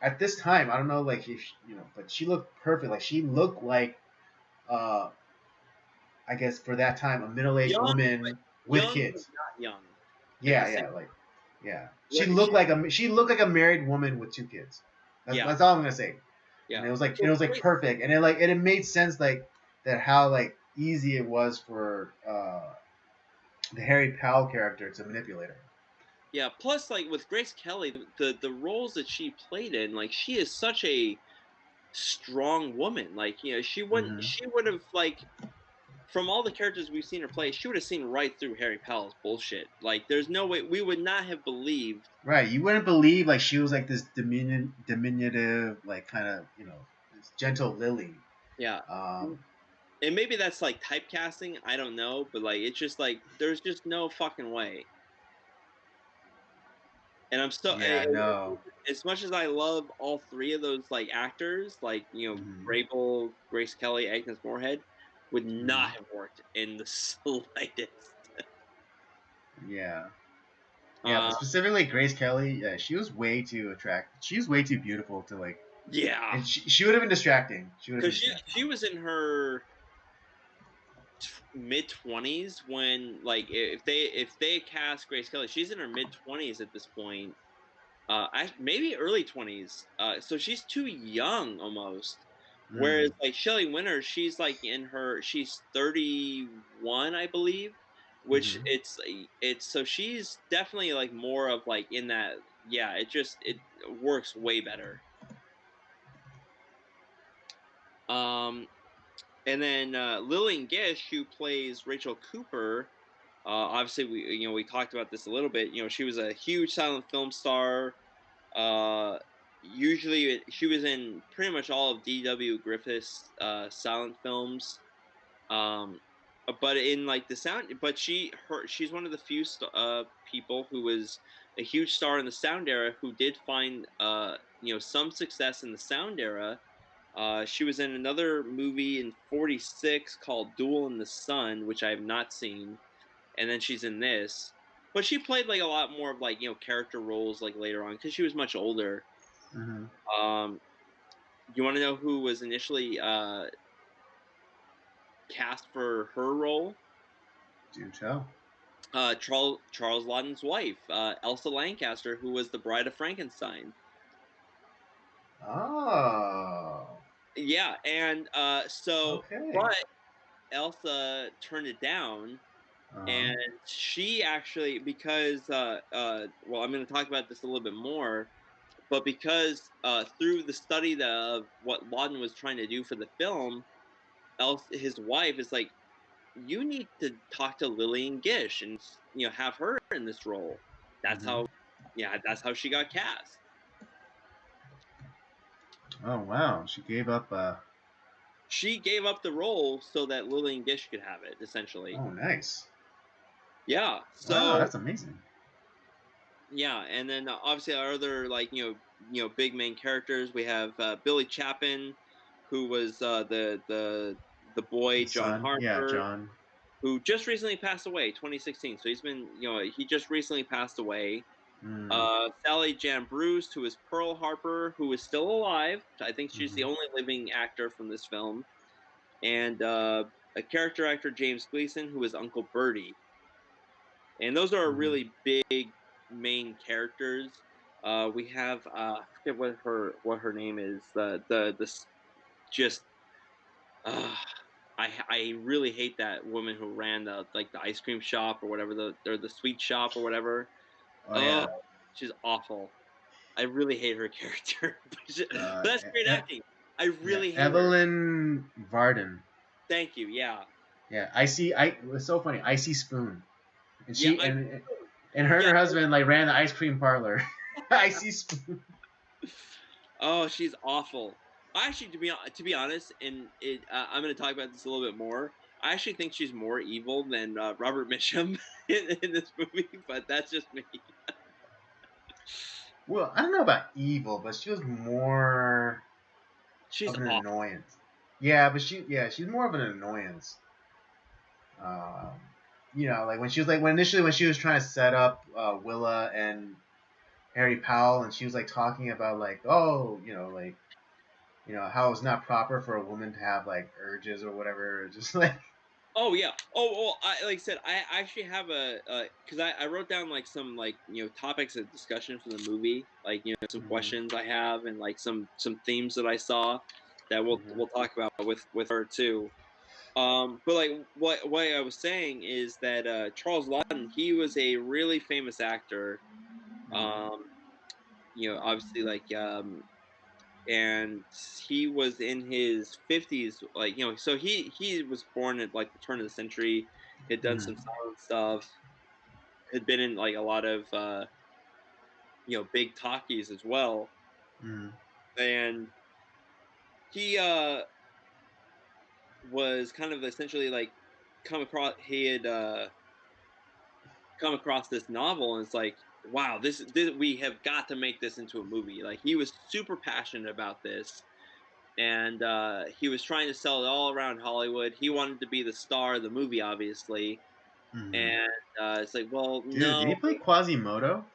Speaker 2: at this time, I don't know, like if but she looked perfect. Like she looked like, uh, I guess for that time, a middle-aged
Speaker 3: young
Speaker 2: woman with
Speaker 3: young but
Speaker 2: kids.
Speaker 3: not young at the
Speaker 2: Yeah,
Speaker 3: same.
Speaker 2: yeah, like, yeah.
Speaker 3: She
Speaker 2: She looked like a married woman with two kids.
Speaker 3: yeah
Speaker 2: That's all I'm gonna say. And
Speaker 3: yeah.
Speaker 2: it
Speaker 3: So
Speaker 2: was like
Speaker 3: great.
Speaker 2: perfect, and it made sense like that how like easy it was for the Harry Powell character to manipulate her.
Speaker 3: Yeah, plus like with Grace Kelly, the roles that she played in, like she is such a strong woman. Like,
Speaker 2: Mm-hmm.
Speaker 3: she would have like from all the characters we've seen her play, she would have seen right through Harry Powell's bullshit. Like there's no way we would not have believed.
Speaker 2: Right, you wouldn't believe like she was like this diminutive, like kind of this gentle lily.
Speaker 3: Yeah.
Speaker 2: Um,
Speaker 3: And maybe that's like typecasting, I don't know, but like it's just like there's just no fucking way. And I'm still
Speaker 2: yeah, no.
Speaker 3: as much as I love all three of those like actors, like
Speaker 2: Mm-hmm.
Speaker 3: Grable, Grace Kelly, Agnes Moorehead, would
Speaker 2: Mm-hmm.
Speaker 3: not have worked in the slightest.
Speaker 2: Yeah. Yeah, but
Speaker 3: Uh,
Speaker 2: specifically Grace Kelly, yeah, she was way too attractive. She was way too beautiful to like,
Speaker 3: yeah,
Speaker 2: and she would have been distracting. She would have been
Speaker 3: because
Speaker 2: distracting.
Speaker 3: she was in her mid-20s when, like, if they cast Grace Kelly, she's in her mid-20s at this point. Maybe early 20s. So she's too young almost. Whereas
Speaker 2: Mm.
Speaker 3: like Shelley Winters, she's 31, I believe, which
Speaker 2: Hmm.
Speaker 3: it's so she's definitely like more of like in that, yeah, it works way better. Um and then Lillian Gish, who plays Rachel Cooper, obviously we talked about this a little bit. She was a huge silent film star. Uh, Usually she was in pretty much all of D.W. Griffith's silent films. Um, but in like the sound, but she's one of the few people who was a huge star in the sound era who did find some success in the sound era. She was in another movie in '46 called Duel in the Sun, which I have not seen, and then she's in this. But she played like a lot more of like character roles like later on because she was much older.
Speaker 2: Hmm.
Speaker 3: Um, you want to know who was initially cast for her role?
Speaker 2: Do tell.
Speaker 3: Charles Laughton's wife, Elsa Lancaster, who was the Bride of Frankenstein.
Speaker 2: Oh.
Speaker 3: Yeah, and
Speaker 2: Okay.
Speaker 3: but Elsa turned it down,
Speaker 2: Uh-huh.
Speaker 3: and she actually because well, I'm going to talk about this a little bit more, but because through the study of what Lawton was trying to do for the film, his wife is like, you need to talk to Lillian Gish and have her in this role. That's
Speaker 2: Hmm.
Speaker 3: how, yeah, that's how she got cast.
Speaker 2: Oh wow, she gave up.
Speaker 3: She gave up the role so that Lillian Gish could have it, essentially.
Speaker 2: Oh nice.
Speaker 3: Yeah.
Speaker 2: Wow,
Speaker 3: So
Speaker 2: that's amazing.
Speaker 3: yeah, and then obviously our other like big main characters. We have Billy Chapin, who was the boy
Speaker 2: The
Speaker 3: John
Speaker 2: son. Yeah,
Speaker 3: Harper,
Speaker 2: John.
Speaker 3: who just recently passed away, 2016. So he's been he just recently passed away.
Speaker 2: Mm.
Speaker 3: Sally Jan Bruce, who is Pearl Harper, who is still alive. I think she's the
Speaker 2: Hmm.
Speaker 3: only living actor from this film, and a character actor James Gleason, who is Uncle Bertie. And those are
Speaker 2: Hmm.
Speaker 3: really big main characters. We have I forget what her name is. Just uh, I really hate that woman who ran the ice cream shop or whatever the sweet shop or whatever.
Speaker 2: Oh
Speaker 3: Oh,
Speaker 2: yeah.
Speaker 3: she's awful. I really hate her character, but
Speaker 2: Uh,
Speaker 3: that's great
Speaker 2: e- e-
Speaker 3: acting. I
Speaker 2: yeah,
Speaker 3: really hate her.
Speaker 2: Evelyn Varden.
Speaker 3: Thank you. Yeah,
Speaker 2: Yeah, I see. It's so funny. I see Spoon, and
Speaker 3: yeah.
Speaker 2: she and her and
Speaker 3: Yeah.
Speaker 2: her husband like ran the ice cream parlor. I see Spoon.
Speaker 3: Oh, she's awful. Actually, to be honest, and I'm going to talk about this a little bit more. I actually think she's more evil than Robert Mitchum in this movie, but that's just me.
Speaker 2: Well, I don't know about evil, but she was more
Speaker 3: She's
Speaker 2: of an
Speaker 3: awful.
Speaker 2: annoyance. Yeah, but she's more of an annoyance. Um, like when she was like when she was trying to set up Willa and Harry Powell, and she was like talking about like, oh, like how it's not proper for a woman to have like urges or whatever. Just like.
Speaker 3: Oh yeah. Oh well. Like I said, I actually have because I wrote down like some like topics of discussion for the movie, like some
Speaker 2: Mhm.
Speaker 3: questions I have and like some themes that I saw that
Speaker 2: Mhm.
Speaker 3: we'll talk about with her too. But like what I was saying is that Charles Lawton, he was a really famous actor.
Speaker 2: Mhm.
Speaker 3: Um, obviously like and he was in his 50s, like so he was born at like the turn of the century. Had done
Speaker 2: Mhm.
Speaker 3: some silent stuff. Had been in like a lot of big talkies as well,
Speaker 2: Mhm.
Speaker 3: and he was kind of essentially like he had come across this novel, and it's like, wow, this we have got to make this into a movie. Like he was super passionate about this, and he was trying to sell it all around Hollywood. He wanted to be the star of the movie, obviously,
Speaker 2: Mhm.
Speaker 3: and it's like, well,
Speaker 2: Dude, did
Speaker 3: no,
Speaker 2: he play Quasimodo?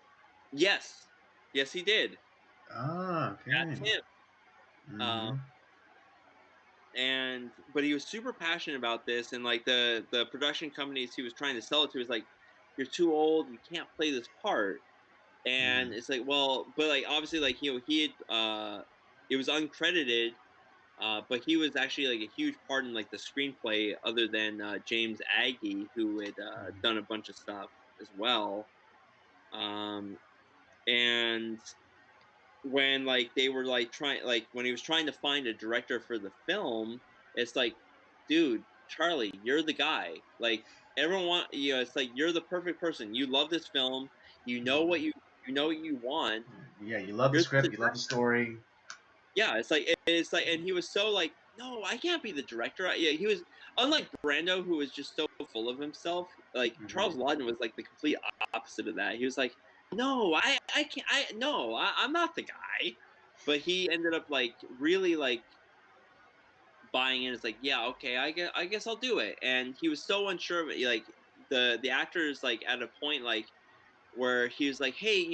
Speaker 3: yes, yes, he did.
Speaker 2: Ah, okay.
Speaker 3: That's him. Um,
Speaker 2: Mhm.
Speaker 3: and but he was super passionate about this, and like the production companies he was trying to sell it to was like, you're too old, you can't play this part.
Speaker 2: Mhm.
Speaker 3: And it's like, well, but like obviously like he had it was uncredited, but he was actually like a huge part in like the screenplay, other than James Agee, who had
Speaker 2: Mhm.
Speaker 3: done a bunch of stuff as well. um and when like they were like trying, like when he was trying to find a director for the film, it's like, dude, Charlie, you're the guy. Like, everyone it's like, you're the perfect person. You love this film. You know what
Speaker 2: Mhm.
Speaker 3: you know what you want.
Speaker 2: Yeah, you love the
Speaker 3: You're the
Speaker 2: script, you love the story.
Speaker 3: Yeah, it's like, and he was so like, no, I can't be the director. Yeah, he was, unlike Brando, who was just so full of himself. Like,
Speaker 2: Mhm.
Speaker 3: Charles Lawton was like the complete opposite of that. He was like, no, I can't, no, I'm not the guy. But he ended up like really like buying in. It's like, yeah, okay, I guess I'll do it. And he was so unsure of it. Like, the actors like at a point like where he was like, "Hey,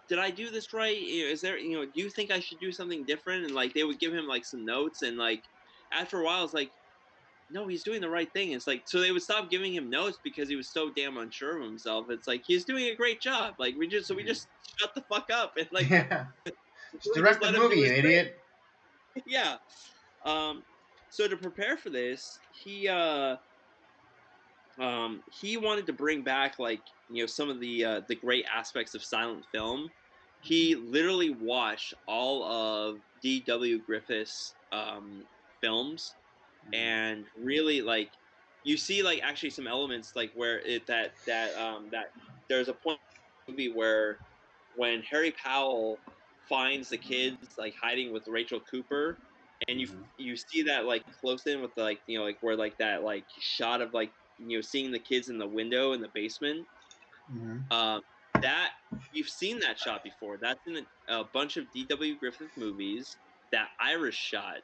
Speaker 3: did I do this right? Is there, do you think I should do something different?" And like they would give him like some notes, and like after a while, it's like, "No, he's doing the right thing." It's like, so they would stop giving him notes because he was so damn unsure of himself. It's like, he's doing a great job. Like, we
Speaker 2: Mhm.
Speaker 3: just shut the fuck up, and like
Speaker 2: Yeah. Just
Speaker 3: we just
Speaker 2: direct the
Speaker 3: let him do
Speaker 2: movie, you
Speaker 3: his thing.
Speaker 2: idiot.
Speaker 3: Yeah. Um. So to prepare for this, he wanted to bring back like some of the great aspects of silent film. He
Speaker 2: Mhm.
Speaker 3: literally watched all of D.W. Griffith's films,
Speaker 2: Mhm.
Speaker 3: and really like you see like actually some elements like where it that there's a point in the movie where when Harry Powell finds the kids like hiding with Rachel Cooper, and you
Speaker 2: Mhm.
Speaker 3: you see that like close in with like like where like that like shot of like seeing the kids in the window in the basement.
Speaker 2: Mhm.
Speaker 3: um that you've seen that shot before. That's in a bunch of D.W. Griffith movies. That Irish shot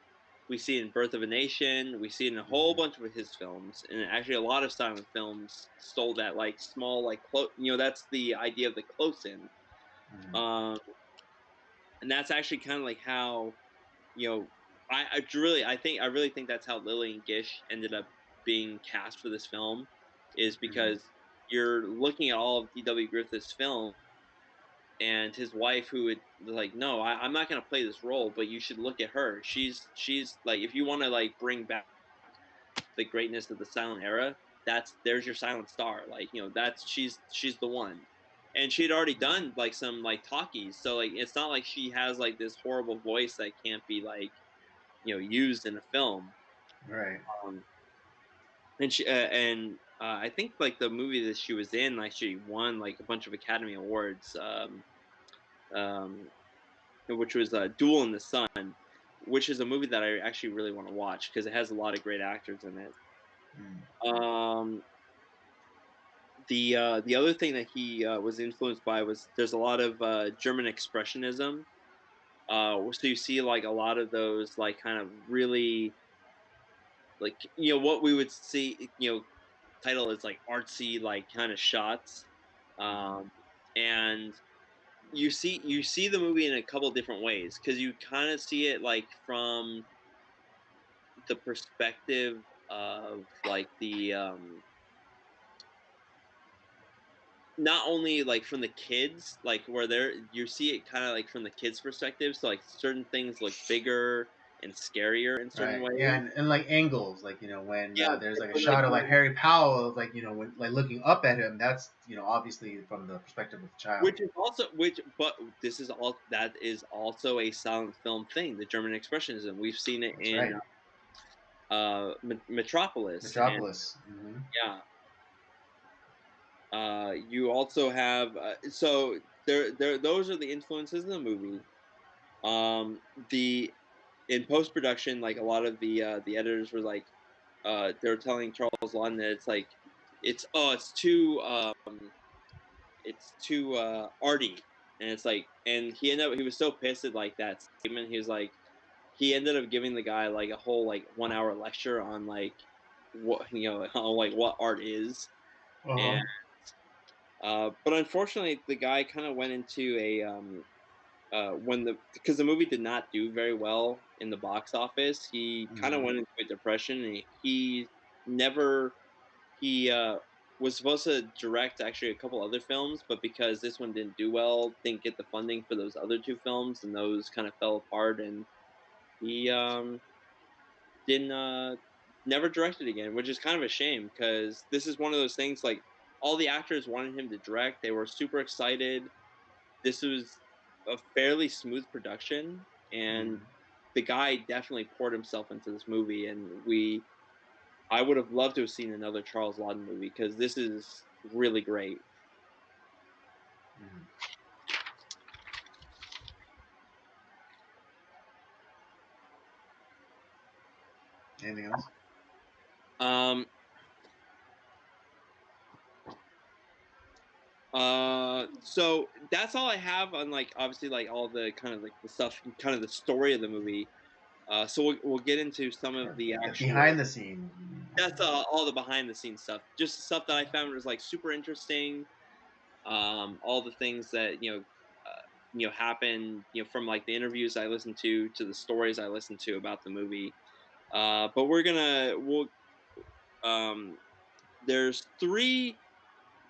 Speaker 3: we see in Birth of a Nation. We see it in a whole
Speaker 2: Mhm.
Speaker 3: bunch of his films, and actually a lot of silent films stole that like small like close. That's the idea of the close in.
Speaker 2: Mhm.
Speaker 3: um and that's actually kind of like how you know I really think that's how Lillian Gish ended up being cast for this film, is
Speaker 2: Mhm.
Speaker 3: because you're looking at all of D.W. Griffith's film, and his wife, who would like, no, I'm not going to play this role, but you should look at her. She's like, if you want to like bring back the greatness of the silent era, there's your silent star. Like, that's she's the one. And she had already done like some like talkies, so like it's not like she has like this horrible voice that can't be like used in a film.
Speaker 2: Right.
Speaker 3: um and I think like the movie that she was in, like she won like a bunch of Academy Awards, um which was Duel in the Sun, which is a movie that I actually really want to watch because it has a lot of great actors in it.
Speaker 2: Mhm.
Speaker 3: um the other thing that he was influenced by was there's a lot of German expressionism. So you see like a lot of those like kind of really like what we would see, title is like artsy like kind of shots.
Speaker 2: Mhm.
Speaker 3: um and you see the movie in a couple different ways, because you kind of see it like from the perspective of like the not only like from the kids, like where you see it kind of like from the kids perspective, so like certain things look bigger and scarier in certain
Speaker 2: Right. Yeah,
Speaker 3: ways.
Speaker 2: and like angles, like when
Speaker 3: Yeah,
Speaker 2: there's
Speaker 3: like
Speaker 2: like a
Speaker 3: when like
Speaker 2: shot of like Harry Powell, of, like when like looking up at him, that's obviously from the perspective of the child.
Speaker 3: which is also which but this is all that is also a silent film thing, the German expressionism. We've seen it
Speaker 2: That's
Speaker 3: in
Speaker 2: right.
Speaker 3: Metropolis. And
Speaker 2: Metropolis. Hmm.
Speaker 3: yeah, you also have so there those are the influences in the movie. The In post production, like a lot of the editors were like, they're telling Charles Lawton that it's like it's too arty. And it's like, and he was so pissed at like that statement. He was like, he ended up giving the guy like a whole like 1 hour lecture on like what on like what art is.
Speaker 2: Uh-huh.
Speaker 3: And but unfortunately the guy kind of went into when because the movie did not do very well in the box office, he kind of
Speaker 2: Mhm.
Speaker 3: went into a depression. And he never he was supposed to direct actually a couple other films, but because this one didn't do well, didn't get the funding for those other two films, and those kind of fell apart. And he didn't never directed again, which is kind of a shame because this is one of those things like all the actors wanted him to direct. They were super excited. This was a fairly smooth production, and
Speaker 2: Mhm.
Speaker 3: the guy definitely poured himself into this movie. And I would have loved to have seen another Charles Lawton movie because this is really great.
Speaker 2: Mhm. Anything else?
Speaker 3: Um, so that's all I have on like obviously like all the kind of like the stuff, kind of the story of the movie. So we'll get into some of the
Speaker 2: Behind
Speaker 3: actual.
Speaker 2: the scene.
Speaker 3: That's all the behind the scenes stuff, just the stuff that I found was like super interesting. All the things that happen, from like the interviews I listened to the stories I listened to about the movie. But we'll um, there's three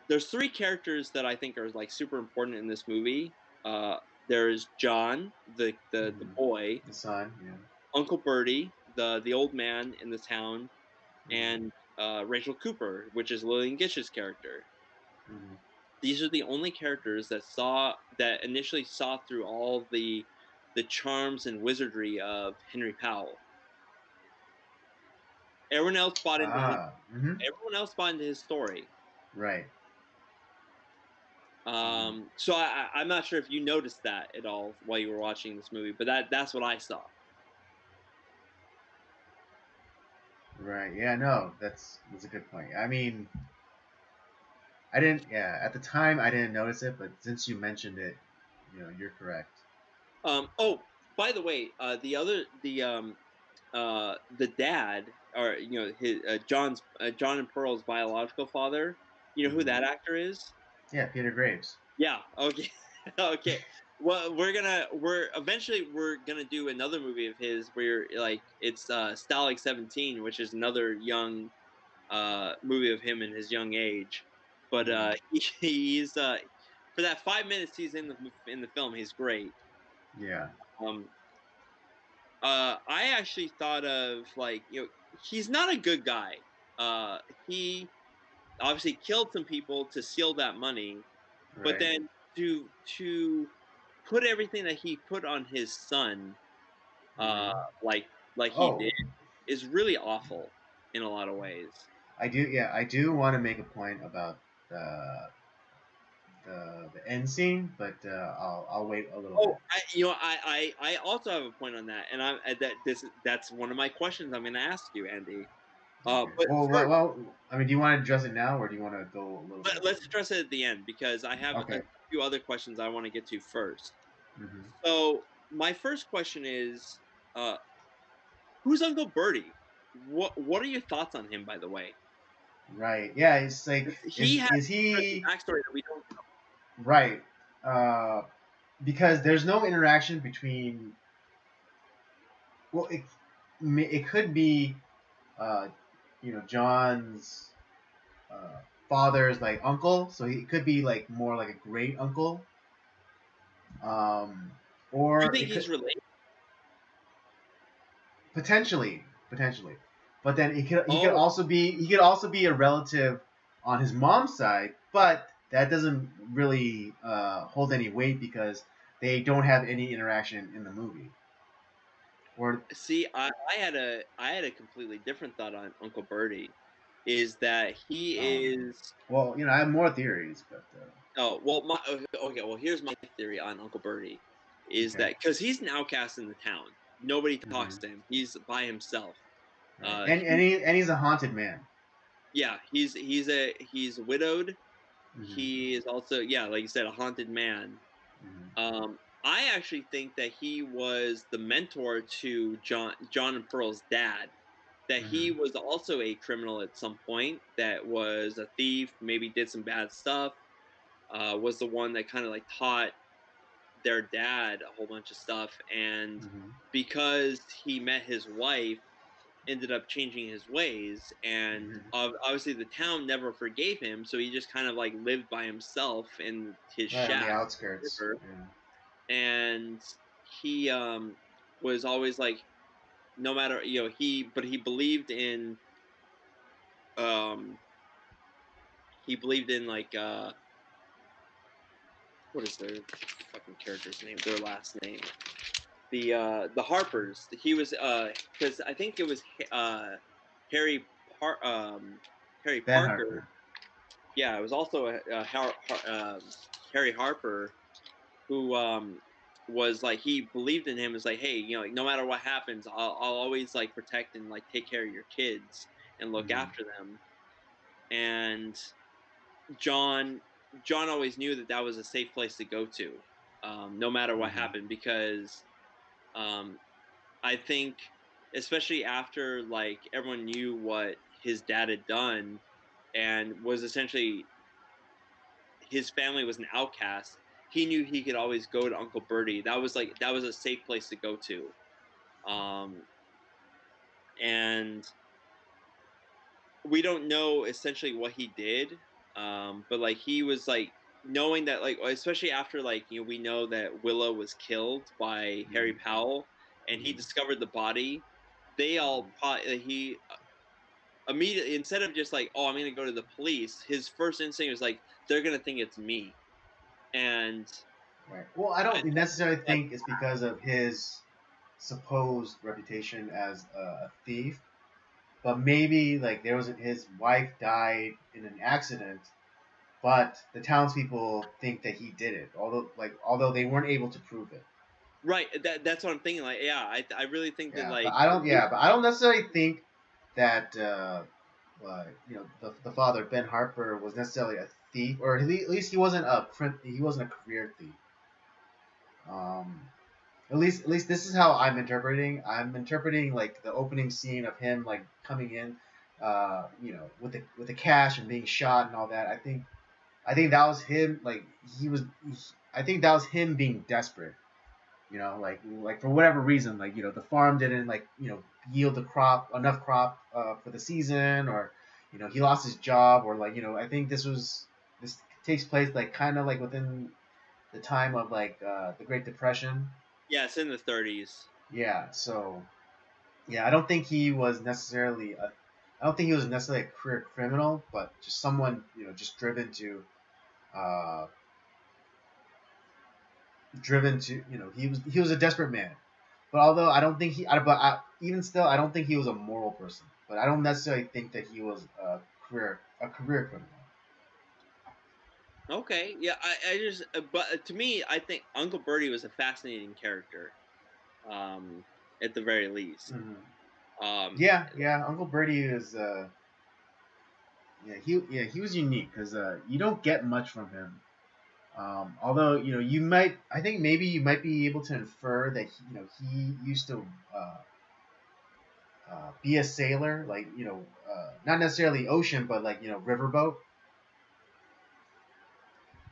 Speaker 3: there's three characters that I think are like super important in this movie. Uh, there's John, the
Speaker 2: Mhm.
Speaker 3: boy,
Speaker 2: The son. Yeah.
Speaker 3: Uncle Bertie, the old man in the town,
Speaker 2: Mhm.
Speaker 3: and Rachel Cooper, which is Lillian Gish's character.
Speaker 2: Mhm.
Speaker 3: These are the only characters that initially saw through all the charms and wizardry of Henry Powell. Everyone else bought into his
Speaker 2: Ah. Mhm.
Speaker 3: everyone else bought into his story.
Speaker 2: Right. Mhm.
Speaker 3: So I'm not sure if you noticed that at all while you were watching this movie, but that's what I saw.
Speaker 2: Right. Yeah. No. That's a good point. I mean, I didn't. Yeah. At the time, I didn't notice it, but since you mentioned it, you're correct.
Speaker 3: Oh, by the way, the dad, or his John and Pearl's biological father. You know who
Speaker 2: Mhm.
Speaker 3: that actor is?
Speaker 2: Yeah. Peter Graves.
Speaker 3: Yeah. Okay. Okay. Well, we're gonna do another movie of his where like it's Stalag 17, which is another young movie of him in his young age. But
Speaker 2: Mhm.
Speaker 3: he's for that 5 minutes he's in the film, he's great.
Speaker 2: Yeah.
Speaker 3: Um, I actually thought of like he's not a good guy. He obviously killed some people to steal that money, but
Speaker 2: Right.
Speaker 3: then to put everything that he put on his son, uh,
Speaker 2: Mhm.
Speaker 3: like he
Speaker 2: Oh,
Speaker 3: did, is really awful in a lot of ways.
Speaker 2: I do. Yeah, I do want to make a point about the the end scene, but I'll wait a little bit.
Speaker 3: Oh, I also have a point on that, and that's one of my questions I'm going to ask you, Andy.
Speaker 2: Okay.
Speaker 3: But first,
Speaker 2: I mean, do you want to address it now, or do you want to go a little bit?
Speaker 3: let's address it at the end because I have a
Speaker 2: Okay.
Speaker 3: few other questions I want to get to first.
Speaker 2: Hmm.
Speaker 3: So my first question is, uh, who's Uncle Bertie? What are your thoughts on him, by the way?
Speaker 2: Right. Yeah. It's like,
Speaker 3: He has
Speaker 2: is
Speaker 3: an interesting
Speaker 2: he
Speaker 3: backstory that we don't.
Speaker 2: right? Uh, because there's no interaction between. Well, it could be, uh, John's uh, father's like uncle, so he could be like more like a great uncle, um,
Speaker 3: Do you
Speaker 2: or
Speaker 3: think
Speaker 2: it could
Speaker 3: he's related?
Speaker 2: potentially, but then
Speaker 3: Oh,
Speaker 2: he could also be a relative on his mom's side, but that doesn't really hold any weight because they don't have any interaction in the movie. Or
Speaker 3: see, I had a completely different thought on Uncle Bertie. Is that he
Speaker 2: um,
Speaker 3: is
Speaker 2: well, I have more theories, but
Speaker 3: Oh, well, okay, well, here's my theory on Uncle Bertie, is
Speaker 2: okay.
Speaker 3: that because he's an outcast in the town, nobody
Speaker 2: Hmm.
Speaker 3: talks to him. He's by himself.
Speaker 2: Right,
Speaker 3: He,
Speaker 2: and he's a haunted man.
Speaker 3: yeah, he's widowed.
Speaker 2: Hmm.
Speaker 3: He is also, yeah, like you said, a haunted man.
Speaker 2: Hmm.
Speaker 3: I actually think that he was the mentor to John and Pearl's dad. That he
Speaker 2: Hmm.
Speaker 3: was also a criminal at some point. That was a thief, maybe did some bad stuff. Was the one that kind of like taught their dad a whole bunch of stuff, and
Speaker 2: Hmm.
Speaker 3: because he met his wife, ended up changing his ways, and
Speaker 2: Hmm.
Speaker 3: obviously the town never forgave him, so he just kind of like lived by himself in his
Speaker 2: Right on the
Speaker 3: shack by the
Speaker 2: outskirts.
Speaker 3: river,
Speaker 2: Yeah.
Speaker 3: and he was always like, no matter, he believed in um like what is their fucking character's name, their last name, the Harpers. He was because I think it was Harry Harry
Speaker 2: Ben
Speaker 3: Parker.
Speaker 2: Harper.
Speaker 3: Yeah, it was also Harry Harper who was like, he believed in him, is like, hey, like, no matter what happens, I'll always like protect and like take care of your kids and look
Speaker 2: Hmm.
Speaker 3: after them. And John John always knew that that was a safe place to go to, no matter what
Speaker 2: Hmm.
Speaker 3: happened, because um, I think, especially after like everyone knew what his dad had done, and was essentially, his family was an outcast. He knew he could always go to Uncle Bertie. That was a safe place to go to. Um, and we don't know essentially what he did, but like he was like, knowing that, like, especially after, like, we know that Willow was killed by Harry
Speaker 2: Hmm.
Speaker 3: Powell, and he
Speaker 2: Hmm.
Speaker 3: discovered the body. They all he immediately, instead of just like, oh, I'm gonna go to the police, his first instinct was like, they're gonna think it's me. And
Speaker 2: Right. Well, I
Speaker 3: I
Speaker 2: don't
Speaker 3: think
Speaker 2: necessarily
Speaker 3: like,
Speaker 2: think it's because of his supposed reputation as a thief, but maybe like there was his wife died in an accident, but the townspeople think that he did it, although they weren't able to prove it.
Speaker 3: right, that's what I'm thinking. Like, yeah, I really think that
Speaker 2: Yeah, but
Speaker 3: like
Speaker 2: I don't. Yeah, but I don't necessarily think that the father Ben Harper was necessarily a thief, or at least he wasn't a career thief. Um, at least this is how I'm interpreting. I'm interpreting like the opening scene of him like coming in, with the cash and being shot and all that. I think that was him. Like I think that was him being desperate. Like for whatever reason, like the farm didn't like yield enough crop for the season, or he lost his job, or like I think this takes place like kind of like within the time of like the Great Depression.
Speaker 3: yeah, it's in the 30s.
Speaker 2: Yeah, so yeah, I don't think he was necessarily a career criminal, but just someone just uh, driven to he was a desperate man. But although I don't think even still, I don't think he was a moral person. But I don't necessarily think that he was a career criminal.
Speaker 3: Okay, yeah, I just, but to me, I think Uncle Bertie was a fascinating character, um, at the very least.
Speaker 2: Hmm.
Speaker 3: Um,
Speaker 2: Yeah. Uncle Bertie is he was unique because you don't get much from him. Although I think maybe you might be able to infer that he used to uh, be a sailor, like not necessarily ocean, but like riverboat.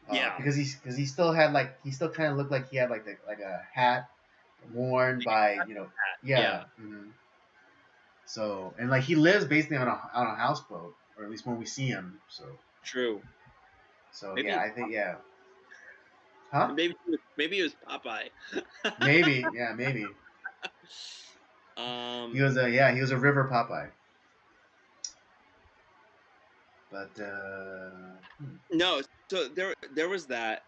Speaker 3: yeah,
Speaker 2: Because he still kind of looked like he had like a hat worn by yeah.
Speaker 3: yeah,
Speaker 2: So and like he lives basically on a houseboat, or at least when we see him.
Speaker 3: true.
Speaker 2: So yeah,
Speaker 3: Maybe,
Speaker 2: I think yeah, huh?
Speaker 3: maybe it was Popeye.
Speaker 2: Maybe yeah, maybe
Speaker 3: um,
Speaker 2: he was a river Popeye, but
Speaker 3: no, so there was that.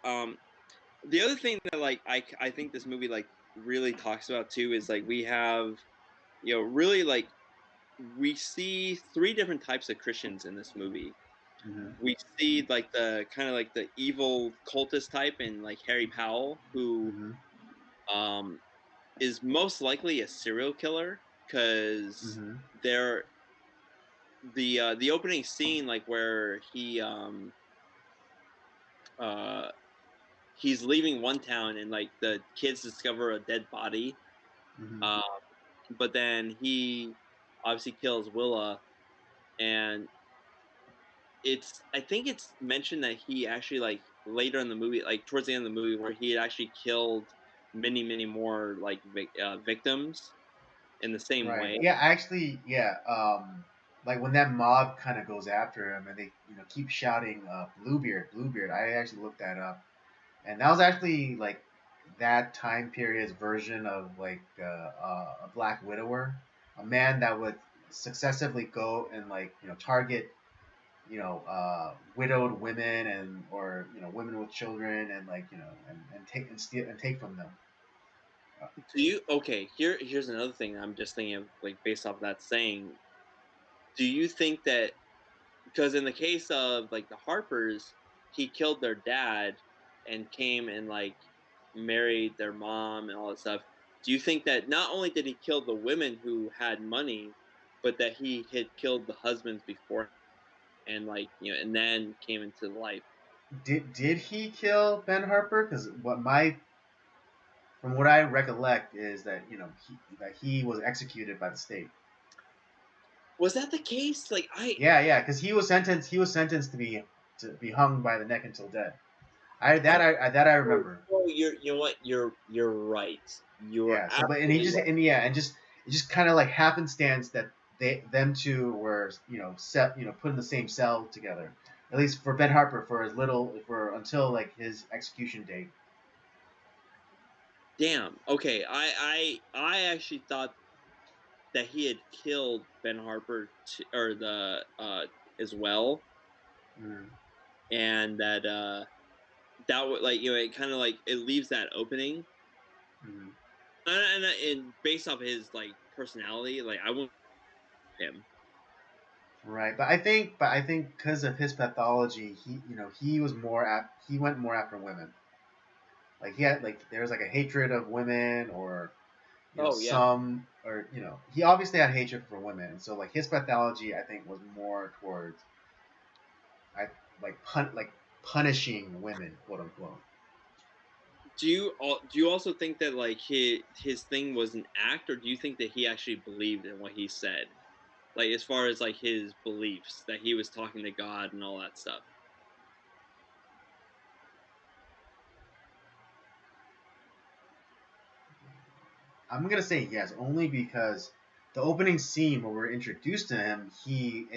Speaker 3: The other thing that like I think this movie like really talks about too is like, we have, really like, we see three different types of Christians in this movie.
Speaker 2: mhm,
Speaker 3: We see like the kind of like the evil cultist type in like Harry Powell, who
Speaker 2: mhm,
Speaker 3: um is most likely a serial killer, because
Speaker 2: mhm,
Speaker 3: they're the opening scene, like where uh he's leaving one town, and like the kids discover a dead body,
Speaker 2: mhm,
Speaker 3: um but then he obviously kills Willa, and I think it's mentioned that he actually like later in the movie, like towards the end of the movie, where he had actually killed many more like victims in the same
Speaker 2: Right.
Speaker 3: way.
Speaker 2: Yeah. Actually, yeah. Like when that mob kind of goes after him and they keep shouting Bluebeard, Bluebeard. I actually looked that up, and that was actually like that time period's version of like a Black Widower, a man that would successively go and like target widowed women and or women with children and like and take and steal and take from them.
Speaker 3: Do you okay? Here's another thing I'm just thinking of, like based off that saying. Do you think that because in the case of like the Harpers, he killed their dad and came and like married their mom and all that stuff. Do you think that not only did he kill the women who had money, but that he had killed the husbands before and like and then came into life?
Speaker 2: Did he kill Ben Harper? Because from what I recollect is that that he was executed by the state.
Speaker 3: Was that the case? Like
Speaker 2: Yeah, because he was sentenced to be hung by the neck until dead. I remember.
Speaker 3: oh, you know what? You're right. You're
Speaker 2: Yeah. So, but and he
Speaker 3: absolutely
Speaker 2: just
Speaker 3: right.
Speaker 2: and yeah, and just it just kind of like happenstance that them two were set put in the same cell together. At least for Ben Harper for until like his execution date.
Speaker 3: Damn. Okay. I actually thought that he had killed Ben Harper or the as well,
Speaker 2: Mm,
Speaker 3: and that that would like it kind of like it leaves that opening,
Speaker 2: mm.
Speaker 3: and based off his like personality, like I won't him.
Speaker 2: Right, but I think because of his pathology, he went more after women. Like he had like there was like a hatred of women, or
Speaker 3: Oh yeah,
Speaker 2: some, or he obviously had hatred for women, and so like his pathology I think was more towards I like punishing women, quote unquote.
Speaker 3: do you also think that like his thing was an act, or do you think that he actually believed in what he said, like as far as like his beliefs that he was talking to God and all that stuff?
Speaker 2: I'm gonna say yes, only because the opening scene where we're introduced to him, he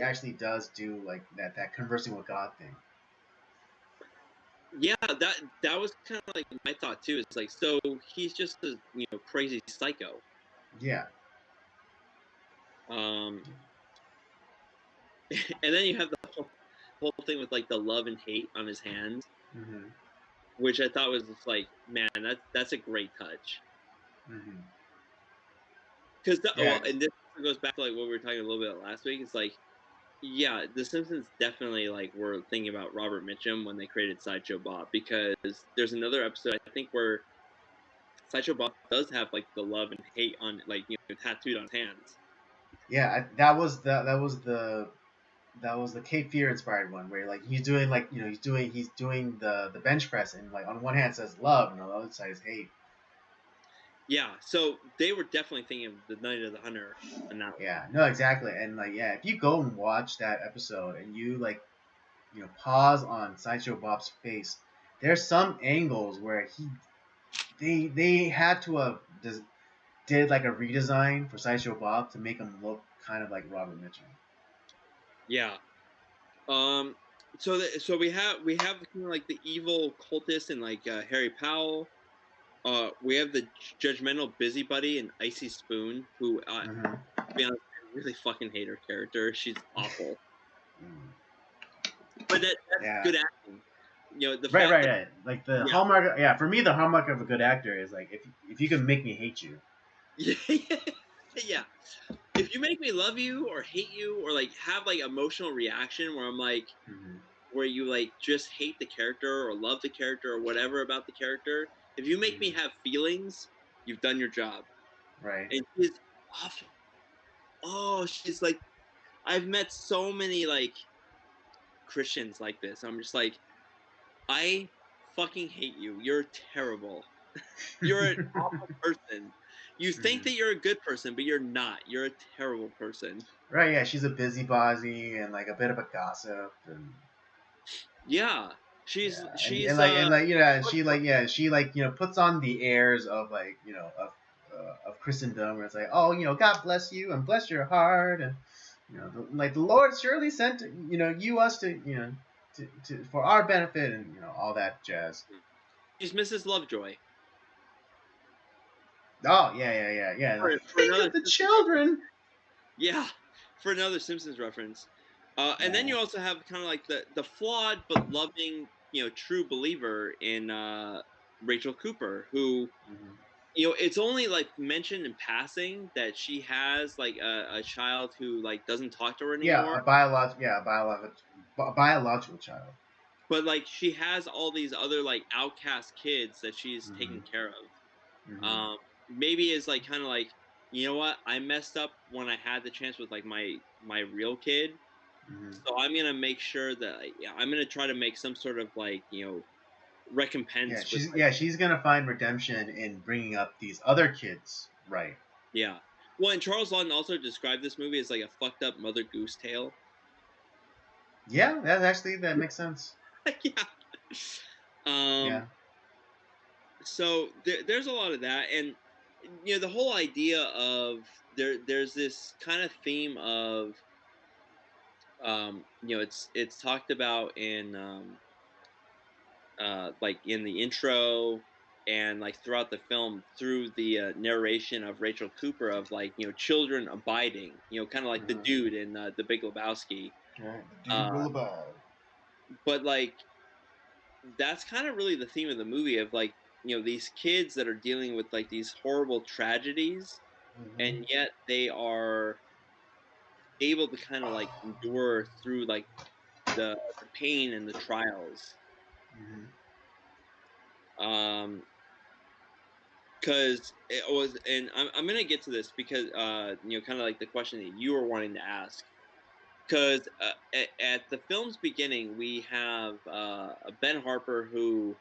Speaker 2: actually does do like that conversing with God thing.
Speaker 3: Yeah, that was kind of like my thought too. It's like, so he's just a crazy psycho.
Speaker 2: Yeah.
Speaker 3: Um, and then you have the whole thing with like the love and hate on his hands,
Speaker 2: Hmm.
Speaker 3: which I thought was just like, man, that's a great touch.
Speaker 2: Hmm.
Speaker 3: Because
Speaker 2: Yeah.
Speaker 3: and this goes back to like what we were talking a little bit last week. It's like, yeah, The Simpsons definitely like were thinking about Robert Mitchum when they created Sideshow Bob, because there's another episode I think where Sideshow Bob does have like the love and hate on like tattooed on his hands.
Speaker 2: Yeah, that was the Cape Fear inspired one where like he's doing like he's doing the bench press, and like on one hand says love and on the other side is hate.
Speaker 3: Yeah, so they were definitely thinking of the Night of the Hunter and that.
Speaker 2: Yeah, no, exactly. And like yeah, if you go and watch that episode and you like pause on Sideshow Bob's face, there's some angles where they had to have did like a redesign for Sideshow Bob to make him look kind of like Robert Mitchum.
Speaker 3: Yeah. Um. So we have kind of like the evil cultist and like Harry Powell. We have the judgmental busybody and Icy Spoon, who
Speaker 2: Hmm.
Speaker 3: to be honest, I really fucking hate her character. She's awful,
Speaker 2: Mm.
Speaker 3: but that's
Speaker 2: Yeah.
Speaker 3: good acting. The
Speaker 2: Right,
Speaker 3: fact
Speaker 2: right,
Speaker 3: that
Speaker 2: right. Like the
Speaker 3: yeah,
Speaker 2: hallmark. Yeah, for me, the hallmark of a good actor is like if you can make me hate you.
Speaker 3: yeah, yeah. If you make me love you or hate you or like have like emotional reaction where I'm like
Speaker 2: Hmm.
Speaker 3: where you like just hate the character or love the character or whatever about the character, if you make me
Speaker 2: Hmm.
Speaker 3: have feelings, you've done your job.
Speaker 2: Right.
Speaker 3: And she's awful. Oh, she's like I've met so many like Christians like this. I'm just like, I fucking hate you. You're terrible. You're an awful person. You think
Speaker 2: Hmm.
Speaker 3: that you're a good person, but you're not. You're a terrible person.
Speaker 2: Right. Yeah, she's a busybody and like a bit of a gossip. And
Speaker 3: Yeah.
Speaker 2: Yeah, and
Speaker 3: she's
Speaker 2: like you know, and she like yeah, she like you know puts on the airs of like you know of Christendom, where it's like, oh, you know, God bless you and bless your heart, and you know, like the Lord surely sent you know you us to you know to for our benefit, and you know all that jazz.
Speaker 3: she's Mrs. Lovejoy.
Speaker 2: Oh yeah. Like,
Speaker 3: For
Speaker 2: think
Speaker 3: another
Speaker 2: of the
Speaker 3: Simpsons reference.
Speaker 2: children.
Speaker 3: Yeah, for another Simpsons reference. And then
Speaker 2: Yeah.
Speaker 3: you also have kind of like the flawed but loving, true believer in Rachel Cooper, who,
Speaker 2: Mhm.
Speaker 3: it's only like mentioned in passing that she has like a child who like doesn't talk to her
Speaker 2: Yeah,
Speaker 3: anymore,
Speaker 2: a biological child.
Speaker 3: but like she has all these other like outcast kids that she's
Speaker 2: Hmm.
Speaker 3: taking care of.
Speaker 2: Hmm.
Speaker 3: Maybe is like kind of like, you know what, I messed up when I had the chance with like my real kid.
Speaker 2: Hmm.
Speaker 3: So I'm gonna make sure that yeah, I'm gonna try to make some sort of like recompense with like
Speaker 2: She's gonna find redemption in bringing up these other kids, right?
Speaker 3: yeah. Well, and Charles Lawton also described this movie as like a fucked up Mother Goose tale.
Speaker 2: Yeah, that makes sense.
Speaker 3: Yeah. Um.
Speaker 2: Yeah.
Speaker 3: So there's a lot of that, and the whole idea of there's this kind of theme of it's talked about in like in the intro and like throughout the film through the narration of Rachel Cooper of like children abiding, kind of like the
Speaker 2: Hmm.
Speaker 3: dude in The Big Lebowski.
Speaker 2: Right. The dude
Speaker 3: Uh,
Speaker 2: will abide.
Speaker 3: but like that's kind of really the theme of the movie of like these kids that are dealing with like these horrible tragedies,
Speaker 2: Hmm.
Speaker 3: and yet they are able to kind of like endure through like the pain and the trials.
Speaker 2: Hmm.
Speaker 3: Um, because it was, and I'm gonna get to this because kind of like the question that you were wanting to ask. Because at the film's beginning, we have Ben Harper who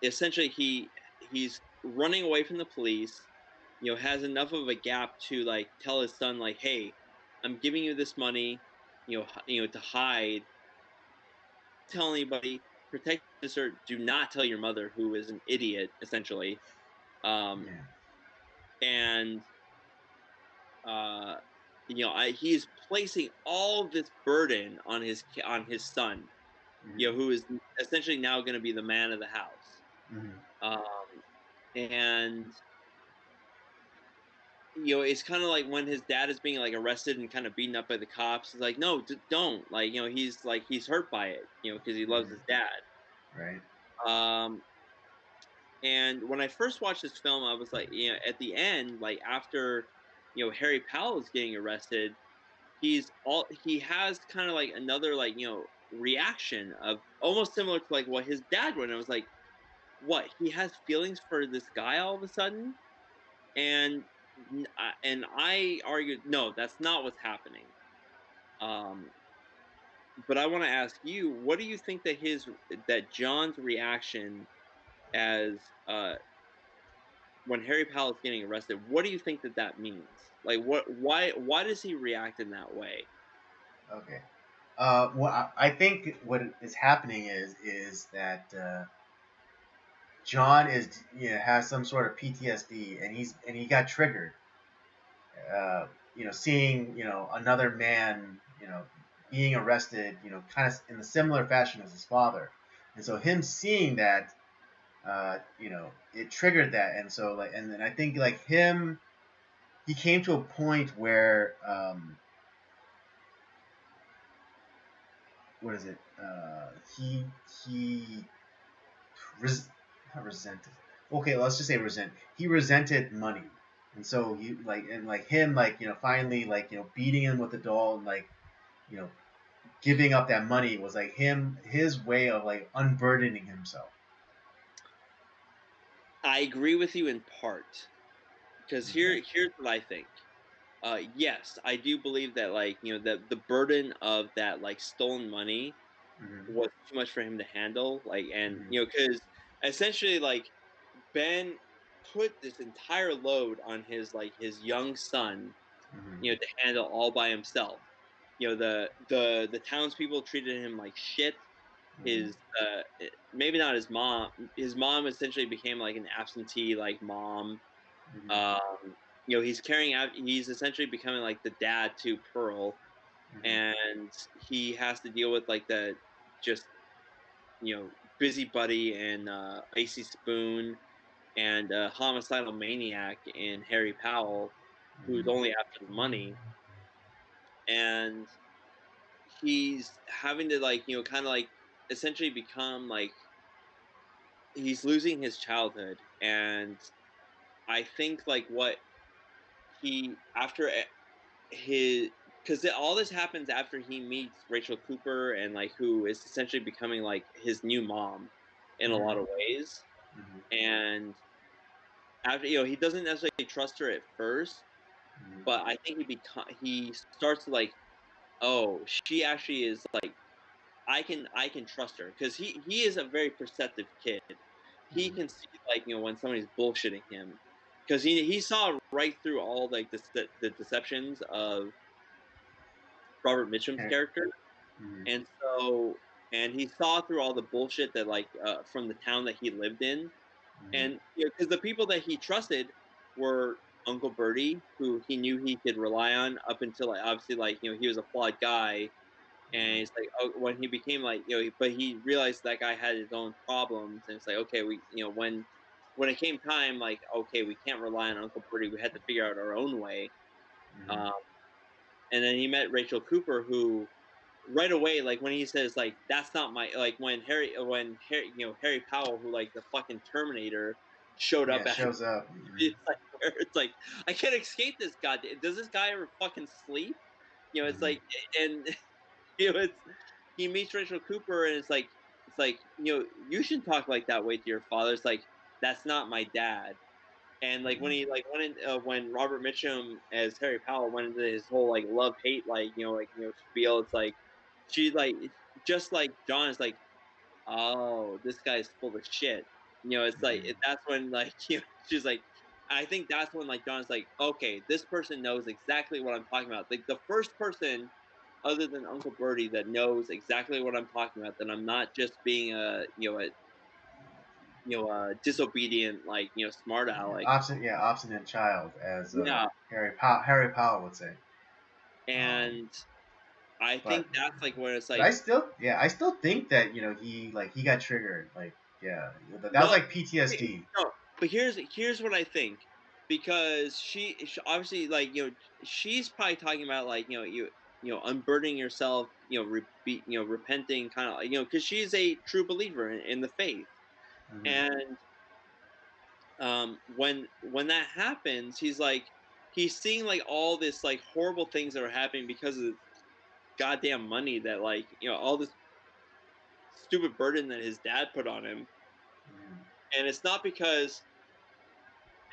Speaker 3: essentially he's running away from the police. Has enough of a gap to like tell his son like, "Hey, I'm giving you this money, to hide. Tell anybody, protect your sister. Do not tell your mother, who is an idiot, essentially." Um,
Speaker 2: Yeah.
Speaker 3: and uh he's placing all this burden on on his son,
Speaker 2: Hmm.
Speaker 3: who is essentially now going to be the man of the house.
Speaker 2: Hmm.
Speaker 3: um and it's kind of like when his dad is being like arrested and kind of beaten up by the cops, he's like, no, don't, like, he's hurt by it, because he loves
Speaker 2: Hmm.
Speaker 3: his dad.
Speaker 2: Right.
Speaker 3: um and when I first watched this film, I was like, at the end, like after Harry Powell is getting arrested, he has kind of like another like reaction of almost similar to like what his dad would. And I was like, what, he has feelings for this guy all of a sudden? And and I argued, no, that's not what's happening. um but I want to ask you, what do you think that John's reaction as when Harry Powell is getting arrested, what do you think that means? Like, why does he react in that way?
Speaker 2: Okay. Well, I think what is happening is that John is has some sort of PTSD, and he got triggered. Seeing another man being arrested, kind of in a similar fashion as his father, and so him seeing that, it triggered that, and so like, and then I think like he came to a point where what is it? He res- not resented. Okay, let's just say resent. He resented money, and so he like him finally beating him with the doll, and you know giving up that money was like his way of like unburdening himself.
Speaker 3: I agree with you in part, because
Speaker 2: Okay.
Speaker 3: here's what I think. Yes, I do believe that like the burden of that like stolen money
Speaker 2: Hmm.
Speaker 3: was too much for him to handle. Like, and
Speaker 2: Hmm.
Speaker 3: because essentially like Ben put this entire load on his young son,
Speaker 2: Hmm.
Speaker 3: to handle all by himself. The townspeople treated him like shit. his maybe not his mom. His mom essentially became like an absentee like mom.
Speaker 2: Mhm.
Speaker 3: Um, he's carrying out. He's essentially becoming like the dad to Pearl,
Speaker 2: Mhm.
Speaker 3: and he has to deal with like the just busybody and Icy Spoon and homicidal maniac in Harry Powell, who's
Speaker 2: Mhm.
Speaker 3: only after the money, and he's having to like kind of like essentially become like he's losing his childhood, and I think like what he after his because all this happens after he meets Rachel Cooper and like who is essentially becoming like his new mom in a lot
Speaker 2: Mhm.
Speaker 3: of ways,
Speaker 2: Mhm.
Speaker 3: and after he doesn't necessarily trust her at first,
Speaker 2: Mhm.
Speaker 3: but I think he starts to like, oh, she actually is like I can trust her because he is a very perceptive kid. He
Speaker 2: Mhm.
Speaker 3: can see like when somebody's bullshitting him because he saw right through all like the deceptions of Robert Mitchum's
Speaker 2: Okay.
Speaker 3: character,
Speaker 2: Mhm.
Speaker 3: and and he saw through all the bullshit that like from the town that he lived in,
Speaker 2: Mhm.
Speaker 3: and because the people that he trusted were Uncle Bertie, who he knew he could rely on up until like, obviously like he was a flawed guy, and
Speaker 2: Mhm.
Speaker 3: it's like oh, when he became like but he realized that guy had his own problems, and it's like okay, we when it came time like okay, we can't rely on Uncle Bertie, we had to figure out our own way.
Speaker 2: Mhm.
Speaker 3: Um, and then he met Rachel Cooper, who right away, like when he says like that's not my like when Harry Harry Powell, who like the fucking Terminator, showed up
Speaker 2: Yeah,
Speaker 3: at
Speaker 2: shows up. Mhm.
Speaker 3: it's like where it's like I can't escape this god. Does this guy ever fucking sleep? It's
Speaker 2: Mhm.
Speaker 3: like and it's he meets Rachel Cooper and it's like you shouldn't talk like that way to your father. It's like that's not my dad. And like when
Speaker 2: Mhm.
Speaker 3: he like went in when Robert Mitchum as Harry Powell went into his whole like love hate like spiel, it's like she like just like John is like, oh, this guy's full of shit. It's like
Speaker 2: Mhm.
Speaker 3: that's when like she's like, I think that's when like John's like, okay, this person knows exactly what I'm talking about. Like the first person other than Uncle Bertie that knows exactly what I'm talking about. That I'm not just being a disobedient like smart aleck.
Speaker 2: Obstinate child, as
Speaker 3: Yeah,
Speaker 2: Harry Powell would say. Um,
Speaker 3: and I
Speaker 2: but
Speaker 3: think that's like when it's
Speaker 2: but
Speaker 3: like
Speaker 2: I still think that he got triggered. Like, yeah, that was
Speaker 3: no,
Speaker 2: like PTSD.
Speaker 3: no. But here's what I think, because she obviously like she's probably talking about like unburdening yourself, repenting, kind of like because she's a true believer in the faith,
Speaker 2: Mhm.
Speaker 3: and when that happens, he's seeing like all this like horrible things that are happening because of goddamn money that like all this stupid burden that his dad put on him,
Speaker 2: Mhm.
Speaker 3: and it's not because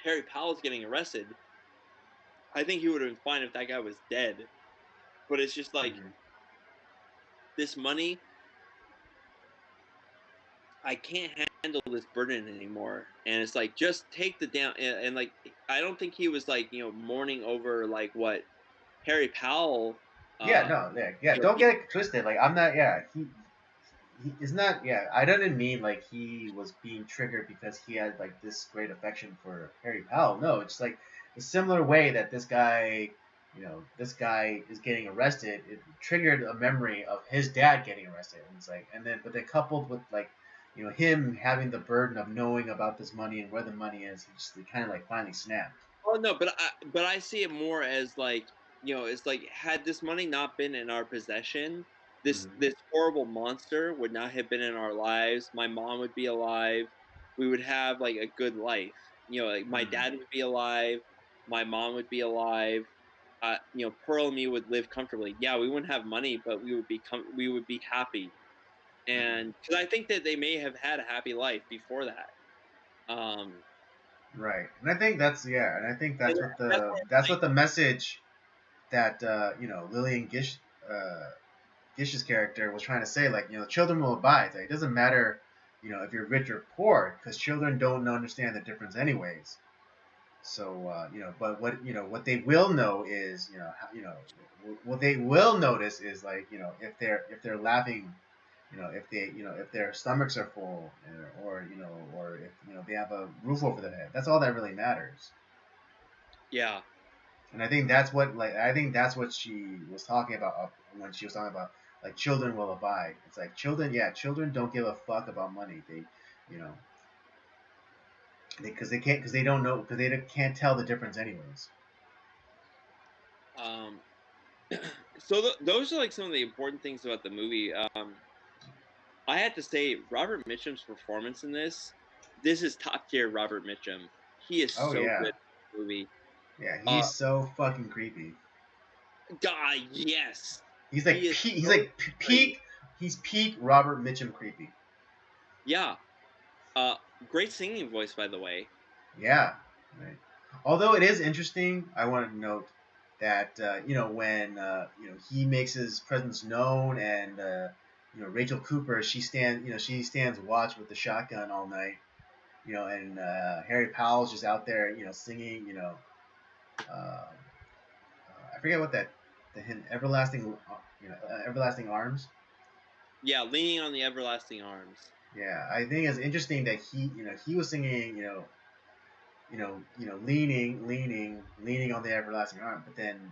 Speaker 3: Harry Powell's getting arrested. I think he would have been fine if that guy was dead, but it's just like
Speaker 2: Mhm.
Speaker 3: this money. I can't handle this burden anymore, and it's like just take the down and like I don't think he was like mourning over like what Harry Powell.
Speaker 2: Yeah,
Speaker 3: Uh,
Speaker 2: no, yeah, yeah.
Speaker 3: you
Speaker 2: Don't
Speaker 3: know,
Speaker 2: get it twisted. Like, I'm not. Yeah, he is not. Yeah, I didn't mean like he was being triggered because he had like this great affection for Harry Powell. No, it's like a similar way that this guy is getting arrested. It triggered a memory of his dad getting arrested, and it's like, and then but then coupled with like, him having the burden of knowing about this money and where the money is, he just kind of like finally snapped.
Speaker 3: Oh no, but I see it more as like it's like had this money not been in our possession, this
Speaker 2: Mm-hmm.
Speaker 3: this horrible monster would not have been in our lives. My mom would be alive. We would have like a good life. Like my
Speaker 2: Mm-hmm.
Speaker 3: dad would be alive. My mom would be alive. Pearl and me would live comfortably. Yeah, we wouldn't have money, but we would be happy. And
Speaker 2: Mm-hmm.
Speaker 3: because I think that they may have had a happy life before that. Um,
Speaker 2: Right, and I think and I think
Speaker 3: and that's
Speaker 2: that's
Speaker 3: like
Speaker 2: what the message that Lillian Gish's character was trying to say. Like, children will abide. Like, it doesn't matter, if you're rich or poor, because children don't understand the difference anyways. So but what they will know is what they will notice is like if they're laughing if they, if their stomachs are full, or if they have a roof over their head. That's all that really matters.
Speaker 3: Yeah.
Speaker 2: And I think that's what she was talking about when she was talking about like children will abide. It's like children, yeah, children don't give a fuck about money. They, you know, because they don't know because they can't tell the difference anyways.
Speaker 3: Um, so those are like some of the important things about the movie. I had to say, Robert Mitchum's performance in this is top tier Robert Mitchum. He is
Speaker 2: Oh
Speaker 3: so good
Speaker 2: yeah,
Speaker 3: in the movie.
Speaker 2: yeah,
Speaker 3: Uh,
Speaker 2: he's so fucking creepy.
Speaker 3: God, yes,
Speaker 2: He's
Speaker 3: he
Speaker 2: like
Speaker 3: is
Speaker 2: he's
Speaker 3: so
Speaker 2: like
Speaker 3: great.
Speaker 2: peak Robert Mitchum creepy.
Speaker 3: Yeah. Uh, Great singing voice, by the way.
Speaker 2: Yeah, right. Although it is interesting, I want to note that when he makes his presence known, and Rachel Cooper, she stands watch with the shotgun all night, and Harry Powell's just out there singing, I forget what the hymn, everlasting arms.
Speaker 3: Yeah, leaning on the everlasting arms.
Speaker 2: Yeah, I think it's interesting that he was singing, leaning on the everlasting arm. But then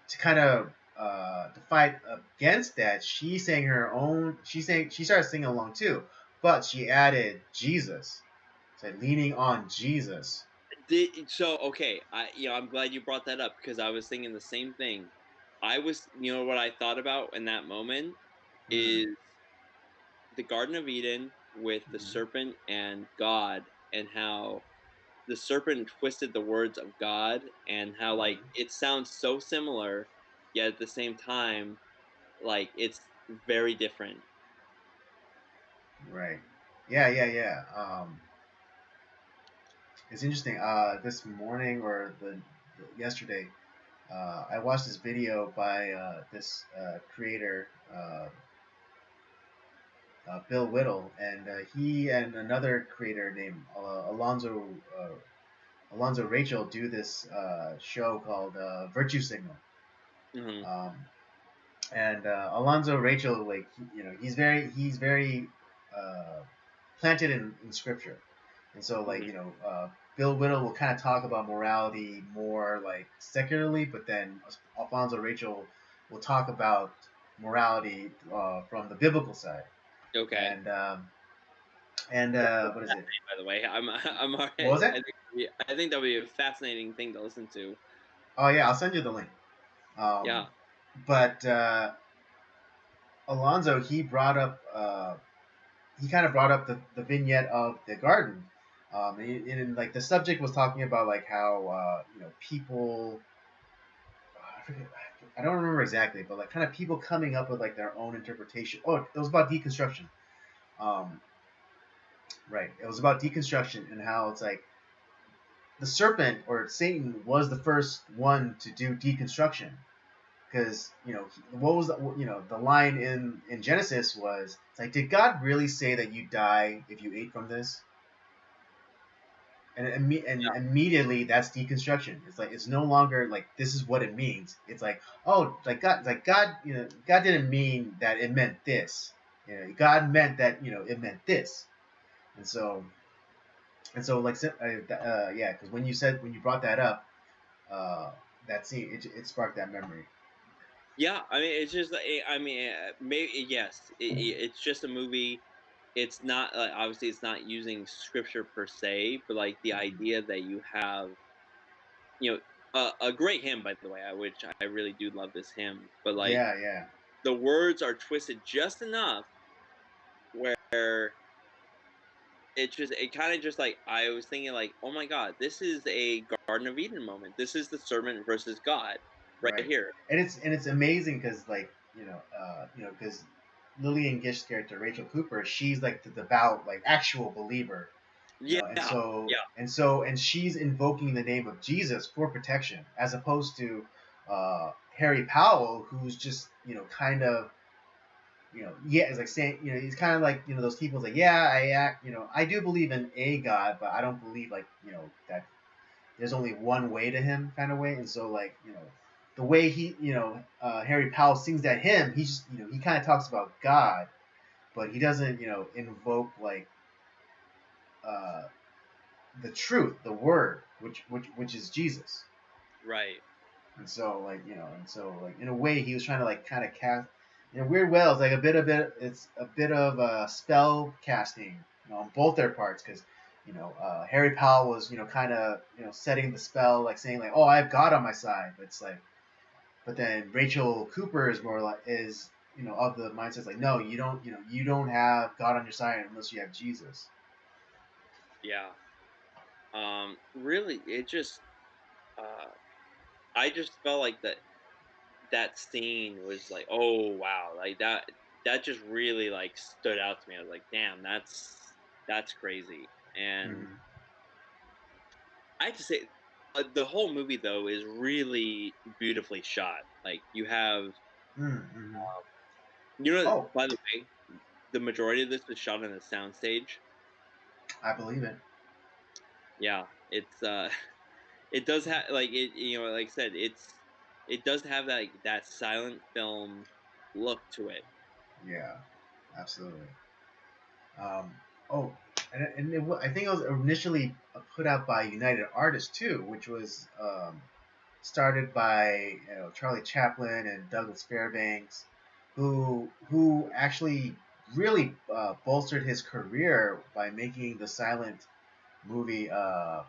Speaker 2: to kind of to fight against that, she sang her own. She started singing along too, but she added Jesus, so leaning on Jesus.
Speaker 3: So okay, I'm glad you brought that up because I was thinking the same thing. What I thought about in that moment
Speaker 2: Mm-hmm.
Speaker 3: is the Garden of Eden with the
Speaker 2: Mm-hmm.
Speaker 3: serpent and God, and how the serpent twisted the words of God, and how like
Speaker 2: Mm-hmm.
Speaker 3: it sounds so similar, yet at the same time, like it's very different.
Speaker 2: Right. Yeah. Yeah. Yeah. It's interesting. This morning or yesterday, I watched this video by this creator, Bill Whittle, and he and another creator named Alonzo Rachel do this show called Virtue Signal.
Speaker 3: Hmm.
Speaker 2: Um, and Alonzo Rachel, like he's very uh, planted in scripture, and so like
Speaker 3: Hmm.
Speaker 2: Bill Whittle will kind of talk about morality more like secularly, but then Alfonso Rachel will talk about morality from the biblical side.
Speaker 3: Okay.
Speaker 2: And what is it?
Speaker 3: By the way, I'm alright.
Speaker 2: What was it?
Speaker 3: I think that would be a fascinating thing to listen to.
Speaker 2: Oh yeah, I'll send you the link. Um,
Speaker 3: Yeah.
Speaker 2: but Alonzo, he kind of brought up the vignette of the garden, and like the subject was talking about like how people, I forget, I don't remember exactly, but like kind of people coming up with like their own interpretation. Oh, it was about deconstruction. Um, right, it was about deconstruction and how it's like the serpent or Satan was the first one to do deconstruction, because what was the line in Genesis was, it's like, did God really say that you die if you ate from this? And immediately that's deconstruction. It's like it's no longer like this is what it means. It's like, oh, like God, God didn't mean that it meant this. God meant that it meant this. And so like yeah, because when you brought that up, uh, that scene, it sparked that memory.
Speaker 3: Yeah, I mean, it's just, I mean, maybe yes, it's just a movie. It's not obviously it's not using scripture per se, but like the idea that you have, you know, a great hymn, by the way, which I really do love this hymn, but like
Speaker 2: Yeah, yeah,
Speaker 3: the words are twisted just enough where it kind of just like I was thinking like, oh my God, this is a Garden of Eden moment. This is the serpent versus God right
Speaker 2: right.
Speaker 3: here.
Speaker 2: And it's amazing because like because Lillian Gish's character Rachel Cooper, she's like the devout like actual believer,
Speaker 3: Yeah,
Speaker 2: and so
Speaker 3: yeah,
Speaker 2: and she's invoking the name of Jesus for protection, as opposed to Harry Powell, who's just kind of yeah, it's like saying he's kind of like those people like, yeah, I do believe in a God, but I don't believe like that there's only one way to him kind of way. And so like the way he Harry Powell sings that hymn, he just he kind of talks about God, but he doesn't, invoke like uh, the truth, the word, which is Jesus.
Speaker 3: Right.
Speaker 2: And so like in a way he was trying to like kind of cast in a weird way. It's like it's a bit of spell casting, on both their parts because Harry Powell was kind of setting the spell, like saying like, oh, I have God on my side. But it's like, but then Rachel Cooper is more like is of the mindset like, no, you don't have God on your side unless you have Jesus.
Speaker 3: Yeah. Really, it just uh, I just felt like that scene was like, oh wow, like that just really like stood out to me. I was like, damn, that's crazy. And
Speaker 2: Mm-hmm.
Speaker 3: I have to say, the whole movie though is really beautifully shot. Like you have,
Speaker 2: Mm-hmm. Oh,
Speaker 3: by the way, the majority of this was shot on a soundstage.
Speaker 2: I believe it.
Speaker 3: Yeah, it's it does have like it. Like I said, it does have that silent film look to it.
Speaker 2: Yeah, absolutely. Um, oh, and I think it was initially put out by United Artists too, which was started by Charlie Chaplin and Douglas Fairbanks, who actually really bolstered his career by making the silent movie. Was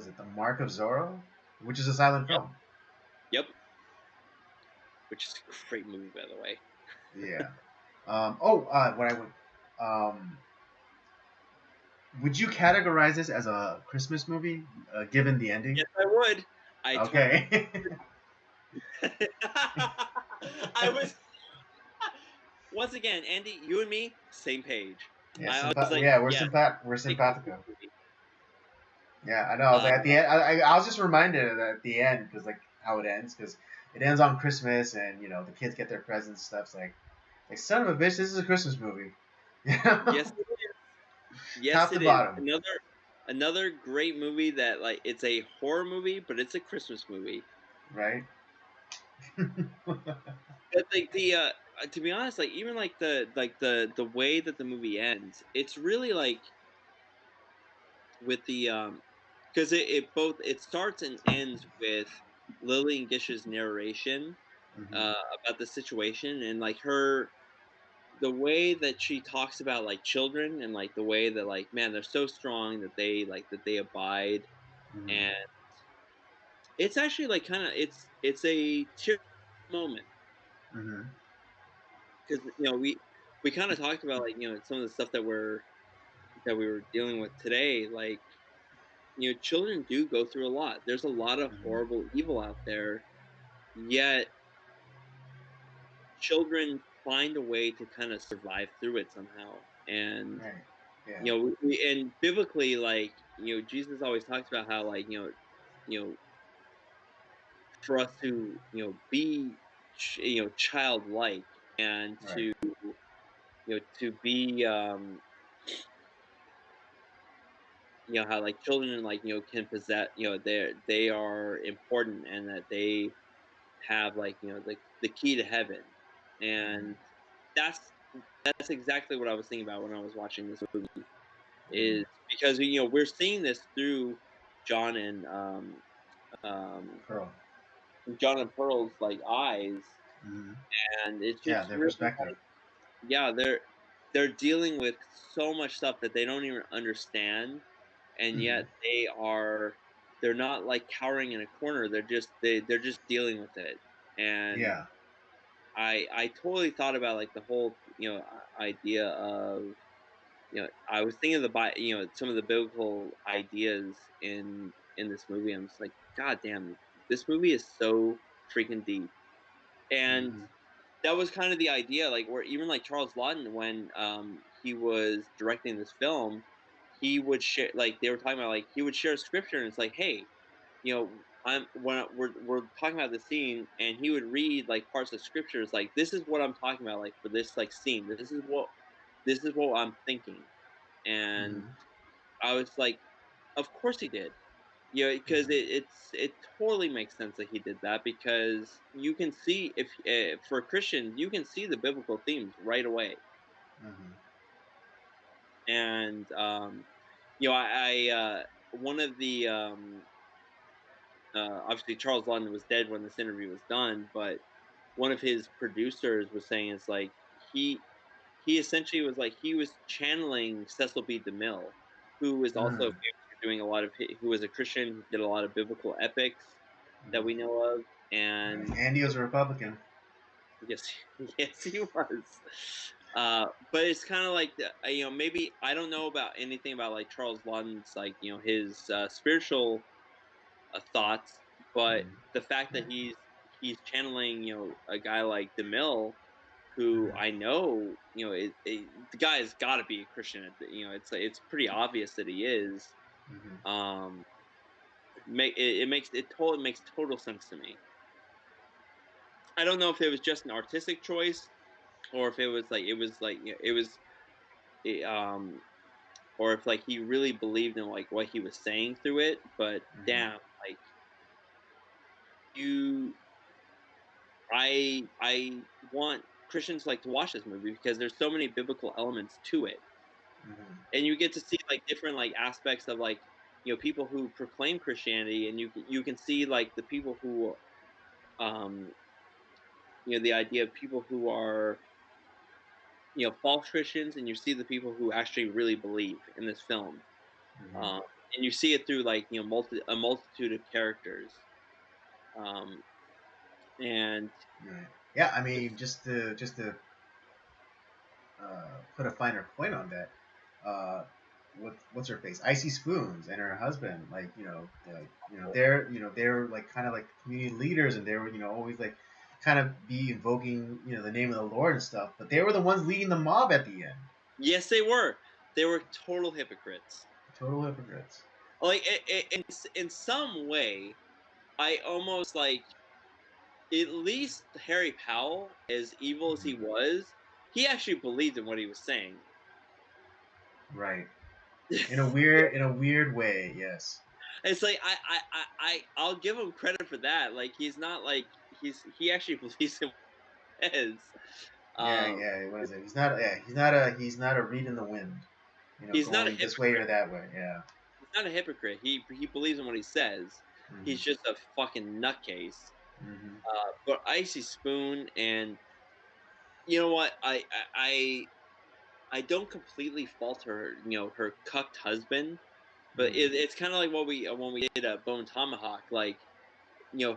Speaker 2: it The Mark of Zorro, which is a silent
Speaker 3: Yep,
Speaker 2: film?
Speaker 3: yep. Which is a great movie, by the way.
Speaker 2: Yeah. What I would you categorize this as a Christmas movie, given the ending?
Speaker 3: Yes, I would. I totally.
Speaker 2: Okay.
Speaker 3: I was once again, Andy. You and me, same page.
Speaker 2: Yeah,
Speaker 3: I was like,
Speaker 2: yeah,
Speaker 3: yes,
Speaker 2: we're
Speaker 3: big Christmas
Speaker 2: simpatico.
Speaker 3: movie.
Speaker 2: Yeah, I know. I was like, at the end, I was just reminded of that at the end because like how it ends, because it ends on Christmas and the kids get their presents and stuff. It's like son of a bitch, this is a Christmas movie.
Speaker 3: Yes, it is. Yes,
Speaker 2: Top to
Speaker 3: it is.
Speaker 2: bottom,
Speaker 3: Another great movie that like it's a horror movie, but it's a Christmas movie.
Speaker 2: right?
Speaker 3: But like to be honest, like even like the way that the movie ends, it's really like with the because it starts and ends with Lillian Gish's narration
Speaker 2: Hmm.
Speaker 3: about the situation and like the way that she talks about like children and like the way that like man they're so strong that they abide.
Speaker 2: Hmm.
Speaker 3: And it's actually like kind of it's a tear moment
Speaker 2: Hmm.
Speaker 3: because we kind of talked about like some of the stuff that we were dealing with today. Like children do go through a lot. There's a lot of
Speaker 2: Hmm.
Speaker 3: horrible evil out there, yet children find a way to kind of survive through it somehow. And
Speaker 2: Right. Yeah.
Speaker 3: and biblically, like Jesus always talks about how like you know for us to be childlike and
Speaker 2: Right.
Speaker 3: to to be how like children like can possess they are important and that they have like the key to heaven. And
Speaker 2: Hmm.
Speaker 3: that's that's exactly what I was thinking about when I was watching this movie
Speaker 2: Hmm.
Speaker 3: is because we're seeing this through John and um
Speaker 2: Pearl.
Speaker 3: John and Pearl's like eyes.
Speaker 2: Hmm.
Speaker 3: And it's
Speaker 2: Yeah,
Speaker 3: just
Speaker 2: their
Speaker 3: really
Speaker 2: perspective.
Speaker 3: like yeah they're dealing with so much stuff that they don't even understand, and
Speaker 2: Hmm.
Speaker 3: yet they're not like cowering in a corner. They're just dealing with it. And
Speaker 2: Yeah.
Speaker 3: I totally thought about like the whole idea of I was thinking of some of the biblical ideas in this movie. I'm just like, god damn, this movie is so freaking deep. And
Speaker 2: Hmm.
Speaker 3: that was kind of the idea, like where even like Charles Lawton, when he was directing this film, he would share like they were talking about like he would share scripture and it's like, hey, we're talking about the scene, and he would read like parts of scriptures like this is what I'm talking about, like for this like scene, this is what I'm thinking. And
Speaker 2: Hmm.
Speaker 3: I was like, of course he did. Yeah, because
Speaker 2: Mhm.
Speaker 3: it totally makes sense that he did that because you can see if for Christians you can see the biblical themes right away,
Speaker 2: Mhm.
Speaker 3: and one of the obviously Charles Lawton was dead when this interview was done, but one of his producers was saying it's like he essentially was like he was channeling Cecil B. DeMille, who was also
Speaker 2: Mm.
Speaker 3: famous for doing a lot of who was a Christian who did a lot of biblical epics that we
Speaker 2: Mhm.
Speaker 3: know of,
Speaker 2: Right.
Speaker 3: and
Speaker 2: Andy was a Republican.
Speaker 3: yes, yes, he was. But it's kind of like maybe I don't know about anything about like Charles Lawton's like his spiritual thoughts, but
Speaker 2: Mhm.
Speaker 3: the fact that
Speaker 2: Right.
Speaker 3: he's channeling a guy like DeMille, who
Speaker 2: Mhm.
Speaker 3: I know the guy has got to be a Christian. It's like, it's pretty obvious that he is.
Speaker 2: Mhm.
Speaker 3: Um, it makes total sense to me. I don't know if it was just an artistic choice or if it was like it was it, or if like he really believed in like what he was saying through it. But
Speaker 2: Mhm.
Speaker 3: damn, like you I want Christians like to watch this movie because there's so many biblical elements to it.
Speaker 2: Mhm.
Speaker 3: And you get to see like different like aspects of like people who proclaim Christianity, and you can see like the people who um the idea of people who are false Christians, and you see the people who actually really believe in this film.
Speaker 2: Mhm.
Speaker 3: um and you see it through like a multitude of characters, um and
Speaker 2: Right. Yeah. I mean, just to put a finer point on that, uh, what's her face? Icy Spoons and her husband, like they're like kind of like community leaders, and they were always like kind of be invoking the name of the Lord and stuff, but they were the ones leading the mob at the end.
Speaker 3: yes, they were total hypocrites.
Speaker 2: Total hypocrites.
Speaker 3: Like in some way, I almost like at least Harry Powell, as evil as he
Speaker 2: Mhm.
Speaker 3: was, he actually believed in what he was saying.
Speaker 2: Right. In a weird way, yes.
Speaker 3: It's like I'll give him credit for that. Like he's not like he actually believes in what he says.
Speaker 2: Yeah,
Speaker 3: Um,
Speaker 2: yeah. What is it? He's not. Yeah, he's not a reed in the wind.
Speaker 3: he's not a
Speaker 2: Going this way or
Speaker 3: hypocrite.
Speaker 2: that way. Yeah.
Speaker 3: He's not a hypocrite. He believes in what he says. He's
Speaker 2: Mhm.
Speaker 3: just a fucking nutcase.
Speaker 2: Mhm.
Speaker 3: But Icy Spoon, and you know what? I don't completely fault her. Her cucked husband, but
Speaker 2: Mhm.
Speaker 3: it's kind of like what we when we did Bone Tomahawk. Like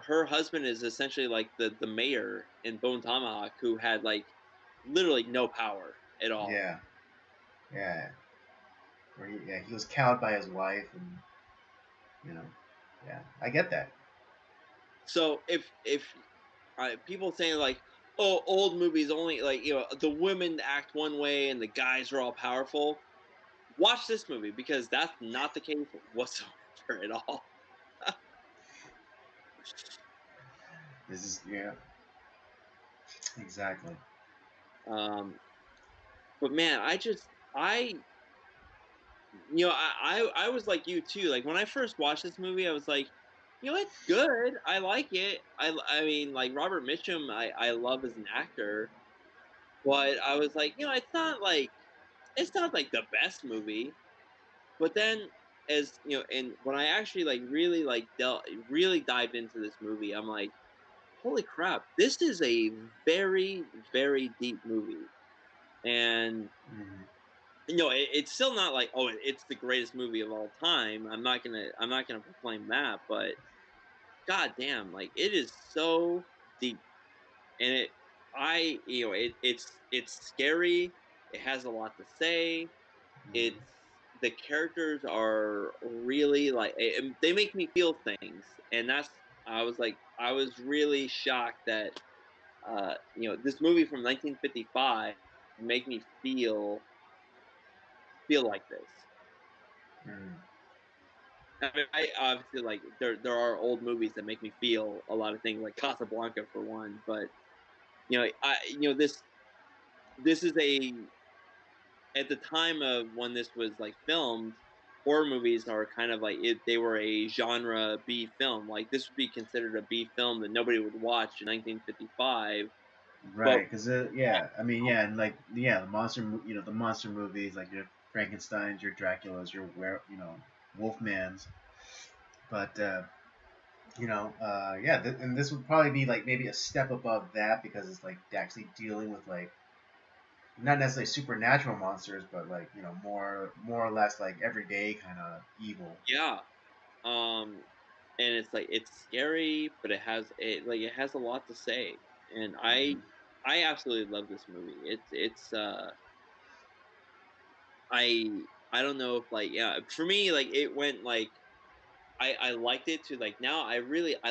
Speaker 3: her husband is essentially like the mayor in Bone Tomahawk, who had like literally no power at all.
Speaker 2: Yeah. Yeah. Where he was cowed by his wife, and you know, yeah, I get that.
Speaker 3: So if people saying like, oh, old movies only like the women act one way and the guys are all powerful. Watch this movie because that's not the case whatsoever at all.
Speaker 2: This is yeah, exactly.
Speaker 3: Um, but man, I I was like you too. Like when I first watched this movie, I was like, it's good. I like it. I mean, like Robert Mitchum, I love as an actor, but I was like, it's not like the best movie. But then as and when I actually like really like really dived into this movie, I'm like, holy crap, this is a very very deep movie. And
Speaker 2: Hmm.
Speaker 3: it's still not like, oh, it's the greatest movie of all time. I'm not gonna proclaim that, but god damn, like it is so deep. And it's scary. It has a lot to say. It's
Speaker 2: Hmm.
Speaker 3: the characters are really like they make me feel things, and that's I was really shocked that this movie from 1955 make me feel like this.
Speaker 2: Hmm.
Speaker 3: I mean, I obviously like there are old movies that make me feel a lot of things, like Casablanca for one. But this is a at the time of when this was like filmed. horror movies are kind of like they were a genre B film. Like this would be considered a B film that nobody would watch in 1955. But
Speaker 2: Right, because yeah, I mean, yeah, and like yeah, the the monster movies like your Frankenstein's, your Dracula's, your Wolfman's, but yeah, and this would probably be like maybe a step above that because it's like actually dealing with like not necessarily supernatural monsters, but like more or less like everyday kind of evil.
Speaker 3: yeah, um, and it's like it's scary, but it has a lot to say, and
Speaker 2: Hmm.
Speaker 3: I absolutely love this movie. I don't know if like yeah for me like it went like I liked it to like now I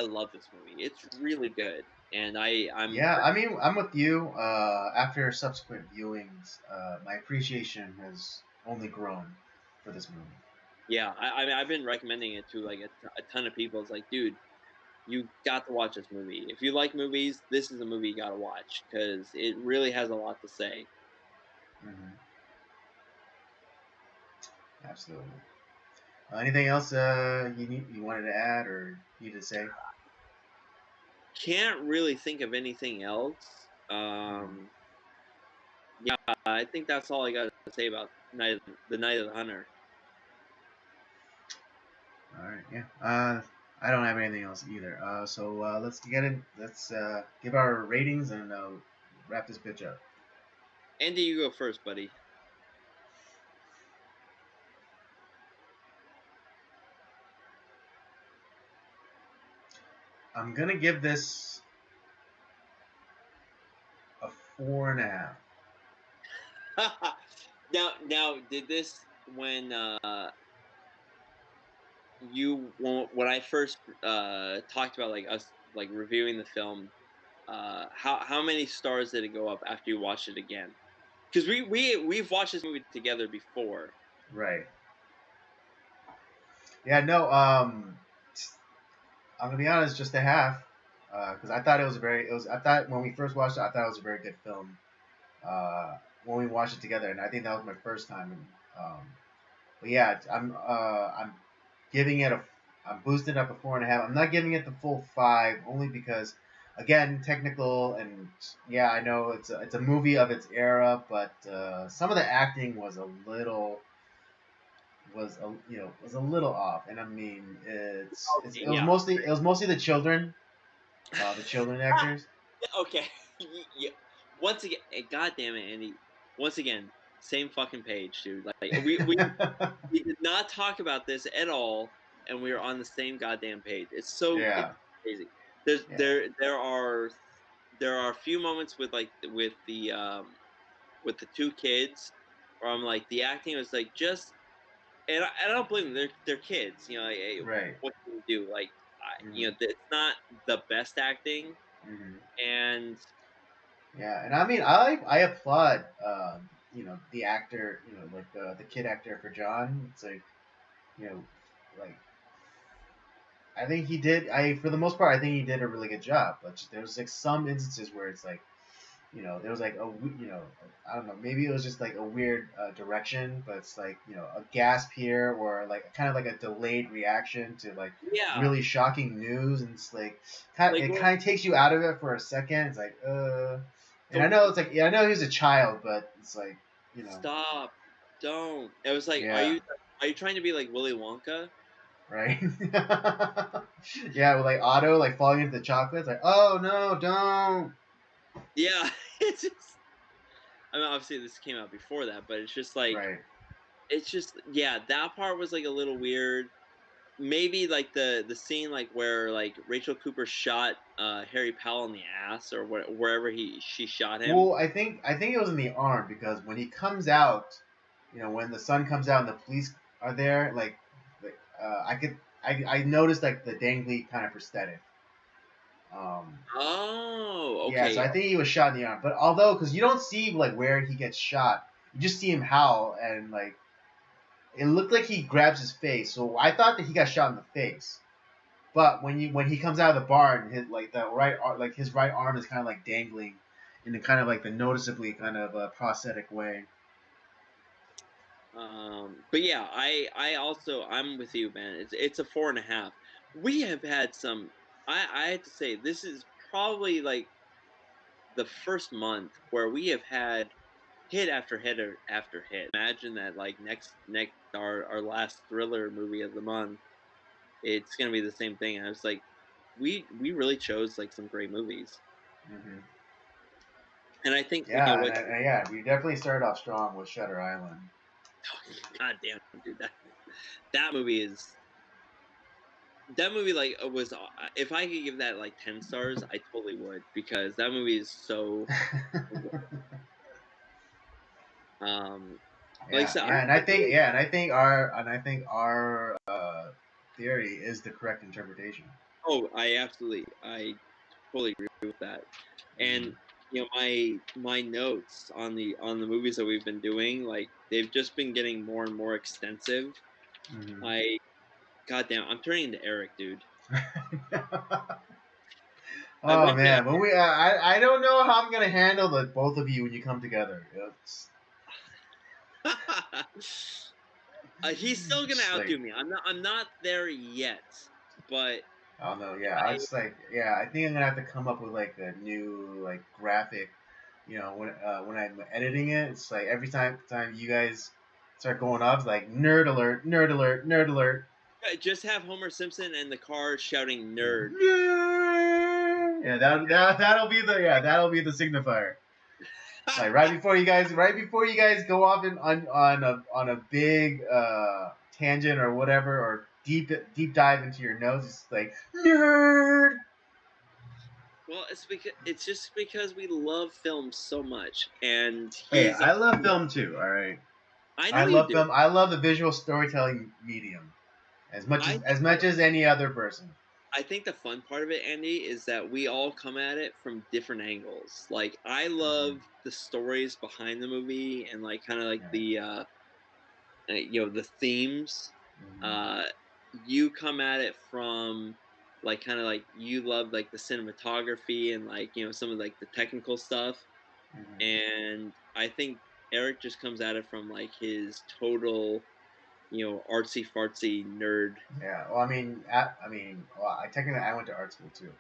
Speaker 3: love this movie. It's really good, and I'm
Speaker 2: Yeah, I mean, I'm with you. After subsequent viewings, my appreciation has only grown for this movie.
Speaker 3: yeah I mean I've been recommending it to like a ton of people. It's like dude, you got to watch this movie. If you like movies, this is a movie you got to watch because it really has a lot to say.
Speaker 2: Hmm. Absolutely. Anything else you wanted to add or need to say?
Speaker 3: Can't really think of anything else.
Speaker 2: Hmm.
Speaker 3: Yeah, I think that's all I got to say about the Night of the Hunter.
Speaker 2: All right, yeah. I don't have anything else either. So let's get in. Let's give our ratings and wrap this bitch up.
Speaker 3: Andy, you go first, buddy.
Speaker 2: I'm gonna give this a 4.5.
Speaker 3: Now, did this when when I first talked about like us like reviewing the film, how many stars did it go up after you watched it again? Because we've watched this movie together before.
Speaker 2: Right. Yeah. No. I'm gonna be honest, just a half. Because I thought it was a very. It was. I thought when we first watched it, I thought it was a very good film. When we watched it together, and I think that was my first time. And, but yeah, I'm giving it a. I'm boosting up a 4.5. I'm not giving it the full 5, only because, again, technical and yeah, I know it's a movie of its era, but some of the acting was a little off, and I mean
Speaker 3: Okay,
Speaker 2: it was
Speaker 3: yeah.
Speaker 2: mostly the children actors.
Speaker 3: Okay. Yeah. Once again, God damn it, Andy. Once again, same fucking page, dude. Like we did not talk about this at all, and we are on the same goddamn page. It's
Speaker 2: Yeah,
Speaker 3: crazy. There's
Speaker 2: yeah,
Speaker 3: there are a few moments with like with the two kids where I'm like the acting was like just and I don't blame them. They're kids, you know. Like, hey,
Speaker 2: right.
Speaker 3: what can you do? Like
Speaker 2: Hmm.
Speaker 3: it's not the best acting,
Speaker 2: Hmm.
Speaker 3: and
Speaker 2: Yeah, and I mean, I applaud the actor, like the kid actor for John. It's like you know like I think he did. I For the most part, I think he did a really good job. But there's like some instances where it's like there was like I don't know, maybe it was just like a weird direction, but it's like a gasp here or like kind of like a delayed reaction to like
Speaker 3: yeah,
Speaker 2: really shocking news, and it's like
Speaker 3: like
Speaker 2: it kind of takes you out of it for a second. It's like and I
Speaker 3: the
Speaker 2: know it's like yeah, I know he was a child, but it's like
Speaker 3: stop, don't. It was like,
Speaker 2: yeah,
Speaker 3: are you trying to be like Willy Wonka?
Speaker 2: right. Yeah, with like Otto like falling into the chocolates, like oh no, don't.
Speaker 3: Yeah, it's just. I mean, obviously this came out before that, but it's just like
Speaker 2: Right.
Speaker 3: it's just yeah, that part was like a little weird. Maybe like the scene like where like Rachel Cooper shot Harry Powell in the ass or wherever she shot him.
Speaker 2: Well, I think it was in the arm because when he comes out, when the sun comes out and the police are there, like I noticed like the dangly kind of prosthetic. Um,
Speaker 3: Oh,
Speaker 2: yeah,
Speaker 3: okay,
Speaker 2: so
Speaker 3: yeah.
Speaker 2: I think he was shot in the arm. But although, because you don't see like where he gets shot, you just see him howl and like it looked like he grabs his face. So I thought that he got shot in the face. But when he comes out of the barn, his like the like his right arm is kind of like dangling in the kind of like the noticeably kind of prosthetic way.
Speaker 3: But yeah, I'm with you, man. It's a 4.5. We have had some. I had to say this is probably like the first month where we have had hit after hit after hit. Imagine that, like next our last thriller movie of the month, it's gonna be the same thing. And I was like, we really chose like some great movies,
Speaker 2: Hmm.
Speaker 3: and I think
Speaker 2: Yeah, yeah, we definitely started off strong with Shutter Island.
Speaker 3: God damn, dude, that movie is that movie like was if I could give that like 10 stars, I totally would because that movie is so um like
Speaker 2: Yeah,
Speaker 3: so
Speaker 2: yeah, and I think yeah, and I think our theory is the correct interpretation.
Speaker 3: I totally agree with that.
Speaker 2: Mm-hmm.
Speaker 3: And my notes on the movies that we've been doing, like they've just been getting more and more extensive.
Speaker 2: Mm-hmm.
Speaker 3: I goddamn, I'm turning into Eric, dude. I
Speaker 2: Oh
Speaker 3: went to
Speaker 2: man, when I don't know how I'm gonna handle the both of you when you come together.
Speaker 3: He's still gonna
Speaker 2: It's like
Speaker 3: outdo me. I'm not there yet, but
Speaker 2: I don't know. Yeah, I just like yeah. I think I'm gonna have to come up with like a new like graphic. You know, when I'm editing it, it's like every time you guys start going off, it's like nerd alert, nerd alert, nerd alert.
Speaker 3: just have Homer Simpson and the car shouting
Speaker 2: Yeah,
Speaker 3: "nerd."
Speaker 2: nerd. Yeah, that'll be the signifier. Like right before you guys go off on a big tangent or whatever, or deep dive into your notes, it's like nerd.
Speaker 3: Well, it's just because we love film so much, and
Speaker 2: Hey,
Speaker 3: he's
Speaker 2: I love film too. All right,
Speaker 3: I
Speaker 2: I
Speaker 3: know you
Speaker 2: love
Speaker 3: do.
Speaker 2: film. I love the visual storytelling medium
Speaker 3: I think
Speaker 2: as much as any other person.
Speaker 3: I think the fun part of it, Andy, is that we all come at it from different angles. Like I
Speaker 2: Hmm.
Speaker 3: love the stories behind the movie and like kind of like
Speaker 2: Yeah.
Speaker 3: the themes.
Speaker 2: Hmm.
Speaker 3: Uh, you come at it from like kind of like you love like the cinematography and like some of like the technical stuff,
Speaker 2: Hmm.
Speaker 3: and I think Eric just comes at it from like his total artsy fartsy nerd.
Speaker 2: Yeah. Well, well, I technically I went to art school too.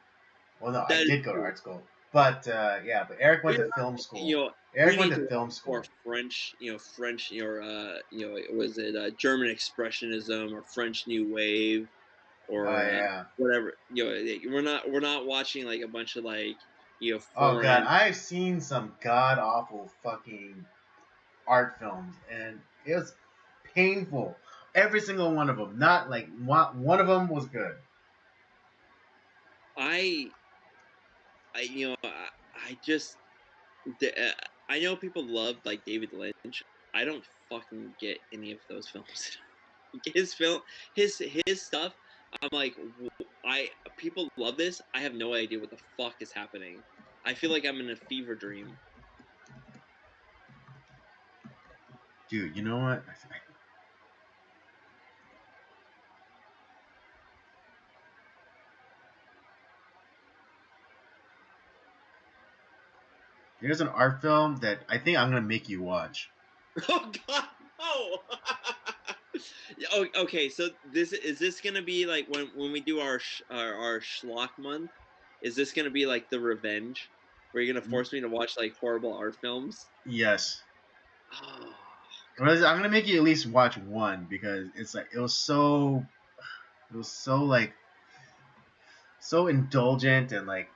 Speaker 2: Well, no, I
Speaker 3: That is
Speaker 2: did go to
Speaker 3: true.
Speaker 2: art school, but yeah, but Eric went
Speaker 3: We
Speaker 2: to film school.
Speaker 3: we
Speaker 2: Eric went
Speaker 3: need
Speaker 2: to
Speaker 3: to watch
Speaker 2: film
Speaker 3: more
Speaker 2: school.
Speaker 3: French, French, or was it German expressionism or French New Wave
Speaker 2: Oh
Speaker 3: or
Speaker 2: yeah.
Speaker 3: whatever. We're not watching like a bunch of like
Speaker 2: Oh god,
Speaker 3: foreign.
Speaker 2: I've seen some god awful fucking art films, and it was painful. Every single one of them. Not like one of them was good.
Speaker 3: I I I just I know people love like David Lynch. I don't fucking get any of those films. his film, his stuff. I'm like, I people love this. I have no idea what the fuck is happening. I feel like I'm in a fever dream.
Speaker 2: Dude, you know what? There's an art film that I think I'm gonna make you watch.
Speaker 3: Oh God, no! Oh, okay, so this gonna be like when we do our schlock month? Is this gonna be like the revenge, where you're gonna force me to watch like horrible art films?
Speaker 2: Yes.
Speaker 3: Oh,
Speaker 2: I'm gonna make you at least watch one because it's like it was so like so indulgent and like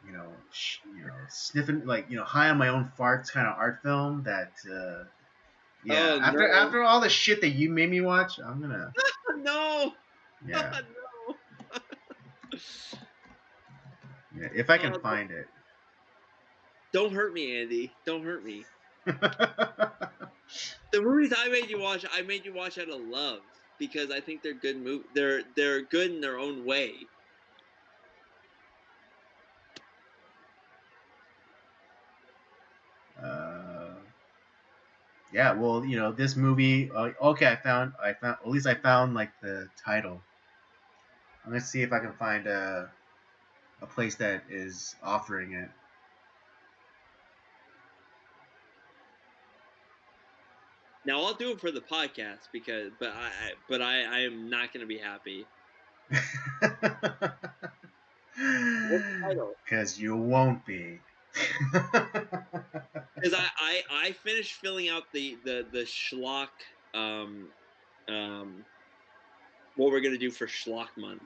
Speaker 2: sniffing like high on my own farts kind of art film that yeah,
Speaker 3: oh no,
Speaker 2: after all the shit that you made me watch, I'm gonna
Speaker 3: no,
Speaker 2: yeah,
Speaker 3: no!
Speaker 2: yeah if I can
Speaker 3: Oh,
Speaker 2: find it.
Speaker 3: don't hurt me, Andy. Don't hurt me. The movies I made you watch out of love because I think they're good they're good in their own way.
Speaker 2: uh, yeah, well, this movie. Okay, I found at least I found like the title. I'm gonna see if I can find a place that is offering it.
Speaker 3: Now I'll do it for the podcast but I am not gonna be happy. What's the title?
Speaker 2: Because you won't be.
Speaker 3: Because I finished filling out the schlock what we're gonna do for schlock month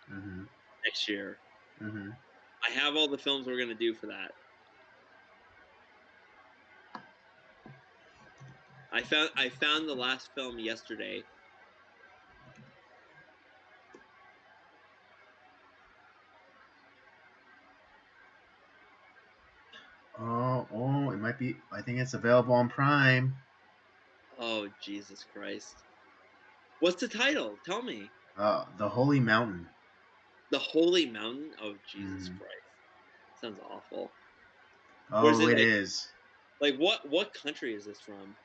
Speaker 2: Hmm.
Speaker 3: next year.
Speaker 2: Hmm.
Speaker 3: I have all the films we're gonna do for that. I found the last film yesterday.
Speaker 2: Oh, it might be. I think it's available on Prime.
Speaker 3: Oh Jesus Christ! What's the title? Tell me.
Speaker 2: The Holy Mountain.
Speaker 3: The Holy Mountain. Oh Jesus
Speaker 2: Mhm.
Speaker 3: Christ! Sounds awful. Or is
Speaker 2: Oh,
Speaker 3: it
Speaker 2: it is.
Speaker 3: like what country is this from?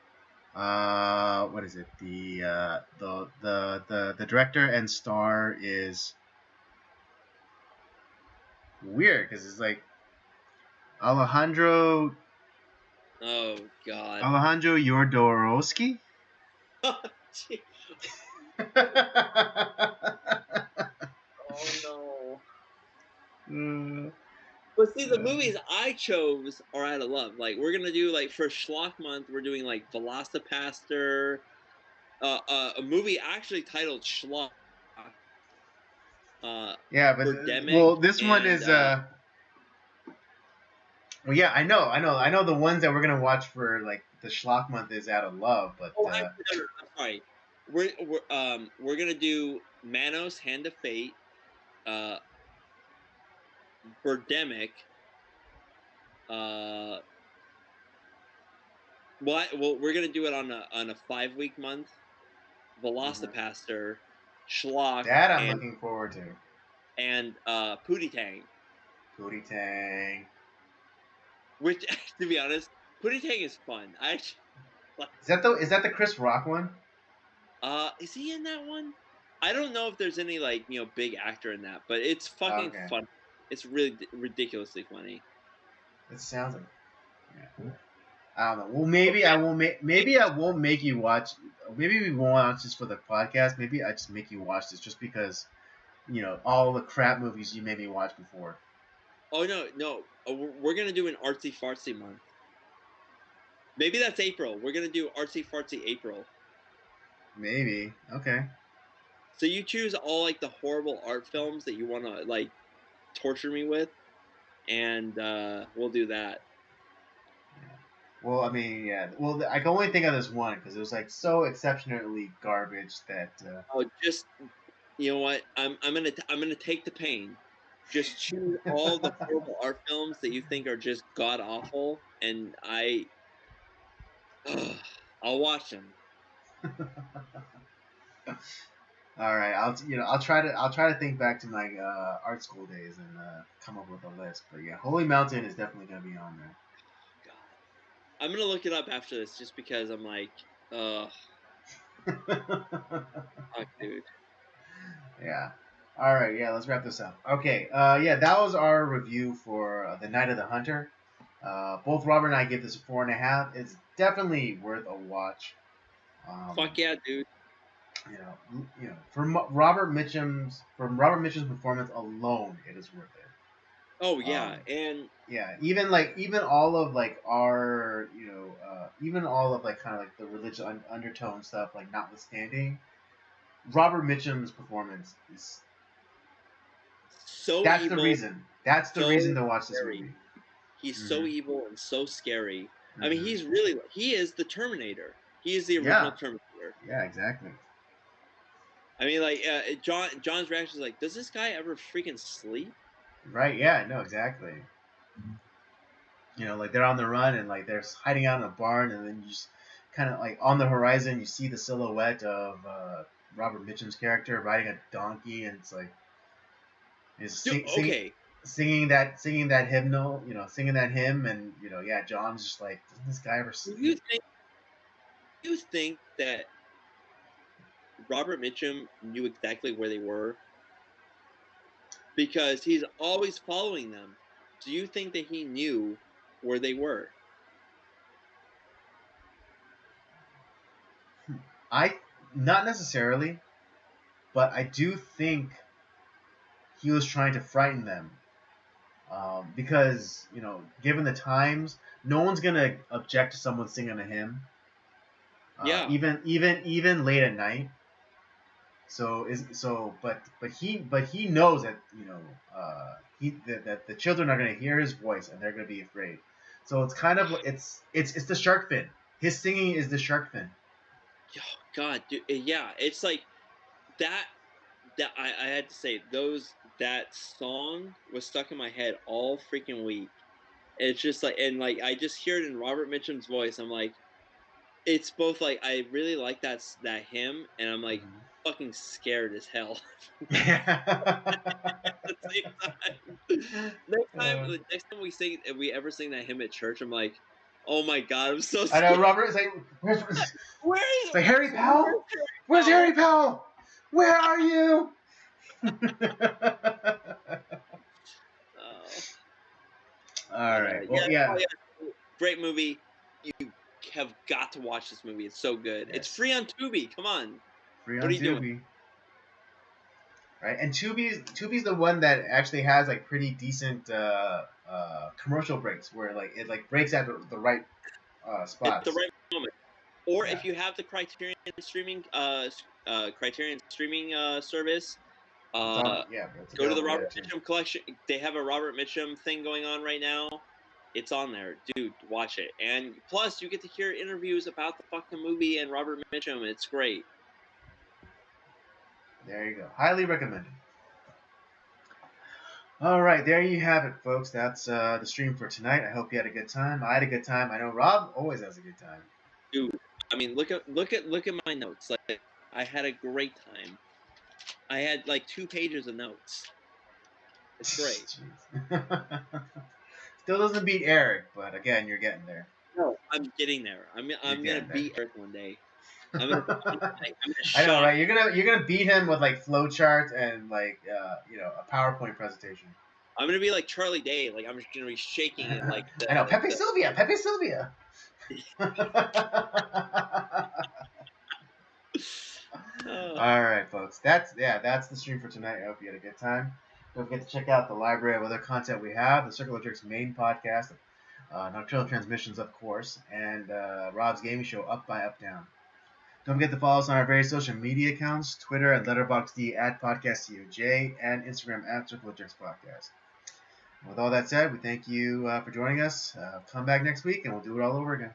Speaker 2: What is it? The director and star is weird because it's like Alejandro
Speaker 3: Oh God!
Speaker 2: Jodorowsky.
Speaker 3: Gee. Oh no! But see, the movies I chose are out of love. Like we're gonna do like for Schlock Month, we're doing like Velocipaster, a movie actually titled Schlock,
Speaker 2: Yeah, but
Speaker 3: Birdemic,
Speaker 2: well, this one
Speaker 3: and
Speaker 2: is well, yeah, I know the ones that we're gonna watch for like the Schlock month is out of love, but
Speaker 3: oh, actually, no, I'm sorry. We're gonna do Manos, Hand of Fate, uh, Birdemic, uh, well, we're gonna do it on a 5 week month. Velocipaster, Schlock,
Speaker 2: that I'm looking forward to.
Speaker 3: and Pootie Tang.
Speaker 2: Pootie Tang.
Speaker 3: Which, to be honest, Pootie Tang is fun. I actually,
Speaker 2: Is that the Chris Rock one?
Speaker 3: is he in that one? I don't know if there's any like big actor in that, but it's fucking
Speaker 2: Okay.
Speaker 3: fun. It's really ridiculously funny.
Speaker 2: It sounds like. Yeah. I don't know. Well, maybe I won't make. Maybe I won't make you watch. Maybe we won't watch this for the podcast. Maybe I just make you watch this just because all the crap movies you made me watch before.
Speaker 3: Oh no, we're gonna do an artsy fartsy month. Maybe that's April. We're gonna do artsy fartsy April.
Speaker 2: Maybe. Okay.
Speaker 3: So you choose all like the horrible art films that you want to like torture me with, and we'll do that.
Speaker 2: Well, I mean, yeah. Well, I can only think of this one because it was like so exceptionally garbage that.
Speaker 3: Oh, just you know what? I'm gonna take the pain. Just choose all the horrible art films that you think are just god awful, and I'll watch them.
Speaker 2: All right, I'll try to think back to my art school days and come up with a list. But yeah, Holy Mountain is definitely gonna be on there.
Speaker 3: God, I'm gonna look it up after this just because I'm like, fuck, dude.
Speaker 2: Yeah. All right. Yeah. Let's wrap this up. Okay. Yeah. That was our review for the Night of the Hunter. Both Robert and I give this a 4.5. It's definitely worth a watch.
Speaker 3: Fuck yeah, dude.
Speaker 2: From Robert Mitchum's performance alone, it is worth it.
Speaker 3: Oh yeah, and
Speaker 2: Yeah, even all of like our even all of like kind of like the religious undertone stuff like notwithstanding, Robert Mitchum's performance is
Speaker 3: so
Speaker 2: that's
Speaker 3: evil.
Speaker 2: the reason. That's the
Speaker 3: so
Speaker 2: reason to watch this
Speaker 3: scary.
Speaker 2: movie.
Speaker 3: He's so evil and so scary. I mean,
Speaker 2: Mhm.
Speaker 3: he is the Terminator. He is the original Terminator.
Speaker 2: Yeah, exactly.
Speaker 3: I mean, like John's reaction is like, does this guy ever freaking sleep?
Speaker 2: Right? Yeah, no, exactly. Like they're on the run and like they're hiding out in a barn, and then you just kind of like on the horizon you see the silhouette of Robert Mitchum's character riding a donkey, and it's like
Speaker 3: Okay.
Speaker 2: singing that hymnal, singing that hymn, and yeah, John's just like, doesn't this guy ever
Speaker 3: Do
Speaker 2: sleep?
Speaker 3: you think that Robert Mitchum knew exactly where they were? Because he's always following them. Do you think that he knew where they were?
Speaker 2: I not necessarily, but I do think he was trying to frighten them. Because given the times, no one's gonna object to someone singing a hymn,
Speaker 3: Yeah.
Speaker 2: even late at night. But he knows that that the children are gonna hear his voice and they're gonna be afraid. So it's kind of it's the shark fin. His singing is the shark fin.
Speaker 3: Oh, God, dude, yeah, it's like that. That I had to say that song was stuck in my head all freaking week. It's just like, and like I just hear it in Robert Mitchum's voice. I'm like, it's both like I really like that hymn, and I'm like fucking scared as hell at the same time.
Speaker 2: Uh,
Speaker 3: Next time we ever sing that hymn at church, I'm like, oh my God, I'm so
Speaker 2: I know
Speaker 3: scared.
Speaker 2: Robert is like,
Speaker 3: Where
Speaker 2: it's
Speaker 3: is
Speaker 2: like Harry Powell. Where's Harry Powell? Where are you?
Speaker 3: Oh,
Speaker 2: All right. Well,
Speaker 3: yeah,
Speaker 2: yeah.
Speaker 3: oh, yeah, great movie. You have got to watch this movie. It's so good. It's
Speaker 2: Yes.
Speaker 3: free on Tubi. Come on.
Speaker 2: Free
Speaker 3: What
Speaker 2: on
Speaker 3: are you doing?
Speaker 2: Tubi. Right, and Tubi's the one that actually has like pretty decent commercial breaks where like it like breaks at the right
Speaker 3: At
Speaker 2: spots.
Speaker 3: the right moment. Or
Speaker 2: Yeah.
Speaker 3: if you have the Criterion streaming service,
Speaker 2: It's
Speaker 3: go to the
Speaker 2: available there
Speaker 3: Robert
Speaker 2: too.
Speaker 3: Mitchum collection. They have a Robert Mitchum thing going on right now. It's on there, dude. Watch it, and plus you get to hear interviews about the fucking movie and Robert Mitchum. It's great.
Speaker 2: There you go. Highly recommended. All right, there you have it, folks. That's the stream for tonight. I hope you had a good time. I had a good time. I know Rob always has a good time.
Speaker 3: Dude, I mean, look at my notes. Like, I had a great time. I had like 2 pages of notes. It's great.
Speaker 2: Jeez. Still doesn't beat Eric, but again, you're getting there.
Speaker 3: No, I'm getting there. I'm gonna
Speaker 2: getting
Speaker 3: beat
Speaker 2: there.
Speaker 3: Eric one day. I'm gonna
Speaker 2: I know,
Speaker 3: shock.
Speaker 2: right? You're gonna beat him with like flowcharts and like a PowerPoint presentation.
Speaker 3: I'm gonna be like Charlie Day. Like I'm just gonna be shaking it like
Speaker 2: I know, Pepe Sylvia. All right, folks. That's the stream for tonight. I hope you had a good time. Don't forget to check out the library of other content we have. The Circle of Jerks main podcast, Nocturnal Transmissions, of course, and Rob's gaming show, Up by Up Down. Don't forget to follow us on our various social media accounts: Twitter at LetterboxD @PodcastCOJ and Instagram @Circle of Jerks Podcast. And with all that said, we thank you for joining us. Come back next week, and we'll do it all over again.